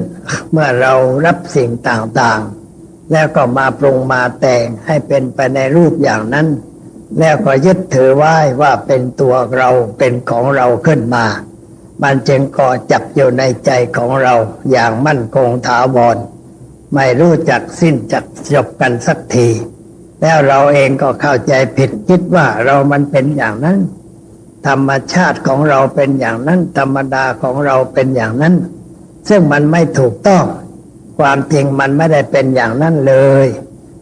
เมื่อเรารับสิ่งต่างๆแล้วก็มาปรุงมาแต่งให้เป็นไปในรูปอย่างนั้นแล้วก็ยึดถือไว้ว่าเป็นตัวเราเป็นของเราขึ้นมามันจึงก่อจับอยู่ในใจของเราอย่างมั่นคงถาวรไม่รู้จักสิ้นจักจบกันสักทีแล้วเราเองก็เข้าใจผิดคิดว่าเรามันเป็นอย่างนั้นธรรมชาติของเราเป็นอย่างนั้นธรรมดาของเราเป็นอย่างนั้นซึ่งมันไม่ถูกต้องความจริงมันไม่ได้เป็นอย่างนั้นเลย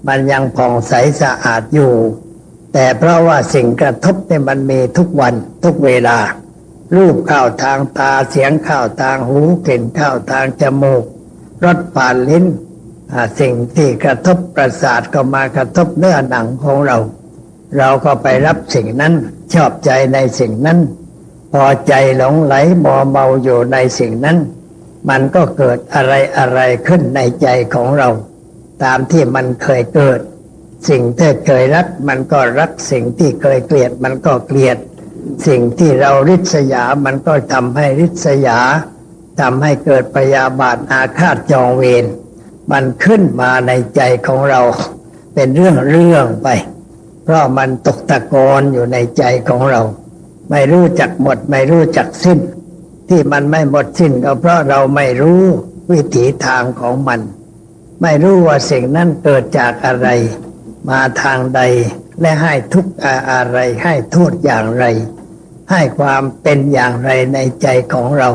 มันยังผ่องใสสะอาดอยู่ แต่เพราะว่าสิ่งกระทบเนี่ยมันมีทุกวันทุกเวลารูปเข้าทางตาเสียงเข้าทางหูกลิ่นเข้าทางจมูกรสผ่านลิ้นสิ่งที่กระทบประสาทก็มากระทบเนื้อหนังของเราเราก็ไปรับสิ่งนั้นชอบใจในสิ่งนั้นพอใจหลงไหลมัวเมาอยู่ในสิ่งนั้นมันก็เกิดอะไรขึ้นในใจของเราตามที่มันเคยเกิดสิ่งที่เคยรักมันก็รักสิ่งที่เคยเกลียดมันก็เกลียดสิ่งที่เราริษยามันก็ทำให้ริษยาทำให้เกิดพยาบาทอาฆาตจองเวรมันขึ้นมาในใจของเราเป็นเรื่องไปเพราะมันตกตะกอนอยู่ในใจของเราไม่รู้จักหมดไม่รู้จักสิ้นที่มันไม่หมดสิ้นก็เพราะเราไม่รู้วิถีทางของมันไม่รู้ว่าสิ่งนั้นเกิดจากอะไรมาทางใดและให้ทุกข์อะไรให้โทษอย่างไรให้ความเป็นอย่างไรในใจของเรา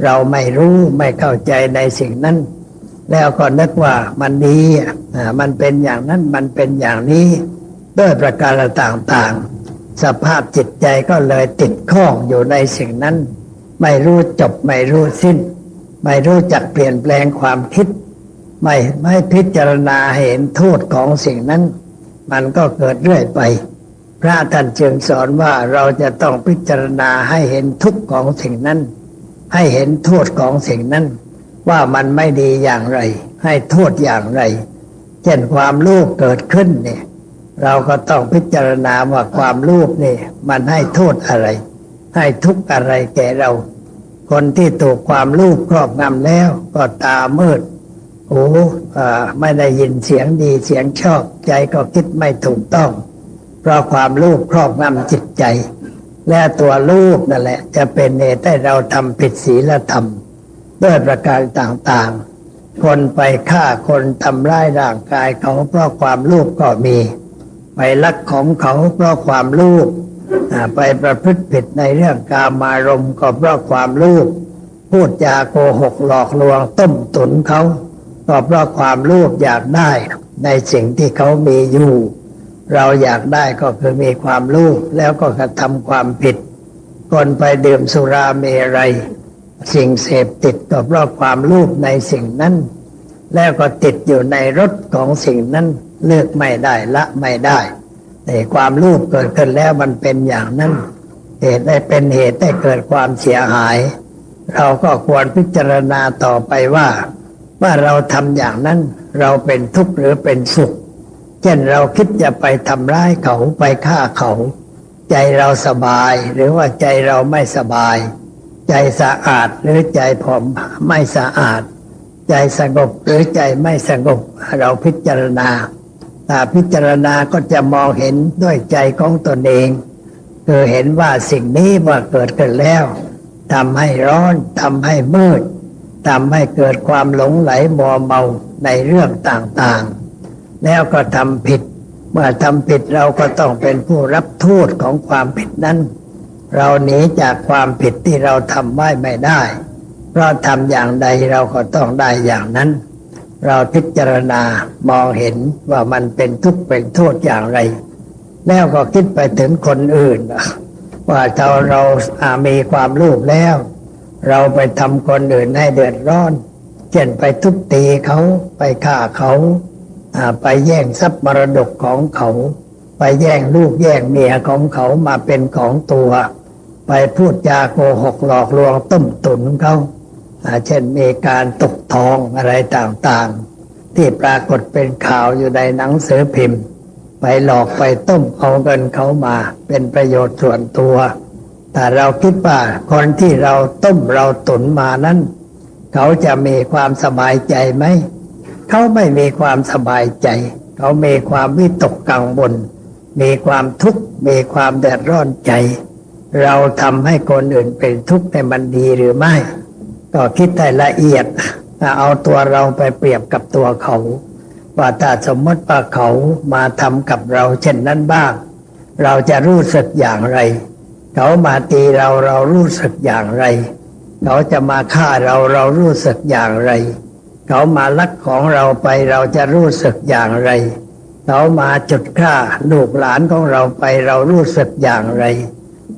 เราไม่รู้ไม่เข้าใจในสิ่งนั้นแล้วก็นึกว่ามันดีมันเป็นอย่างนั้นมันเป็นอย่างนี้ด้วยประการต่างๆสภาพจิตใจก็เลยติดข้องอยู่ในสิ่งนั้นไม่รู้จบไม่รู้สิ้นไม่รู้จักเปลี่ยนแปลงความคิดไม่พิจารณาเห็นโทษของสิ่งนั้นมันก็เกิดเรื่อยไปพระท่านจึงสอนว่าเราจะต้องพิจารณาให้เห็นทุกข์ของสิ่งนั้นให้เห็นโทษของสิ่งนั้นว่ามันไม่ดีอย่างไรให้โทษอย่างไรเช่นความโลภเกิดขึ้นเนี่ยเราก็ต้องพิจารณาว่าความโลภนี่มันให้โทษอะไรให้ทุกข์อะไรแก่เราคนที่ถูกความโลภครอบงำแล้วก็ตามืดหูไม่ได้ยินเสียงดีเสียงชอบใจก็คิดไม่ถูกต้องเพราะความโลภครอบงำจิตใจและตัวโลภนั่นแหละจะเป็นเหตุให้เราทำผิดศีลธรรมด้วยประการต่างๆคนไปฆ่าคนทำร้ายร่างกายเขาเพราะความโลภก็มีไปลักของเขาเพราะความโลภไปประพฤติผิดในเรื่องกามารมณ์ก็เพราะความโลภพูดจาโกหกหลอกลวงต้มตุ๋นเขาก็เพราะความโลภอยากได้ในสิ่งที่เขามีอยู่เราอยากได้ก็คือมีความโลภแล้วก็กระทำความผิดคนไปดื่มสุราเมรัยสิ่งเสพติดก็เพราะความโลภในสิ่งนั้นแล้วก็ติดอยู่ในรสของสิ่งนั้นเลิกไม่ได้ละไม่ได้แต่ความโลภเกิดขึ้นแล้วมันเป็นอย่างนั้นเหตุได้เป็นเหตุให้เกิดความเสียหายเราก็ควรพิจารณาต่อไปว่าเราทำอย่างนั้นเราเป็นทุกข์หรือเป็นสุขเช่นเราคิดจะไปทำร้ายเขาไปฆ่าเขาใจเราสบายหรือว่าใจเราไม่สบายใจสะอาดหรือใจผมไม่สะอาดใจสงบหรือใจไม่สงบเราพิจารณาถ้าพิจารณาก็จะมองเห็นด้วยใจของตนเองคือเห็นว่าสิ่งนี้ว่าเกิดขึ้นแล้วทำให้ร้อนทำให้มืดทำให้เกิดความหลงไหลมัวเมาในเรื่องต่างๆแล้วก็ทำผิดเมื่อทำผิดเราก็ต้องเป็นผู้รับโทษของความผิดนั้นเราหนีจากความผิดที่เราทำไว้ไม่ได้เพราะทำอย่างใดเราก็ต้องได้อย่างนั้นเราพิจารณามองเห็นว่ามันเป็นทุกข์เป็นโทษอย่างไรแล้วก็คิดไปถึงคนอื่นว่าเรามีความโลภแล้วเราไปทำคนอื่นให้เดือดร้อนเช่นไปทุบตีเขาไปฆ่าเขาไปแย่งทรัพย์มรดกของเขาไปแย่งลูกแย่งเมียของเขามาเป็นของตัวไปพูดจาโกหกหลอกลวงต้มตุ๋นเขาเช่นมีการตกทองอะไรต่างๆที่ปรากฏเป็นข่าวอยู่ในหนังสือพิมพ์ไปหลอกไปต้มเอาเงินเขามาเป็นประโยชน์ส่วนตัวแต่เราคิดว่าคนที่เราต้มเราตุ๋นมานั้นเขาจะมีความสบายใจไหมเขาไม่มีความสบายใจเขามีความวิตกกังวลมีความทุกข์มีความเดือดร้อนใจเราทำให้คนอื่นเป็นทุกข์แต่มันดีหรือไม่ก็คิดแต่ละเอียดเอาตัวเราไปเปรียบกับตัวเขาว่าถ้าสมมติว่าเขามาทำกับเราเช่นนั้นบ้างเราจะรู้สึกอย่างไรเขามาตีเรารู้สึกอย่างไรเขาจะมาฆ่าเรารู้สึกอย่างไรเขามาลักของเราไปเราจะรู้สึกอย่างไร เขามาจุดฆ่าลูกหลานของเราไปเรารู้สึกอย่างไร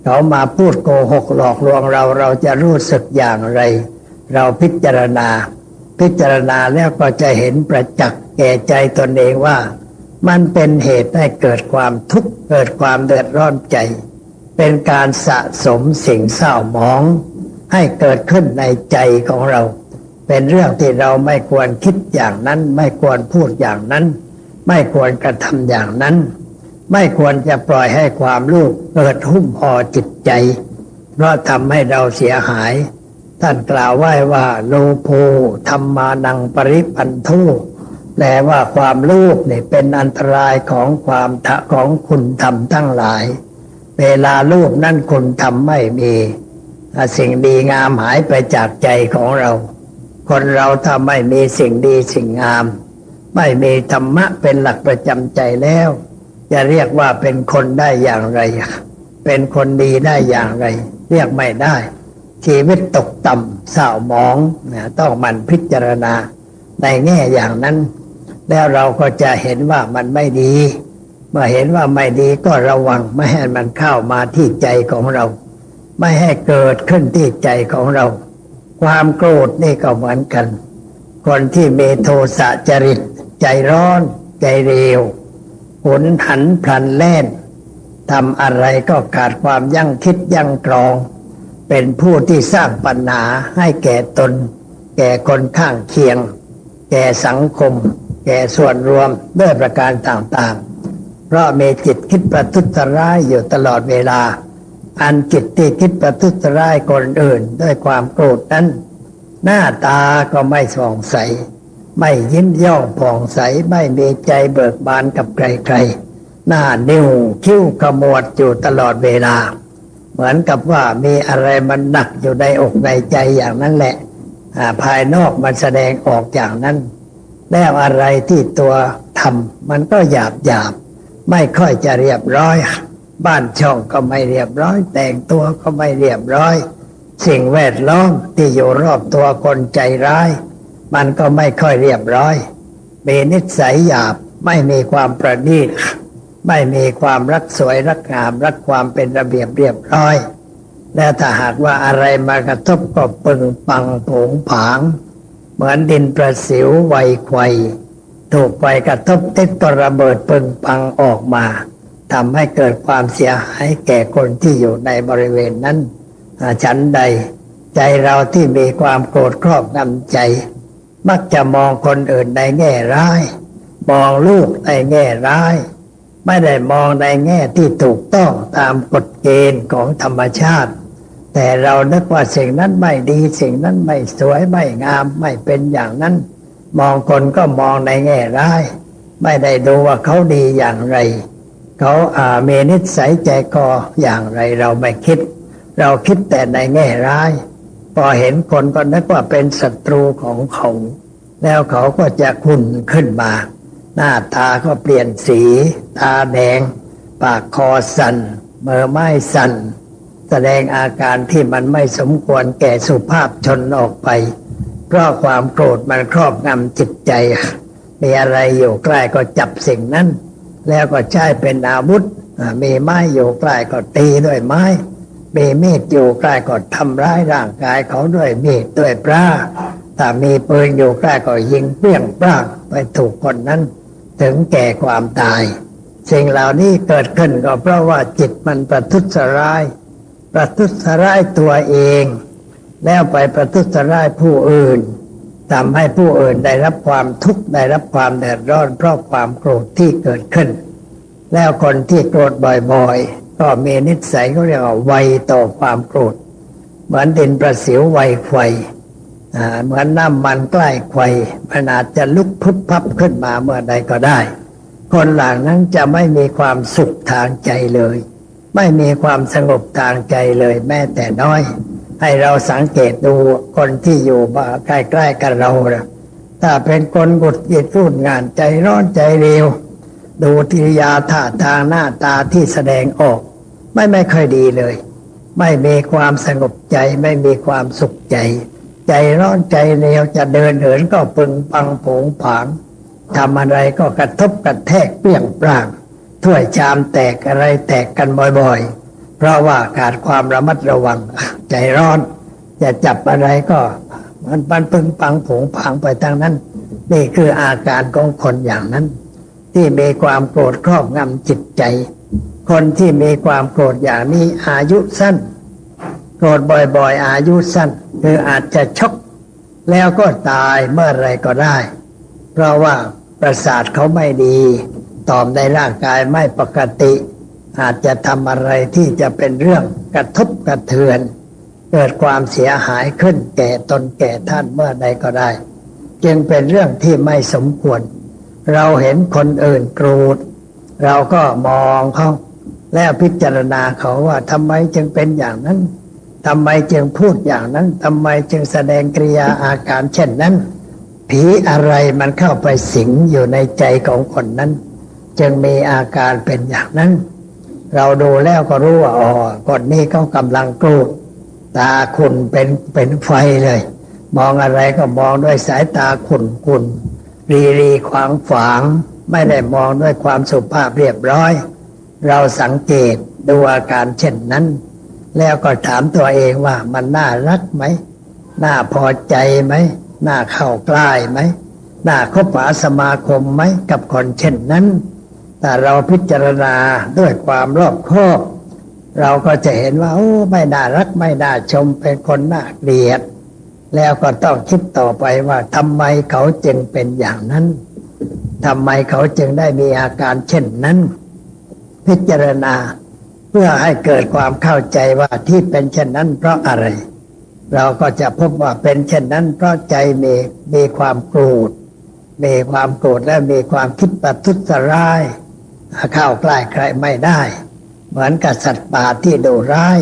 เขามาพูดโกหกหลอกลวงเราจะรู้สึกอย่างไรเราพิจารณาแล้วก็จะเห็นประจักษ์แก่ใจตนเองว่ามันเป็นเหตุให้เกิดความทุกข์เกิดความเดือดร้อนใจเป็นการสะสมสิ่งเศร้าหมองให้เกิดขึ้นในใจของเราเป็นเรื่องที่เราไม่ควรคิดอย่างนั้นไม่ควรพูดอย่างนั้นไม่ควรกระทำอย่างนั้นไม่ควรจะปล่อยให้ความโลภเกิดหุ้มห่อจิตใจเพราะทำให้เราเสียหายท่านกล่าวไว้ว่าโลภธัมมานังปริปันโทแปลว่าความโลภเนี่ยเป็นอันตรายของของคุณธรรมทั้งหลายเวลาโลภนั้นคุณธรรมไม่มีสิ่งดีงามหายไปจากใจของเราคนเราถ้าไม่มีสิ่งดีสิ่งงามไม่มีธรรมะเป็นหลักประจำใจแล้วจะเรียกว่าเป็นคนได้อย่างไรเป็นคนดีได้อย่างไรเรียกไม่ได้ชีวิตตกต่ำเศร้าหมองต้องมันพิจารณาในแง่อย่างนั้นแล้วเราก็จะเห็นว่ามันไม่ดีเมื่อเห็นว่าไม่ดีก็ระวังไม่ให้มันเข้ามาที่ใจของเราไม่ให้เกิดขึ้นที่ใจของเราความโกรธนี่ก็เหมือนกันคนที่มีโทสะจริตใจร้อนใจเร็วหุนหันพลันแล่นทำอะไรก็ขาดความยั้งคิดยั้งกรองเป็นผู้ที่สร้างปัญหาให้แก่ตนแก่คนข้างเคียงแก่สังคมแก่ส่วนรวมด้วยประการต่างๆเพราะมีจิตคิดประทุษร้ายอยู่ตลอดเวลาอันจิตที่คิดประทุษร้ายคนอื่นด้วยความโกรธนั้นหน้าตาก็ไม่ส่องใสไม่ยิ้มย่องผ่องใสไม่มีใจเบิกบานกับใครๆหน้านิ้วคิ้วขมวดอยู่ตลอดเวลาเหมือนกับว่ามีอะไรมันหนักอยู่ในอกในใจอย่างนั้นแหละภายนอกมันแสดงออกอย่างนั้นแล้วอะไรที่ตัวทำมันก็หยาบไม่ค่อยจะเรียบร้อยบ้านช่องก็ไม่เรียบร้อยแต่งตัวก็ไม่เรียบร้อยสิ่งแวดล้อมที่อยู่รอบตัวคนใจร้ายมันก็ไม่ค่อยเรียบร้อยมีนิสัยหยาบไม่มีความประณีตไม่มีความรักสวยรักงามรักความเป็นระเบียบเรียบร้อยและถ้าหากว่าอะไรมากระทบก็ปึงปังโผงผางเหมือนดินประสิวไวไขว่ถูกไฟกระทบติดก็ระเบิดปึงปังออกมาทำให้เกิดความเสียหายแก่คนที่อยู่ในบริเวณนั้นฉันใดใจเราที่มีความโกรธครอบงำใจมักจะมองคนอื่นในแง่ร้ายมองลูกในแง่ร้ายไม่ได้มองในแง่ที่ถูกต้องตามกฎเกณฑ์ของธรรมชาติแต่เรานึกว่าสิ่งนั้นไม่ดีสิ่งนั้นไม่สวยไม่งามไม่เป็นอย่างนั้นมองคนก็มองในแง่ร้ายไม่ได้ดูว่าเขาดีอย่างไรเขามีนิสัยใจคออย่างไรเราไม่คิดเราคิดแต่ในแง่ร้ายพอเห็นคนก็นึกว่าเป็นศัตรูของเขาแล้วเขาก็จะขุ่นขึ้นมาหน้าตาก็เปลี่ยนสีตาแดงปากคอสั่นมือไม้สั่นแสดงอาการที่มันไม่สมควรแก่สุภาพชนออกไปเพราะความโกรธมันครอบงำจิตใจมีอะไรอยู่ใกล้ก็จับสิ่งนั้นแล้วก็ใช้เป็นอาวุธมีไม้อยู่ใกล้ก็ตีด้วยไม้มีมีดอยู่ใกล้ก็ทำร้ายร่างกายเขาด้วยมีดด้วยปลาถ้ามีปืนอยู่ใกล้ก็ยิงเปรี้ยงปร้างไปถูกคนนั้นถึงแก่ความตายสิ่งเหล่านี้เกิดขึ้นก็เพราะว่าจิตมันประทุษร้ายตัวเองแล้วไปประทุษร้ายผู้อื่นทำให้ผู้อื่นได้รับความทุกข์ได้รับความเดือดร้อนเพราะความโกรธที่เกิดขึ้นแล้วคนที่โกรธบ่อยๆก็มีนิสัยเขาเรียกว่าไวต่อความโกรธเหมือนดินประสิวไวไขว่เหมือนน้ำมันใกล้ไขว่มันอาจจะลุกพุบพับขึ้นมาเมื่อใดก็ได้คนหลังนั้นจะไม่มีความสุขทางใจเลยไม่มีความสงบทางใจเลยแม้แต่น้อยให้เราสังเกตดูคนที่อยู่ใกล้ๆกับเราถ้าเป็นคนหงุดหงิดพูดงานใจร้อนใจเร็วดูกิริยาท่าทางหน้าตาที่แสดงออกไม่ค่อยดีเลยไม่มีความสงบใจไม่มีความสุขใจใจร้อนใจเร็วจะเดินเหินก็ปึงปังโผงผาง ทำอะไรก็กระทบกระแทกเปรี้ยงปร้างถ้วยชามแตกอะไรแตกกันบ่อยๆเพราะว่าขาดความระมัดระวังใจร้อนจะจับอะไรก็มันปึงปังผงผางไปทางนั้นนี่คืออาการของคนอย่างนั้นที่มีความโกรธครอบงำจิตใจคนที่มีความโกรธอย่างนี้อายุสั้นโกรธบ่อยๆอายุสั้นคืออาจจะช็อกแล้วก็ตายเมื่อไรก็ได้เพราะว่าประสาทเขาไม่ดีต่อมในร่างกายไม่ปกติอาจจะทำอะไรที่จะเป็นเรื่องกระทบกระเทือนเกิดความเสียหายขึ้นแก่ตนแก่ท่านเมื่อใดก็ได้จึงเป็นเรื่องที่ไม่สมควรเราเห็นคนอื่นโกรธเราก็มองเขาแล้วพิจารณาเขาว่าทำไมจึงเป็นอย่างนั้นทำไมจึงพูดอย่างนั้นทำไมจึงแสดงกริยาอาการเช่นนั้นผีอะไรมันเข้าไปสิงอยู่ในใจของคนนั้นจึงมีอาการเป็นอย่างนั้นเราดูแล้วก็รู้ว่าอ๋อคนนี้เขากำลังโกรธตาขุ่นเป็นไฟเลยมองอะไรก็มองด้วยสายตาขุ่นรีขวางฝางไม่ได้มองด้วยความสุภาพเรียบร้อยเราสังเกตดูอาการเช่นนั้นแล้วก็ถามตัวเองว่ามันน่ารักไหมน่าพอใจไหมน่าเข้าใกล้ไหมน่าคบหาสมาคมไหมกับคนเช่นนั้นแต่เราพิจารณาด้วยความรอบคอบเราก็จะเห็นว่าโอ้ไม่น่ารักไม่น่าชมเป็นคนน่าเกลียดแล้วก็ต้องคิดต่อไปว่าทำไมเขาจึงเป็นอย่างนั้นทำไมเขาจึงได้มีอาการเช่นนั้นพิจารณาเพื่อให้เกิดความเข้าใจว่าที่เป็นเช่นนั้นเพราะอะไรเราก็จะพบว่าเป็นเช่นนั้นเพราะใจมีความโกรธและมีความคิดประทุษร้ายเข้าใกล้ใครไม่ได้เหมือนกับสัตว์ป่าที่ดุร้าย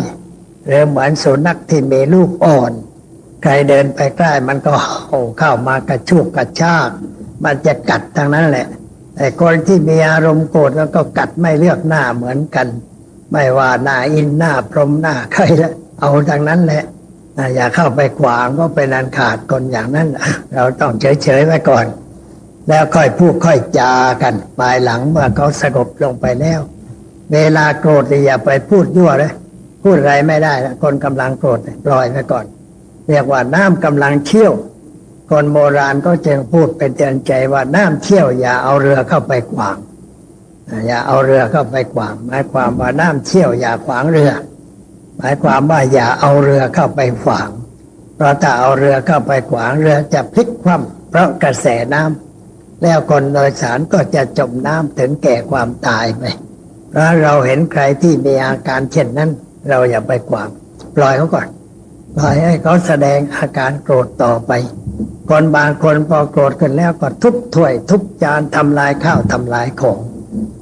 หรือเหมือนสุนัขที่มีลูกอ่อนใครเดินไปใกล้มันก็เข้ามากระชุกกระชากมันจะกัดทั้งนั้นแหละแต่คนที่มีอารมณ์โกรธมันก็กัดไม่เลือกหน้าเหมือนกันไม่ว่าหน้าอินหน้าพรหมหน้าใครละเอาทั้งนั้นแหละอย่าเข้าไปขวางก็เป็นอันขาดคนอย่างนั้นเราต้องเฉยๆไว้ก่อนแล้วค่อยพูดค่อยจากันภายหลังเมื่อเขาสงบลงไปแล้วเวลาโกรธอย่าไปพูดยั่วเลยพูดอะไรไม่ได้นะคนกำลังโกรธปล่อยไว้ก่อนเรียกว่าน้ำกำลังเชี่ยวคนโบราณก็จึงพูดเป็นเตือนใจว่าน้ำเชี่ยวอย่าเอาเรือเข้าไปขวางอย่าเอาเรือเข้าไปขวางหมายความว่าน้ำเชี่ยวอย่าขวางเรือหมายความว่าอย่าเอาเรือเข้าไปขวางเพราะถ้าเอาเรือเข้าไปขวางเรือจะพลิกคว่ำเพราะกระแสน้ำแล้วคนโดยสารก็จะจมน้ำถึงแก่ความตายไปเพราะเราเห็นใครที่มีอาการเช่นนั้นเราอย่าไปขวางปล่อยเขาก่อนปล่อยให้เขาแสดงอาการโกรธต่อไปคนบางคนพอโกรธกันแล้วก็ทุบถ้วยทุบจานทำลายข้าวทำลายของ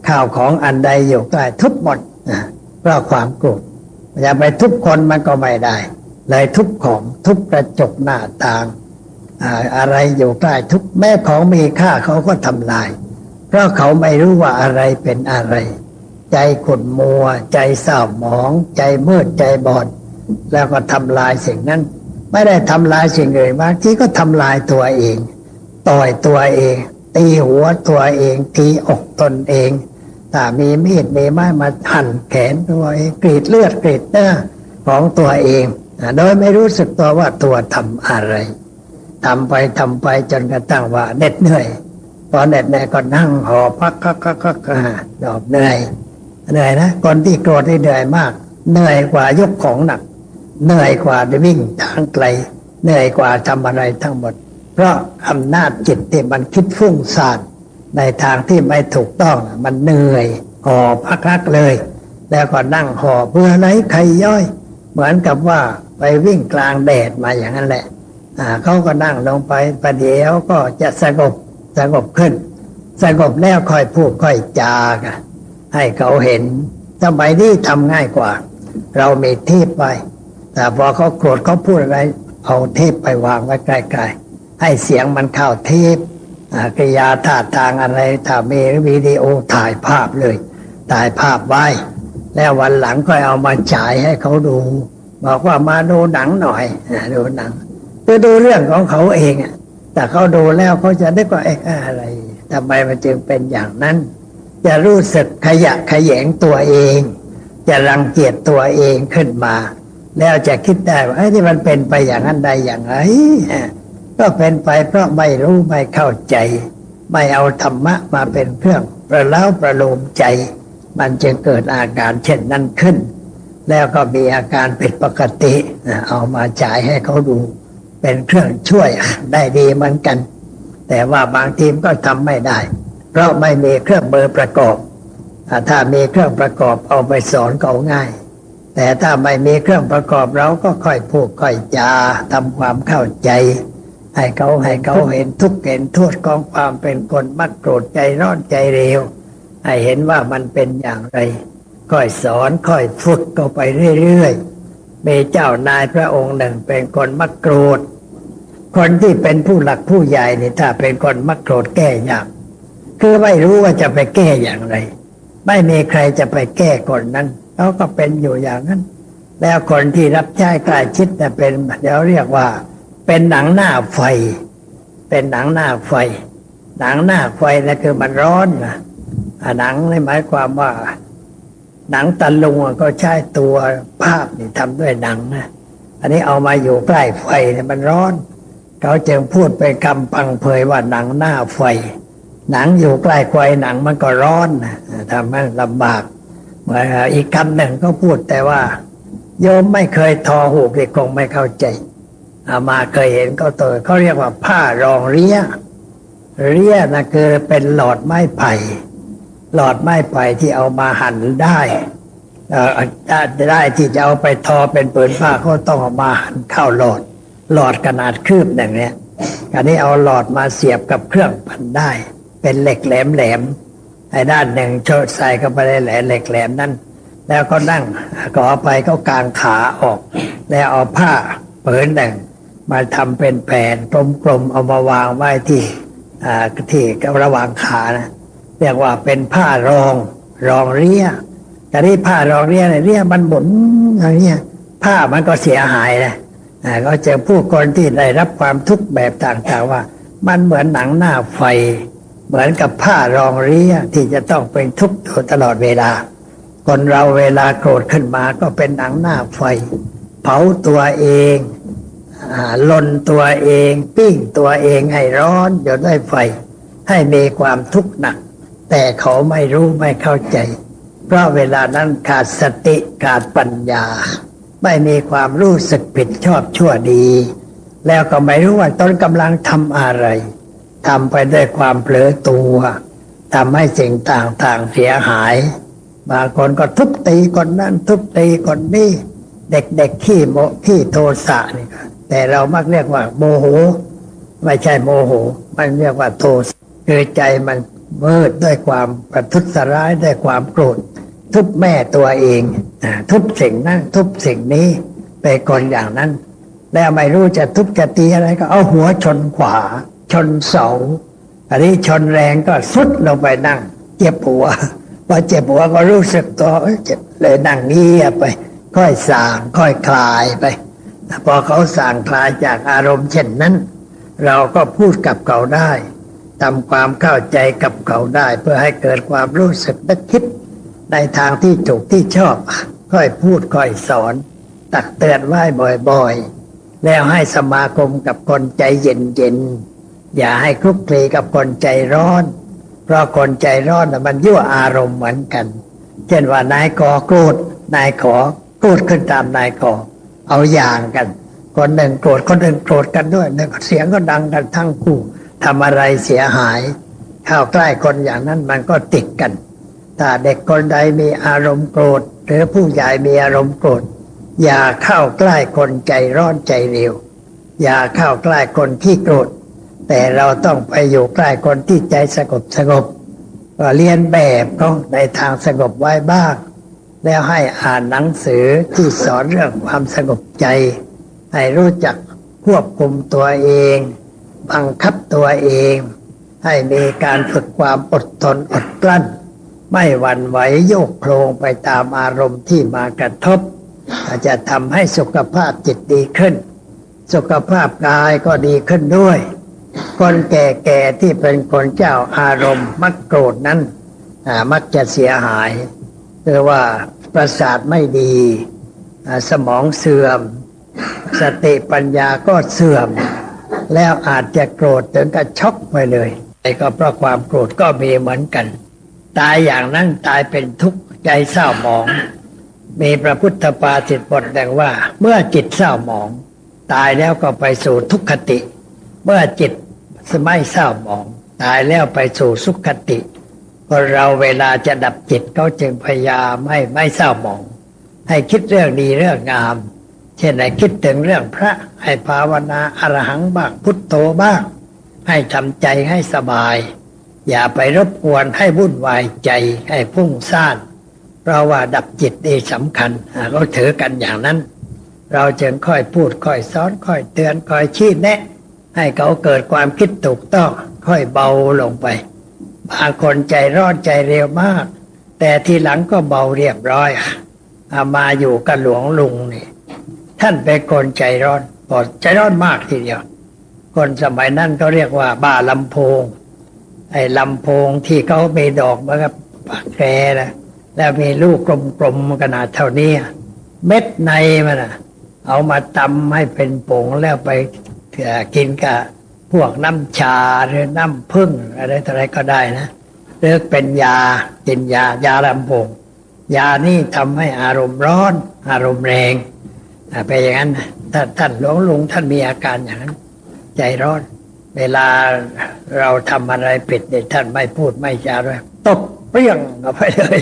ข้าวของอันใดอยู่ใกล้ทุบหมดเพราะความโกรธอย่าไปทุบคนมันก็ไม่ได้เลยทุบของทุบกระจกหน้าต่างอะไรอยู่ใกล้ทุบแม้ของมีค่าเขาก็ทำลายเพราะเขาไม่รู้ว่าอะไรเป็นอะไรใจขุ่นมัวใจเศร้าหมองใจมืดใจบอดแล้วก็ทำลายสิ่งนั้นไม่ได้ทำลายสิ่งอื่นบางทีก็ทำลายตัวเองต่อยตัวเองตีหัวตัวเองตีอกตนเองถ้ามีมีดมีไม้มาหั่นแขนตัวเองกรีดเลือดกรีดเนื้อของตัวเองโดยไม่รู้สึกตัวว่าตัวทำอะไรทำไปจนกระทั่งว่าเหน็ดเหนื่อยพอเหน็ดเหนื่อยก็นั่งหอบพักดอกเหนื่อยนะคนที่โกรธที่เหนื่อยมากเหนื่อยกว่ายกของหนักเหนื่อยกว่าวิ่งทางไกลเหนื่อยกว่าทำอะไรทั้งหมดเพราะอำนาจจิตที่มันคิดฟุ้งซ่านในทางที่ไม่ถูกต้องมันเหนื่อยหอบพักเลยแล้วก็นั่งหอบเพื่อไหนใครย่อยเหมือนกับว่าไปวิ่งกลางแดดมาอย่างนั้นแหละเขาก็นั่งลงไปประเดี๋ยวก็จะสงบขึ้นสงบแล้วค่อยพูดค่อยจากันให้เขาเห็นสมัยนี้ทำง่ายกว่าเรามีเทปไปแต่พอเขาโกรธเขาพูดอะไรเอาเทปไปวางไว้ใกล้ๆให้เสียงมันเข้าเทปกริยาท่าทางอะไรถ้ามีวิดีโอถ่ายภาพเลยถ่ายภาพไว้แล้ววันหลังก็เอามาฉายให้เขาดูบอกว่ามาดูหนังหน่อยดูหนังคือดูเรื่องของเขาเองแต่เขาดูแล้วเขาจะได้ว่าอะไร ทำไมมันจึงเป็นอย่างนั้นจะรู้สึกขยะแขยงตัวเองจะรังเกียจตัวเองขึ้นมาแล้วจะคิดได้ว่าที่มันเป็นไปอย่างนั้นใดอย่างไรก็เป็นไปเพราะไม่รู้ไม่เข้าใจไม่เอาธรรมะมาเป็นเครื่องประเล้าประโลมใจมันจึงเกิดอาการเช่นนั้นขึ้นแล้วก็มีอาการผิดปกติเอามาจ่ายให้เขาดูเป็นเครื่องช่วยได้ดีเหมือนกันแต่ว่าบางทีมก็ทำไม่ได้เพราะไม่มีเครื่องมือประกอบถ้ามีเครื่องประกอบเอาไปสอนเขาง่ายแต่ถ้าไม่มีเครื่องประกอบเราก็ค่อยพูดค่อยจาทำความเข้าใจให้เขาเห็นทุกข์เห็นโทษของความเป็นคนมักโกรธใจร้อนใจเร็วให้เห็นว่ามันเป็นอย่างไรค่อยสอนค่อยฝึกก็ไปเรื่อยๆมีเจ้านายพระองค์หนึ่งเป็นคนมักโกรธคนที่เป็นผู้หลักผู้ใหญ่นี่ถ้าเป็นคนมักโกรธแก้ยากคือไม่รู้ว่าจะไปแก้อย่างไรไม่มีใครจะไปแก้คนนั้นเขาก็เป็นอยู่อย่างนั้นแล้วคนที่รับใช้ใกล้ชิดเนี่ยเป็นเดี๋ยวเรียกว่าเป็นหนังหน้าไฟเป็นหนังหน้าไฟหนังหน้าไฟนั่นคือมันร้อนนะหนังนี่หมายความว่าหนังตะลุงก็ใช้ตัวภาพนี่ทำด้วยหนังนะอันนี้เอามาอยู่ใกล้ไฟเนี่ยมันร้อนเขาจึงพูดเป็นคำพังเพยว่าหนังหน้าไฟหนังอยู่ใกล้ไฟหนังมันก็ร้อนนะทำให้ลำบากอีกคำหนึ่งก็พูดแต่ว่าโยมไม่เคยทอหูกคงไม่เข้าใจมาเคยเห็นก็ตัวเขาเรียกว่าผ้ารองเรี้ยนะคือเป็นหลอดไม้ไผ่หลอดไม้ไผ่ที่เอามาหั่นได้ที่จะเอาไปทอเป็นผืนผ้าเขาต้องเอามาหั่นเข้าหลอดขนาดคืบอย่างเนี้ยอันนี้เอาหลอดมาเสียบกับเครื่องพันได้เป็นเหล็กแหลมไอ้ด้านหนึ่งโชดใส่เข้าไปในเหล็กแหลมนั่นแล้วก็นั่งก็เอาไปก็กางขาออกแล้วเอาผ้าผืนหนึ่งมาทำเป็นแผ่นกลมๆเอามาวางไว้ที่ระหว่างขานะเรียกว่าเป็นผ้ารองเรี้ยแต่ที่ผ้ารองเรี้ยเนี่ยเรี้ยมันหมุนอย่างนี้ผ้ามันก็เสียหายนะก็เจอผู้คนที่ได้รับความทุกข์แบบต่างๆว่ามันเหมือนหนังหน้าไฟเหมือนกับผ้ารองเรี้ยที่จะต้องเป็นทุกข์อยู่ตลอดเวลาคนเราเวลาโกรธขึ้นมาก็เป็นหนังหน้าไฟเผาตัวเองลนตัวเองปิ้งตัวเองให้ร้อนอยู่ด้วยไฟให้มีความทุกข์หนักแต่เขาไม่รู้ไม่เข้าใจเพราะเวลานั้นขาดสติขาดปัญญาไม่มีความรู้สึกผิดชอบชั่วดีแล้วก็ไม่รู้ว่าตนกำลังทำอะไรทำไปด้วยความเผลอตัวทำให้สิ่งต่างๆเสียหายบางคนก็ทุบตีคนนั้นทุบตีคนนี้เด็กๆขี้โทสะนี่แต่เรามักเรียกว่าโมโหไม่ใช่โมโหมันเรียกว่าโทสะคือใจมันมืดด้วยความประทุษร้ายด้วยความโกรธทุบแม่ตัวเองทุบสิ่งนั้นทุบสิ่งนี้เป็นคนอย่างนั้นแล้วไม่รู้จะทุบจะตีอะไรก็เอาหัวชนขวาชนเสาอันนี้ชนแรงก็สุดลงไปนั่งเจ็บหัวพอเจ็บหัวก็รู้สึกตัวเจ็บเลยนั่งเงียบไปค่อยส่างค่อยคลายไปพอเขาส่างคลายจากอารมณ์เช่นนั้นเราก็พูดกับเขาได้ทำความเข้าใจกับเขาได้เพื่อให้เกิดความรู้สึกนึกคิดในทางที่ถูกที่ชอบค่อยพูดค่อยสอนตักเตือนไว้บ่อยๆแล้วให้สมาคมกับคนใจเย็นๆอย่าให้คลุกคลีกับคนใจร้อนเพราะคนใจร้อนมันยั่วอารมณ์เหมือนกันเช่นว่านายกโกรธนายขอโกรธขึ้นตามนายขอเอาอย่างกันคนหนึ่งโกรธคนหนึ่งโกรธกันด้วยแล้วเสียงก็ดังกันทั้งคู่ทำอะไรเสียหายเข้าใกล้คนอย่างนั้นมันก็ติดกันถ้าเด็กคนใดมีอารมณ์โกรธหรือผู้ใหญ่มีอารมณ์โกรธอย่าเข้าใกล้คนใจร้อนใจเร็วอย่าเข้าใกล้คนที่โกรธแต่เราต้องไปอยู่ใกล้คนที่ใจสงบเรียนแบบเขาในทางสงบไว้บ้างแล้วให้อ่านหนังสือที่สอนเรื่องความสงบใจให้รู้จักควบคุมตัวเองบังคับตัวเองให้มีการฝึกความอดทนอดกลั้นไม่หวั่นไหวโยกโคลงไปตามอารมณ์ที่มากระทบจะทำให้สุขภาพจิตดีขึ้นสุขภาพกายก็ดีขึ้นด้วย คนแก่ๆที่เป็นคนเจ้าอารมณ์มักโกรธนั้นมักจะเสียหายคือว่าประสาทไม่ดีสมองเสื่อมสติปัญญาก็เสื่อมแล้วอาจจะโกรธถึงกับช็อกไปเลยแต่ก็เพราะความโกรธก็มีเหมือนกันตายอย่างนั้นตายเป็นทุกข์ใจเศร้าหมองมีพระพุทธภาษิตบทดังว่าเมื่อจิตเศร้าหมองตายแล้วก็ไปสู่ทุกขติ เมื่อจิตไม่เศร้าหมองตายแล้วไปสู่สุขติคนเราเวลาจะดับจิตเขาจึงพยายามไม่เศร้าหมองให้คิดเรื่องดีเรื่องงามเช่นให้คิดถึงเรื่องพระให้ภาวนาอรหังบ้างพุทโธบ้างให้ทำใจให้สบายอย่าไปรบกวนให้วุ่นวายใจให้พุ่งซ่านเพราะว่าดับจิตนี่สำคัญเขาถือกันอย่างนั้นเราจึงค่อยพูดค่อยสอนค่อยเตือนค่อยชี้แนะให้เขาเกิดความคิดถูกต้องค่อยเบาลงไปบางคนใจร้อนใจเร็วมากแต่ทีหลังก็เบาเรียบร้อยมาอยู่กับหลวงลุงนี่ท่านเป็นคนใจร้อนใจร้อนมากทีเดียวคนสมัยนั้นเขาเรียกว่าบ้าลำโพงไอ้ลำโพงที่เขามีดอกเหมือนกับปากแกนะแล้วมีลูกกลมๆขนาดเท่านี้เม็ดในมันเอามาตำให้เป็นผงแล้วไปกินกับพวกน้ำชาหรือน้ำผึ้งอะไรก็ได้นะหรือเป็นยากินยาลำโพงยานี่ทำให้อารมณ์ร้อนอารมณ์แรงไปอย่างนั้นท่านหลวงลุงท่านมีอาการอย่างนั้นใจร้อนเวลาเราทำอะไรผิดเนี่ยท่านไม่พูดไม่จาด้วยตบเปรี้ยงออกไปเลย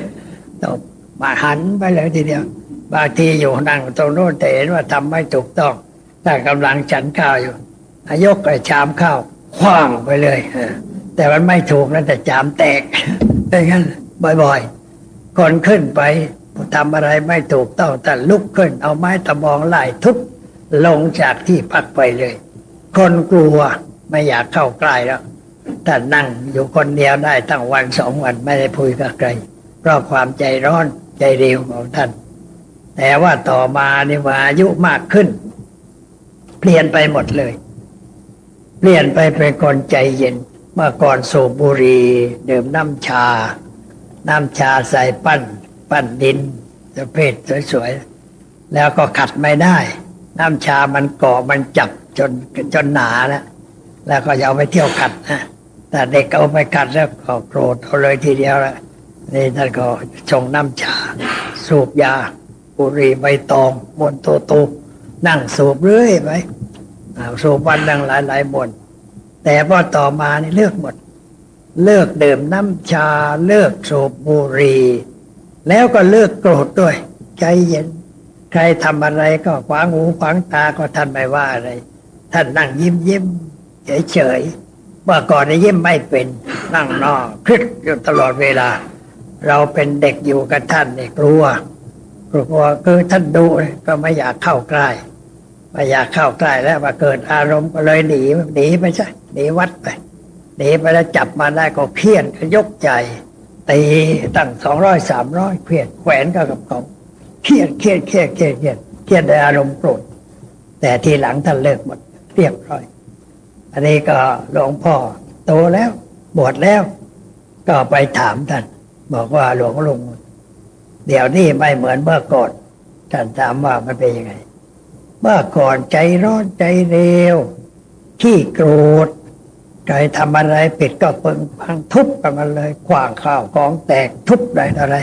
ตบมาหันไปเลยทีเดียวบางทีอยู่นั่งตรงโน้นแต่เห็นว่าทำไม่ถูกต้องถ้ากำลังฉันข้าวอยู่ยกไอ้ชามข้าวคว้างไปเลยแต่มันไม่ถูกนะแต่ชามแตกอย่างนั้นบ่อยๆคนขึ้นไปทำอะไรไม่ถูกต้องแต่ลุกขึ้นเอาไม้ตะบองไล่ทุบลงจากที่พักไปเลยคนกลัวไม่อยากเข้าใกล้แล้วแต่นั่งอยู่คนเดียวได้ตั้งวัน2 วันไม่ได้พูดกับใครเพราะความใจร้อนใจเร็วของท่านแต่ว่าต่อมานี่ว่าอายุมากขึ้นเปลี่ยนไปหมดเลยเปลี่ยนไปเป็นคนใจเย็นเมื่อก่อนสูบบุหรี่ดื่มน้ำชาใส่ปั้นดินประเภทสวยๆแล้วก็ขัดไม่ได้น้ำชามันเกาะมันจับจนหนาแล้วก็เอาไปเที่ยวขัดนะแต่เด็กเอาไปขัดแล้วก็โกรธเอาเลยทีเดียวละนี่ท่านก็ชงน้ำชาสูบยาบุหรี่ใบตองมวนโตนั่งสูบเรื่อยไปสูบวันนั่งหลายมวนแต่พอต่อมานี่เลิกหมดเลิกดื่มน้ำชาเลิกสูบบุหรี่แล้วก็เลิกโกรธด้วยใจเย็นใครทำอะไรก็ขวางหูขวางตาก็ท่านไม่ว่าอะไรท่านนั่งยิ้มเฉยเมื่อก่อนยิ้มไม่เป็นนั่งนอกคลิกอยู่ตลอดเวลาเราเป็นเด็กอยู่กับท่านเนี่ยกลัวคือท่านดูก็ไม่อยากเข้าใกล้ไม่อยากเข้าใกล้แล้วมาเกิดอารมณ์ก็เลยหนีไปใช่หนีวัดไปหนีไปแล้วจับมาได้ก็เพี้ยนก็ยกใจตีตั้ง200-300เพี้ยนแขวนกับเขาเครียดในอารมณ์โกรธแต่ทีหลังท่านเลิกหมดเรียบร้อยอันนี้ก็หลวงพ่อโตแล้วบวชแล้วก็ไปถามท่านบอกว่าหลวงลุงเดี๋ยวนี้ไม่เหมือนเมื่อก่อนท่านถามว่ามันเป็นยังไงเมื่อก่อนใจร้อนใจเร็วขี้โกรธใครทำอะไรผิดก็ปึงพังทุบกันมาเลยขว้างข้าวของแตกทุบอะไร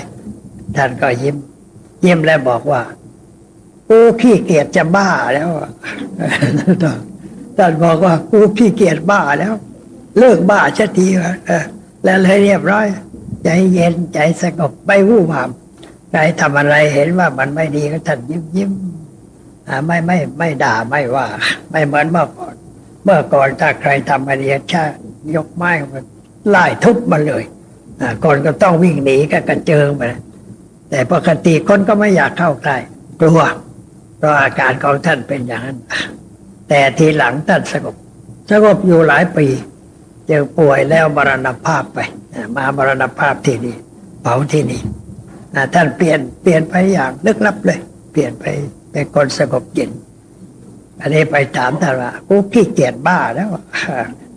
ท่านก็ยิ้มแล้วบอกว่ากูขี้เกียจจะบ้าแล้วท่านบอกว่ากูขี้เกียจบ้าแล้วเลิกบ้าสักทีแล้วเลยเรียบร้อยใจเย็นใจสงบไม่วู่วามใครทำอะไรเห็นว่ามันไม่ดีก็ท่านยิ้มไม่ด่าไม่ว่าไม่เหมือนเมื่อก่อนถ้าใครทำอะไรชายกไม้มันไล่ทุบมันเลยก่อนก็ต้องวิ่งหนีก็กระเจิงไปแต่ปกติคนก็ไม่อยากเข้าใกล้กลัวเพราะอาการของท่านเป็นอย่างนั้นแต่ทีหลังท่านสงบอยู่หลายปีเจอป่วยแล้วมรณภาพไปมามรณภาพที่นี่เผาที่นี่ท่านเปลี่ยนไปอย่างลึกลับเลยเปลี่ยนไปเป็นคนสงบเย็นอันนี้ไปถามท่านว่ากูขี้เกียจบ้าแล้ว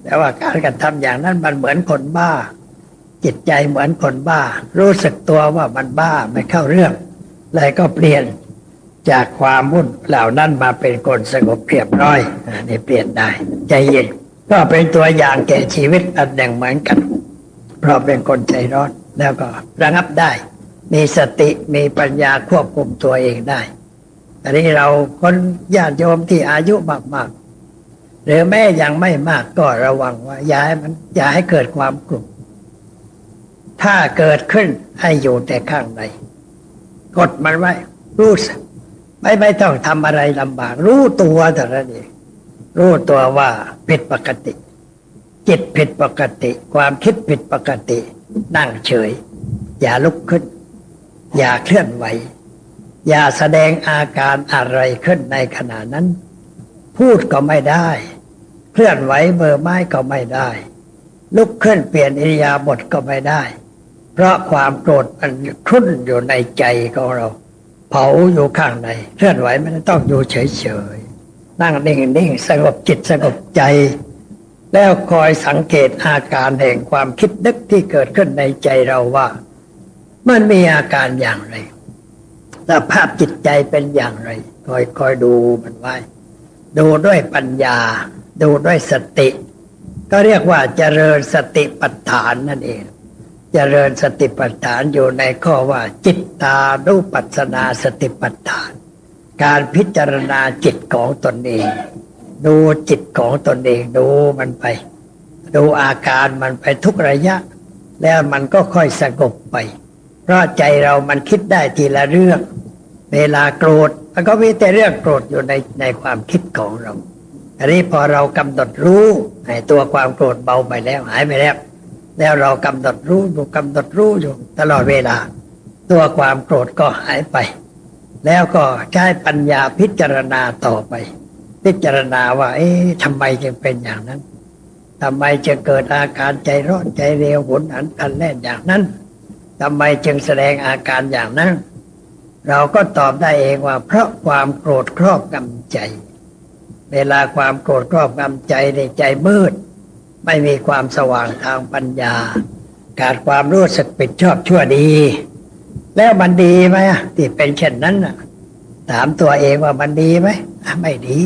แต่ว่าการกระทำอย่างนั้นมันเหมือนคนบ้า จิตใจเหมือนคนบ้า รู้สึกตัวว่ามันบ้าไม่เข้าเรื่องเลยก็เปลี่ยนจากความวุ่นเหล่านั้นมาเป็นคนสงบเรียบร้อยนี่เปลี่ยนได้ใจเย็นก็เป็นตัวอย่างแก่ชีวิตอันหนึ่งเหมือนกันเพราะเป็นคนใจร้อนแล้วก็ระงับได้มีสติมีปัญญาควบคุมตัวเองได้อันนี้เราคนญาติโยมที่อายุมากๆหรือแม้ยังไม่มากก็ระวังว่าอย่าให้เกิดความกลัวถ้าเกิดขึ้นให้อยู่แต่ข้างในกดมันไว้รู้สึกไม่ต้องทำอะไรลำบากรู้ตัวแต่ละนี้รู้ตัวว่าผิดปกติจิตผิดปกติความคิดผิดปกตินั่งเฉยอย่าลุกขึ้นอย่าเคลื่อนไหวอย่าแสดงอาการอะไรขึ้นในขณะนั้นพูดก็ไม่ได้เคลื่อนไหวเบอร์ไม้ก็ไม่ได้ลุกขึ้นเปลี่ยนอิริยาบถก็ไม่ได้เพราะความโกรธมันครุ่นอยู่ในใจของเราเผาอยู่ข้างในเคลื่อนไหวไม่ต้องอยู่เฉยๆนั่งนิ่งๆสงบจิตสงบใจแล้วคอยสังเกตอาการแห่งความคิดนึกที่เกิดขึ้นในใจเราว่ามันมีอาการอย่างไรสภาพจิตใจเป็นอย่างไรคอยดูมันไว้ดูด้วยปัญญาดูด้วยสติก็เรียกว่าเจริญสติปัฏฐานนั่นเองเจริญสติปัฏฐานอยู่ในข้อว่าจิตตานุปัสสนาสติปัฏฐานการพิจารณาจิตของตนเองดูจิตของตนเองดูมันไปดูอาการมันไปทุกระยะแล้วมันก็ค่อยสงบไปเพราะใจเรามันคิดได้ทีละเรื่องเวลาโกรธมันก็มีแต่เรื่องโกรธอยู่ในความคิดของเราอันนี้พอเรากำหนดรู้ให้ตัวความโกรธเบาไปแล้วหายไปแล้วเรากำหนดรู้อยู่ตลอดเวลาตัวความโกรธก็หายไปแล้วก็ใช้ปัญญาพิจารณาต่อไปพิจารณาว่าทำไมจึงเป็นอย่างนั้นทำไมจึงเกิดอาการใจร้อนใจเร็วหุนหันพลันแล่นอย่างนั้นทำไมจึงแสดงอาการอย่างนั้นเราก็ตอบได้เองว่าเพราะความโกรธครอบงำใจเวลาความโกรธครอบงำใจในใจมืดไม่มีความสว่างทางปัญญาขาดความรู้สึกผิดชอบชั่วดีแล้วมันดีไหมที่เป็นเช่นนั้นถามตัวเองว่ามันดีไหมไม่ดี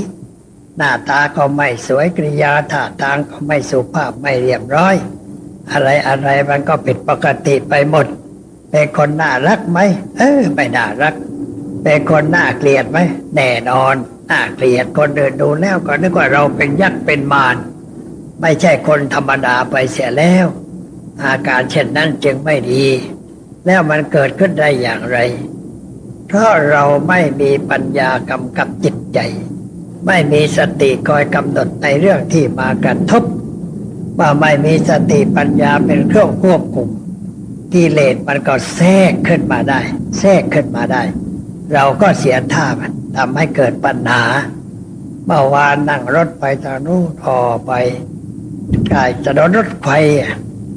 หน้าตาก็ไม่สวยกริยาท่าทางก็ไม่สุภาพไม่เรียบร้อยอะไรมันก็ผิดปกติไปหมดเป็นคนน่ารักไหมไม่น่ารักเป็นคนน่าเกลียดไหมแน่นอนน่าเกลียดคนเดินดูแล้วก็นึกว่าเราเป็นยักษ์เป็นมารไม่ใช่คนธรรมดาไปเสียแล้วอาการเช่นนั้นจึงไม่ดีแล้วมันเกิดขึ้นได้อย่างไรเพราะเราไม่มีปัญญากำกับจิตใจไม่มีสติคอยกำหนดในเรื่องที่มากระทบว่าไม่มีสติปัญญาเป็นเครื่องควบคุมกิเลสมันก็แทรกขึ้นมาได้เราก็เสียท่ามันทำให้เกิดปัญหาเมื่อวานนั่งรถไปทางนู้นออกไปกายจะโดนรถไฟ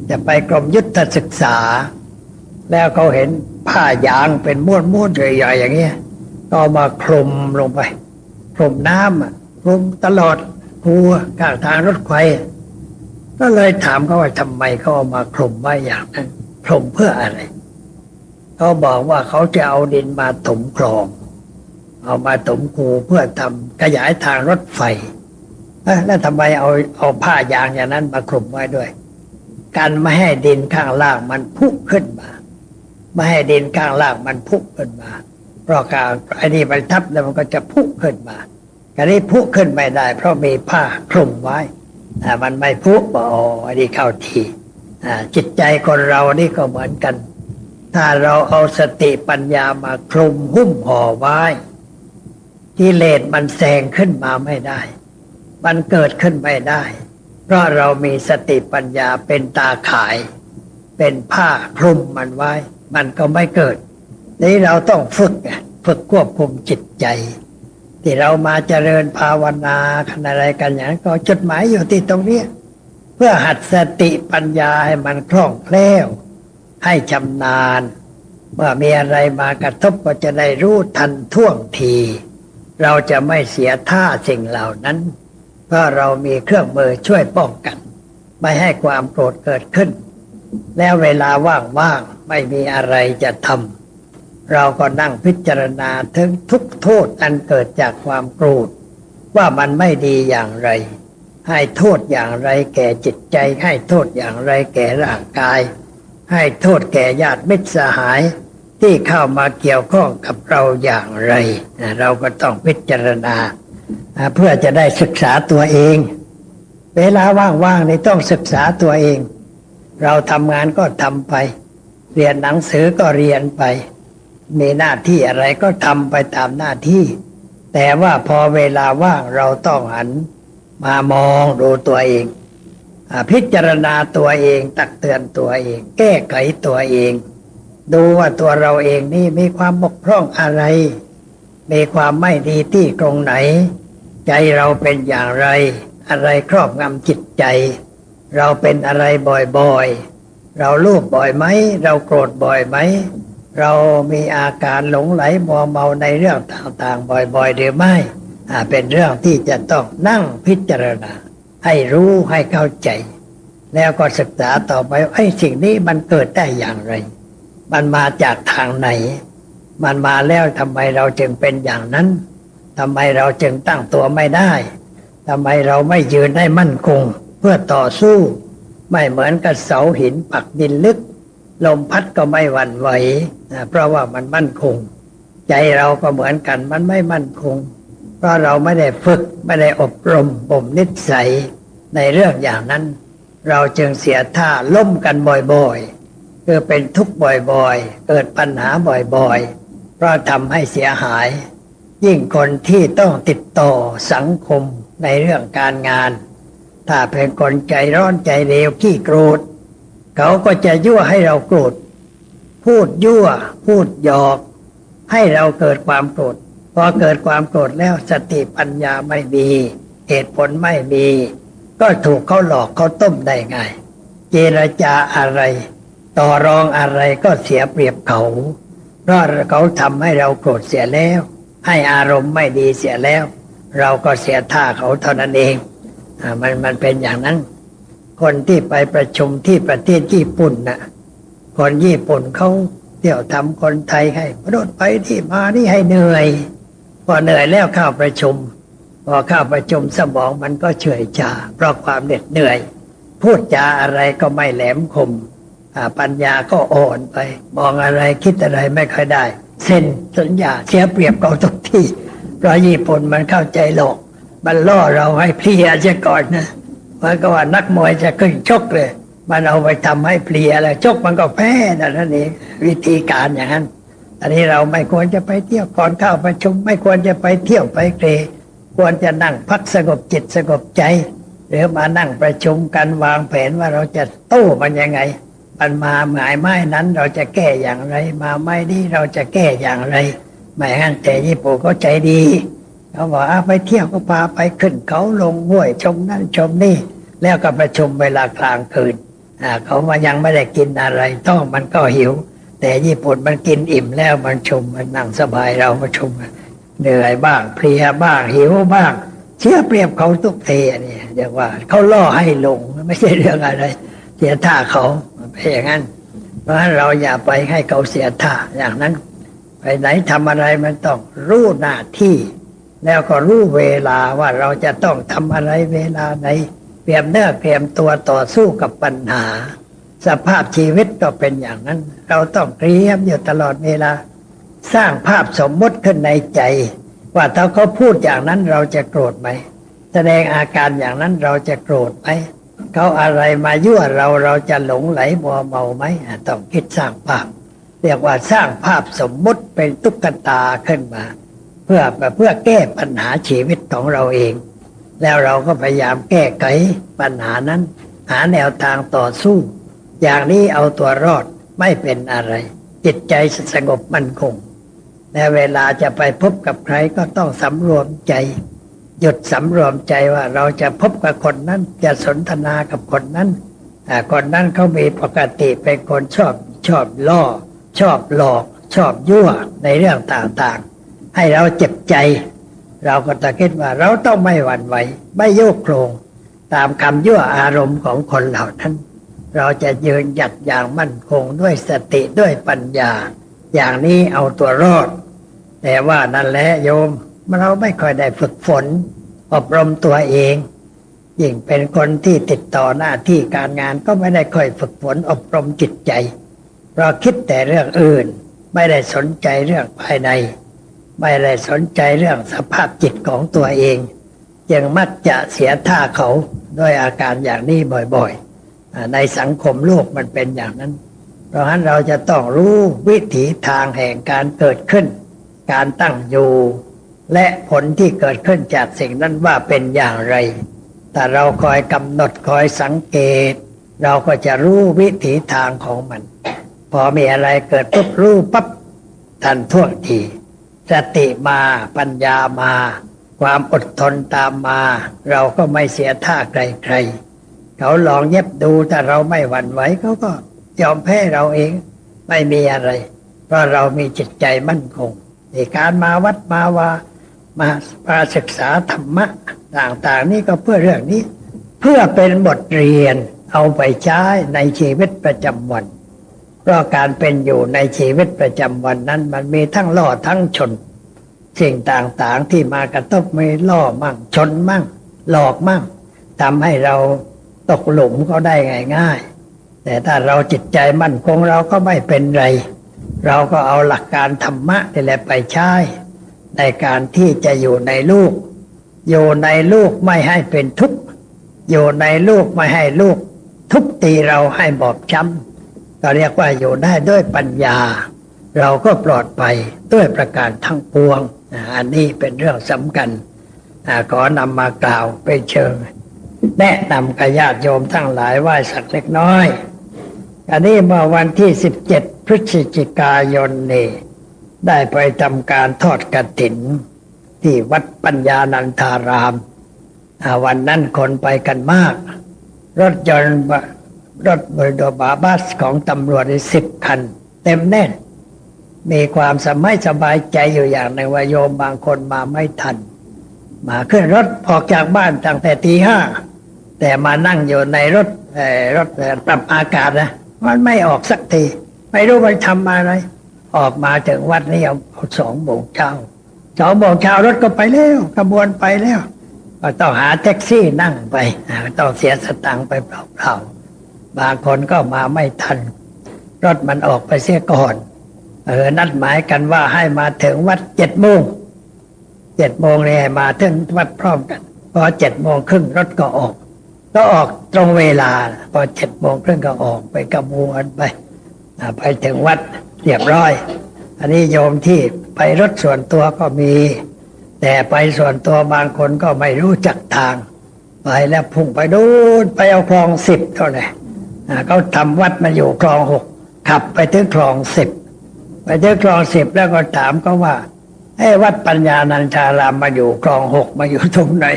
จะไปกรมยุทธศึกษาแล้วเขาเห็นผ้ายางเป็นม้วนๆใหญ่ๆอย่างเงี้ยก็มาคลุมลงไปคลุมน้ำคลุมตลอดหัวข้างทางรถไฟก็เลยถามเขาว่าทำไมเขาเอามาคลุมไว้อย่างนั้นคลุมเพื่ออะไรเขาบอกว่าเขาจะเอาดินมาถมคลองเอามาถมคูเพื่อทำขยายทางรถไฟแล้วทำไมเอาผ้ายางอย่างนั้นมาคลุมไว้ด้วยการไม่ให้ดินข้างล่างมันพุขึ้นมาไม่ให้ดินข้างล่างมันพุขึ้นมาเพราะการไอ้นี่มันทับแล้วมันก็จะพุขึ้นมาการนี้พุขึ้นไม่ได้เพราะมีผ้าคลุมไว้มันไม่พุอันนี้เข้าทีจิตใจคนเรานี่ก็เหมือนกันถ้าเราเอาสติปัญญามาคลุมหุ้มห่อไว้กิเลสมันแซงขึ้นมาไม่ได้มันเกิดขึ้นไม่ได้เพราะเรามีสติปัญญาเป็นตาข่ายเป็นผ้าคลุมมันไว้มันก็ไม่เกิดนี่เราต้องฝึกควบคุมจิตใจที่เรามาเจริญภาวนาอะไรกันอย่างนั้นก็จุดหมายอยู่ที่ตรงนี้เพื่อหัดสติปัญญาให้มันคล่องแคล่วให้ชำนาญเมื่อมีอะไรมากระทบก็จะได้รู้ทันท่วงทีเราจะไม่เสียท่าสิ่งเหล่านั้นเพราะเรามีเครื่องมือช่วยป้องกัน ไม่ให้ความโกรธเกิดขึ้นแล้วเวลาว่างๆไม่มีอะไรจะทำเราก็นั่งพิจารณาถึงทุกโทษอันเกิดจากความโกรธว่ามันไม่ดีอย่างไรให้โทษอย่างไรแก่จิตใจให้โทษอย่างไรแก่ร่างกายให้โทษแก่ญาติมิตรสหายที่เข้ามาเกี่ยวข้องกับเราอย่างไรเราก็ต้องพิจารณาเพื่อจะได้ศึกษาตัวเองเวลาว่างๆนี่ต้องศึกษาตัวเองเราทำงานก็ทำไปเรียนหนังสือก็เรียนไปมีหน้าที่อะไรก็ทำไปตามหน้าที่แต่ว่าพอเวลาว่างเราต้องหันมามองดูตัวเองพิจารณาตัวเองตักเตือนตัวเองแก้ไขตัวเองดูว่าตัวเราเองนี่มีความบกพร่องอะไรมีความไม่ดีที่ตรงไหนใจเราเป็นอย่างไรอะไรครอบงำจิตใจเราเป็นอะไรบ่อยๆเราโลภบ่อยไหมเราโกรธบ่อยไหมเรามีอาการหลงไหลมัวเมาในเรื่องต่างๆบ่อยๆหรือไม่เป็นเรื่องที่จะต้องนั่งพิจารณาให้รู้ให้เข้าใจแล้วก็ศึกษาต่อไปไอ้สิ่งนี้มันเกิดได้อย่างไรมันมาจากทางไหนมันมาแล้วทำไมเราจึงเป็นอย่างนั้นทำไมเราจึงตั้งตัวไม่ได้ทำไมเราไม่ยืนได้มั่นคงเพื่อต่อสู้ไม่เหมือนกับเสาหินปักดินลึกลมพัดก็ไม่หวั่นไหวเพราะว่ามันมั่นคงใจเราก็เหมือนกันมันไม่มั่นคงเพราะเราไม่ได้ฝึกไม่ได้อบรมบ่มนิสัยในเรื่องอย่างนั้นเราจึงเสียท่าล้มกันบ่อยๆคือเป็นทุกข์บ่อยๆเกิดปัญหาบ่อยๆเพราะทำให้เสียหายยิ่งคนที่ต้องติดต่อสังคมในเรื่องการงานถ้าเป็นคนใจร้อนใจเร็วขี้โกรธเขาก็จะยั่วให้เราโกรธพูดยั่วพูดหยอกให้เราเกิดความโกรธพอเกิดความโกรธแล้วสติปัญญาไม่มีเหตุผลไม่มีก็ถูกเขาหลอกเขาต้มได้ง่ายเจรจาอะไรต่อรองอะไรก็เสียเปรียบเขาเพราะเขาทำให้เราโกรธเสียแล้วให้อารมณ์ไม่ดีเสียแล้วเราก็เสียท่าเขาเท่านั้นเองมันเป็นอย่างนั้นคนที่ไปประชุมที่ประเทศญี่ปุ่นน่ะคนญี่ปุ่นเขาเที่ยวทำคนไทยให้โดดไปที่มานี่ให้เหนื่อยพอเหนื่อยแล้วเข้าประชุมพอเข้าประชุมสมองมันก็เฉื่อยชาเพราะความเหน็ดเหนื่อยพูดจาอะไรก็ไม่แหลมคมปัญญาก็อ่อนไปมองอะไรคิดอะไรไม่ค่อยได้เซ็นสัญญาเสียเปรียบเขาทุกที่เพราะญี่ปุ่นมันเข้าใจหลอกมันล่อเราให้เพลียเสียก่อนนะมันก็ว่านักมวยจะขึ้นชกเลยมันเอาไปทำให้เพลียแล้วชกมันก็แพ้นั่นเองวิธีการอย่างนั้นอันนี้เราไม่ควรจะไปเที่ยวก่อนเข้าประชุมไม่ควรจะไปเที่ยวไปเตะควรจะนั่งพักสงบจิตสงบใจหรือมานั่งประชุมกันวางแผนว่าเราจะโต้มันยังไงมันมาหมายไม้นั้นเราจะแก้อย่างไรมาไม่ดีเราจะแก้อย่างไรไม่งั้นแต่ญี่ปุ่นเขาใจดีเขาบอกไปเที่ยวก็พาไปขึ้นเขาลงห้วยชมนั่นชมนี่แล้วก็ประชุมเวลากลางคืนเขามายังไม่ได้กินอะไรต้องมันก็หิวแต่ญี่ปุ่นมันกินอิ่มแล้วมันชมมันนั่งสบายเรามาชมเหนื่อยบ้างเพลียบ้างหิวบ้างเสียเปรียบเขาทุกทีนี่เรียกว่าเขาล่อให้ลงไม่ใช่เรื่องอะไรเสียท่าเขาเป็นอย่างนั้นเพราะฉะนั้นเราอย่าไปให้เขาเสียท่าอย่างนั้นไปไหนทำอะไรมันต้องรู้หน้าที่แล้วก็รู้เวลาว่าเราจะต้องทำอะไรเวลาไหนเตรียมเนื้อเตรียมตัวต่อสู้กับปัญหาสภาพชีวิตก็เป็นอย่างนั้นเราต้องเตรียมอยู่ตลอดเวลาสร้างภาพสมมติขึ้นในใจว่าถ้าเขาพูดอย่างนั้นเราจะโกรธไหมแสดงอาการอย่างนั้นเราจะโกรธไหมเขาอะไรมายั่วเราจะหลงไหลมัวเมาไหมต้องคิดสร้างภาพเรียกว่าสร้างภาพสมมติเป็นตุ๊กตาขึ้นมาเพื่อแก้ปัญหาชีวิตของเราเองแล้วเราก็พยายามแก้ไขปัญหานั้นหาแนวทางต่อสู้อย่างนี้เอาตัวรอดไม่เป็นอะไรจิตใจสงบมั่นคงในเวลาจะไปพบกับใครก็ต้องสำรวมใจหยุดสำรวมใจว่าเราจะพบกับคนนั้นจะสนทนากับคนนั้นคนนั้นเขามีปกติเป็นคนชอบล่อชอบหลอกชอบยั่วในเรื่องต่างๆให้เราเจ็บใจเราก็ต้องคิดว่าเราต้องไม่หวั่นไหวไม่โยกโครง ตามคำยั่วอารมณ์ของคนเหล่านั้น เราจะยืนหยัดอย่างมั่นคงด้วยสติด้วยปัญญาอย่างนี้เอาตัวรอดแต่ว่านั่นแหละโยมเราไม่ค่อยได้ฝึกฝนอบรมตัวเองยิ่งเป็นคนที่ติดต่อหน้าที่การงานก็ไม่ได้ค่อยฝึกฝนอบรมจิตใจเพราะคิดแต่เรื่องอื่นไม่ได้สนใจเรื่องภายในไม่ได้สนใจเรื่องสภาพจิตของตัวเองยังมักจะเสียท่าเขาด้วยอาการอย่างนี้บ่อยๆในสังคมโลกมันเป็นอย่างนั้นเพราะฉะนั้นเราจะต้องรู้วิถีทางแห่งการเกิดขึ้นการตั้งอยู่และผลที่เกิดขึ้นจากสิ่งนั้นว่าเป็นอย่างไรแต่เราคอยกำหนดคอยสังเกตเราก็จะรู้วิถีทางของมันพอมีอะไรเกิดปุ๊บรู้ปั๊บทันท่วงทีสติมาปัญญามาความอดทนตามมาเราก็ไม่เสียท่าใครๆเขาลองเย็บดูแต่เราไม่หวั่นไหวเขาก็ยอมแพ้เราเองไม่มีอะไรเพราะเรามีจิตใจมั่นคงในการมาวัดมาศึกษาธรรมะต่างๆนี่ก็เพื่อเรื่องนี้เพื่อเป็นบทเรียนเอาไปใช้ในชีวิตประจำวันเพราะการเป็นอยู่ในชีวิตประจำวันนั้นมันมีทั้งล่อทั้งชนสิ่งต่างๆที่มากระทบมีล่อมั่งชนมั่งหลอกมั่งทำให้เราตกหลุมก็ได้ง่ายๆแต่ถ้าเราจิตใจมั่นคงเราก็ไม่เป็นไรเราก็เอาหลักการธรรมะนี่แหละไปใช้ในการที่จะอยู่ในลูกอยู่ในลูกไม่ให้เป็นทุกข์อยู่ในลูกไม่ให้ลูกทุบตีเราให้บอบช้ำก็เรียกว่าอยู่ได้ด้วยปัญญาเราก็ปลอดภัยด้วยประการทั้งปวงอันนี้เป็นเรื่องสำคัญขอนำมากล่าวไปเชิงแนะนำกับญาติโยมทั้งหลายไหว้สักเล็กน้อยอันนี้เมื่อวันที่17 พฤศจิกายนนี่ได้ไปทำการทอดกฐินที่วัดปัญญานันทารามวันนั้นคนไปกันมากรถยนต์รถบริโภคบัสของตำรวจ10 คันเต็มแน่นมีความสบายใจอยู่อย่างในว่าโยมบางคนมาไม่ทันมาขึ้นรถออกจากบ้านตั้งแต่ตี 5แต่มานั่งอยู่ในรถปรับอากาศนะมันไม่ออกสักทีไม่รู้มันทำอะไรออกมาถึงวัดนี่เอา2 โมงเช้า2 โมงเช้ารถก็ไปแล้วขบวนไปแล้วก็ต้องหาแท็กซี่นั่งไปต้องเสียสตังค์ไปเปล่าๆบางคนก็มาไม่ทันรถมันออกไปเสียก่อนนัดหมายกันว่าให้มาถึงวัด7 โมงเลยให้มาถึงวัดพร้อมกันพอ7 โมงครึ่งรถก็ออกตรงเวลาพอ7 โมงครึ่งก็ออกไปกระบวนไปถึงวัดเรียบร้อยอันนี้โยมที่ไปรถส่วนตัวก็มีแต่ไปส่วนตัวบางคนก็ไม่รู้จักทางไปแล้วพุ่งไปดูไปเอาคลอง10เท่านั้นเขาทำวัดมาอยู่คลอง6ขับไปถึงคลอง10ไปถึงคลอง10แล้วก็ถามเขาว่าวัดปัญญานันทารามมาอยู่คลอง6มาอยู่ตรงไหน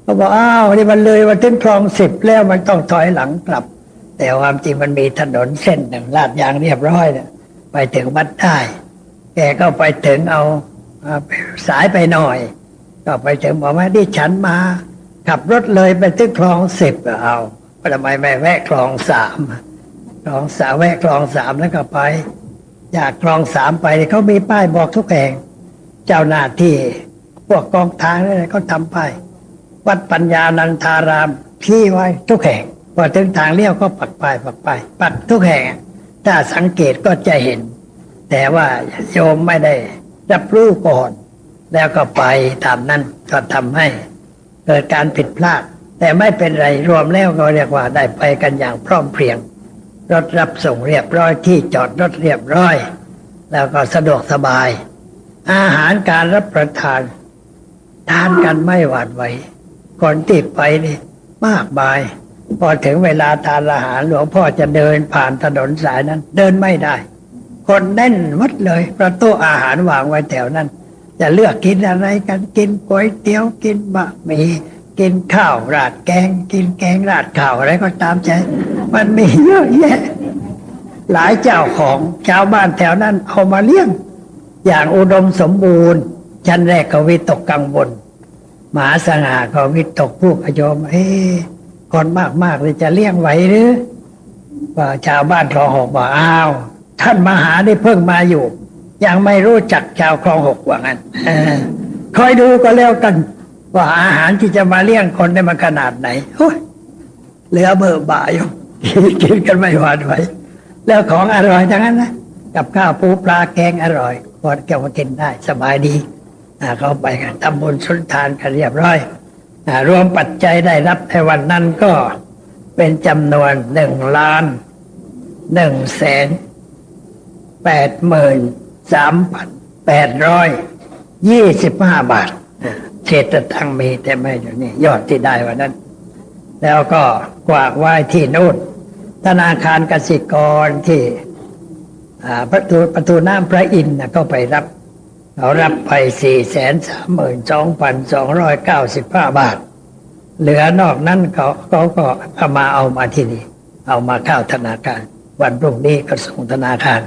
เขาบอกอ้าวนี่มันเลยมาถึงคลอง10แล้วมันต้องถอยหลังกลับแต่ความจริงมันมีถนนเส้นหนึ่งลาดยางเรียบร้อยเนี่ยไปถึงวัดได้แกก็ไปถึงเอาสายไปหน่อยก็ไปถึงบอกว่าที่ฉันมาขับรถเลยไปถึงคลอง10เอาทำไมไม่แวะคลอง3แวะคลอง3แล้วก็ไปจากคลอง3ไปเขามีป้ายบอกทุกแห่งเจ้าหน้าที่พวกกองทางนี่เขาทำป้ายวัดปัญญานันทารามที่ไว้ทุกแห่งพอถึงทางเลี้ยวก็ปักป้ายปักทุกแห่งถ้าสังเกตก็จะเห็นแต่ว่าโยมไม่ได้รับรู้ก่อนแล้วก็ไปตามนั้นก็ทำให้เกิดการผิดพลาดแต่ไม่เป็นไรรวมแล้วก็เรียกว่าได้ไปกันอย่างพร้อมเพรียงรถรับส่งเรียบร้อยที่จอดรถเรียบร้อยแล้วก็สะดวกสบายอาหารการรับประทานทานกันไม่หวาดไหวคนที่ไปนี่มากมายพอถึงเวลาทานอาหารหลวงพ่อจะเดินผ่านถนนสายนั้นเดินไม่ได้คนแน่นวัดเลยประตูอาหารวางไว้แถวนั้นจะเลือกกินอะไรกันกินก๋วยเตี๋ยวกินบะหมี่กินข้าวราดแกงกินแกงราดข้าวอะไรก็ตามใจมันมีเยอะแยะหลายเจ้าของชาวบ้านแถวนั้นเอามาเลี้ยงอย่างอุดมสมบูรณ์ชั้นแรกก็วิตกกังวลมหาสง่าก็วิตกผู้ขยม คนมากๆเลยจะเลี้ยงไหวหรือว่าชาวบ้านคลองหกบอกอ้าวท่านมหาได้เพิ่งมาอยู่ยังไม่รู้จักชาวคลองหกว่างั้นคอยดูก็แล้วกันว่าอาหารที่จะมาเลี้ยงคนได้มาขนาดไหนโอ้ยเหลือเบอร์บ่ายกินกันไม่หวาดไหวแล้วของอร่อยทั้งนั้นนะกับข้าวปูปลาแกงอร่อยพอแก้วมากินได้สบายดีเข้าไปกันทำบุญสุนทานกันเรียบร้อยรวมปัจจัยได้รับในวันนั้นก็เป็นจำนวน1,183,825 บาทเศษตังค์มีแต่ไม่อยู่นี่ยอดที่ได้วันนั้นแล้วก็กวากไว้ที่นู่นธนาคารกสิกรที่ประตูน้ำพระอินทร์ก็ไปรับเขารับไป 432,295 บาทเหลือนอกนั้นเขาก็เอามาที่นี่เอามาเข้าธนาคารวันพรุ่งนี้ก็ส่งธนาคาร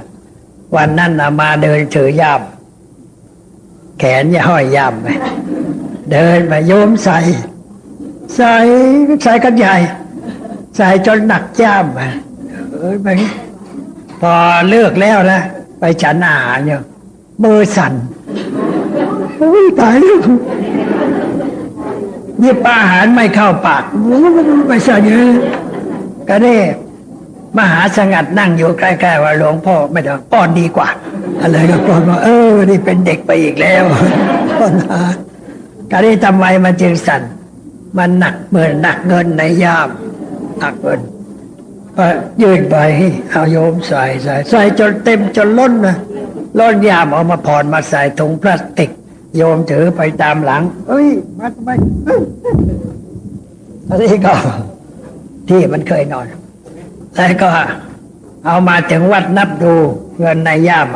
วันนั้นมาเดินถือย่ามแขนห้อยย่ามไปเดินมาโยมใส่กันใหญ่ใส่จนหนักย่ามไปพอเลิกแล้วนะไปฉันอาหารเนี่ยมือสั่นตายแล้วยิบอาหารไม่เข้าปากไม่สั่นเยอะก็ได้มหาสงัดนั่งอยู่ใกล้ๆว่าหลวงพ่อไม่ต้องป้อนดีกว่าอะไรก็ป้อนว่านี่เป็นเด็กไปอีกแล้วป้อนอาก็ได้ทำไมมันจึงสั่นมันหนักเหมือนหนักเงินในย่ามหนักเงินก็ยืนไปเอาโยมใส่จนเต็มจนล้นนะล้นยามเอามาผ่อนมาใส่ถุงพลาสติกโยมถือไปตามหลังมันไม่อันนี้ก็ที่มันเคยนอนแล้วก็เอามาถึงวัดนับดูเงินในย่าม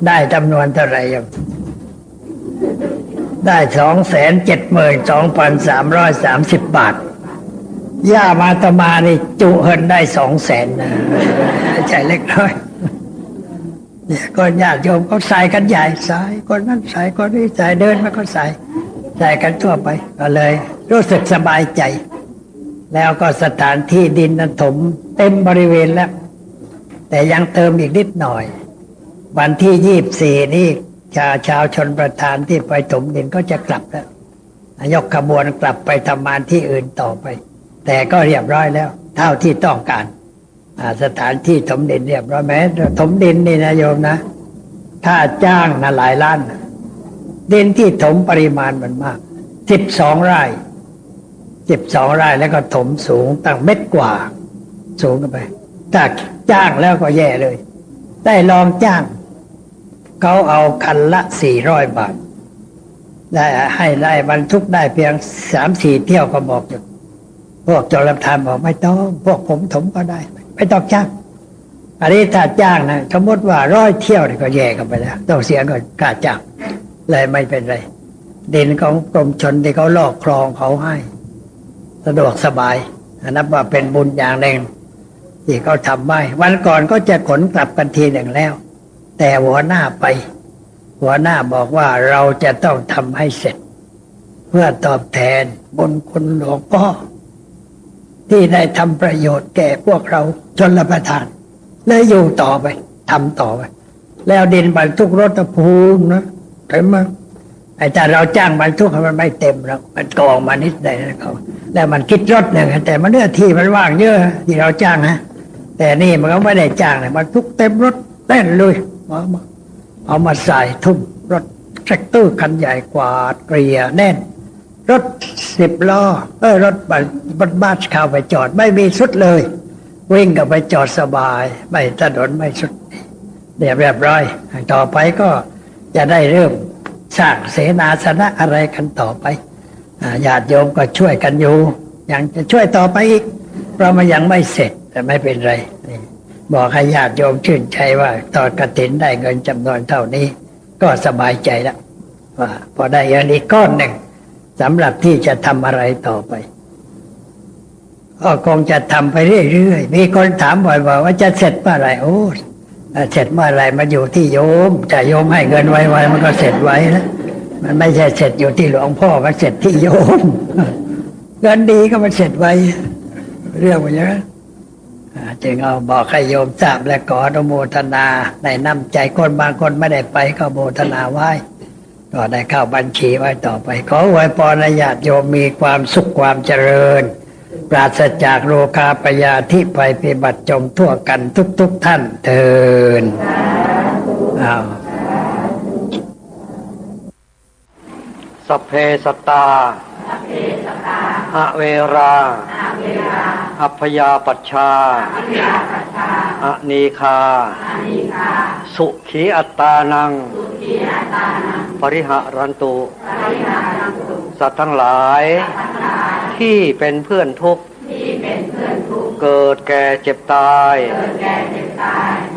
ได้จำนวนเท่าไหร่ยังได้ 272,330 บาทย่ามาตมานี่จุเฮินได้ 200,000นะใจเล็กน้อยเนี่ยก็ญาติโยมเขาใส่กันใหญ่ใส่คนนั้นใส่คนนี้ใส่เดินมาก็ใส่กันทั่วไปก็เลยรู้สึกสบายใจแล้วก็สถานที่ดินนั้นถมเต็มบริเวณแล้วแต่ยังเติมอีกนิดหน่อยวันที่24นี่ชาวชนประทานที่ไปถมดินก็จะกลับแล้วยกขบวนกลับไปทำงานที่อื่นต่อไปแต่ก็เรียบร้อยแล้วเท่าที่ต้องการสถานที่ถมดินเรียบร้อยแม้ถมดินนี่นะโยมนะถ้าจ้างนะหลายล้านดินที่ถมปริมาณมันมาก12 ไร่แล้วก็ถมสูงตั้งเม็ดกว่าสูงขึ้นไปถ้าจ้างแล้วก็แย่เลยได้ลองจ้างเขาเอาคันละ400 บาทได้ให้ได้บรรทุกได้เพียง 3-4 เที่ยวก็บอกอยู่พวกจรทานบอกไม่ต้องพวกผมถมก็ได้ไม่ต้องจ้างอันนี้ถ้าจ้างนะสมมติว่า100 เที่ยวก็แย่กันไปแล้วต้องเสียเงินค่าจ้างเลยไม่เป็นไรดินของกรมชลที่เขาลอกคลองเขาให้สะดวกสบายนับว่าเป็นบุญอย่างหนึ่งที่เขาทำไว้วันก่อนก็จะขนกลับกันทีหนึ่งแล้วแต่หัวหน้าบอกว่าเราจะต้องทำให้เสร็จเพื่อตอบแทนบุญคุณหลวงพ่อที่ได้ทำประโยชน์แก่พวกเราชนประทานเลยอยู่ต่อไปทำต่อไปแล้วดินบรรทุกรถภูมินะเต็มมากแต่เราจ้างบรรทุกมันไม่เต็มหรอกมันกองมานิดเดียวเขาแล้วมันคิดรถหนึ่งแต่มันเนื้อที่มันว่างเยอะที่เราจ้างนะแต่นี่มันก็ไม่ได้จ้างเลยบรรทุกเต็มรถเต้นเลยเอามาใส่ทุ่มรถแทรกเตอร์คันใหญ่กวาดเกลี่ยแน่นรถ10 ล้อรถบัสเข้าไปจอดไม่มีสุดเลยวิ่งกับไปจอดสบายไม่ถนนไม่สุดเรียบร้อยต่อไปก็จะได้เริ่มสร้างเสนาสนะอะไรกันต่อไปญาติโยมก็ช่วยกันอยู่ยังจะช่วยต่อไปอีกเพราะมันยังไม่เสร็จแต่ไม่เป็นไรบอกให้ญาติโยมชื่นใจว่าตอนกฐินได้เงินจำนวนเท่านี้ก็สบายใจแล้วว่าพอได้เงินอีกก้อนหนึ่งสำหรับที่จะทำอะไรต่อไปก็คงจะทำไปเรื่อยๆมีคนถามบ่อยๆว่าจะเสร็จเมื่อไหร่เสร็จเมื่อไหร่มาอยู่ที่โยมจะโยมให้เงินไวๆมันก็เสร็จไว้นะมันไม่ใช่เสร็จอยู่ที่หลวงพ่อมันเสร็จที่โยมเงินดีก็มันเสร็จไว้ เรื่องว่าอย่างนั้นจึงเอาบอกให้โยมทราบและขออนุโมทนาในน้ำใจคนบางคนไม่ได้ไปก็โมทนาไว้ก็ได้เข้าบัญชีไว้ต่อไปขออวยพรให้ญาติโยมมีความสุขความเจริญปราศจากโรคาพยาธิภัยพิบัติจงทั่วกันทุกท่านเถิดสัพเพสัตตาอเวราอัพยาปัชชาอนีคาสุขีอัตตานังปริหะรันตุสัตว์ทั้งหลายที่เป็นเพื่อนทุกข์เกิดแก่เจ็บตาย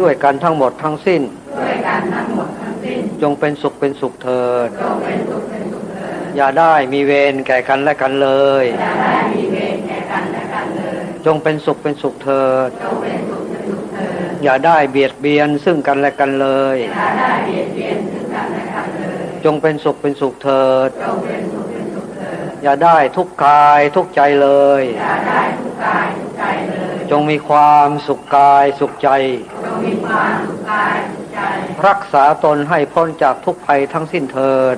ด้วยกันทั้งหมดทั้งสิ้นจงเป็นสุขเป็นสุขเถิดอย่าได้มีเวรแก่กันและกันเลยจงเป็นสุขเป็นสุขเถิดอย่าได้เบียดเบียนซึ่งกันและกันเลยจงเป็นสุขเป็นสุขเถิดอย่าได้ทุกข์กายทุกข์ใจเลยจงมีความสุขกายสุขใจรักษาตนให้พ้นจากทุกภัยทั้งสิ้นเถิด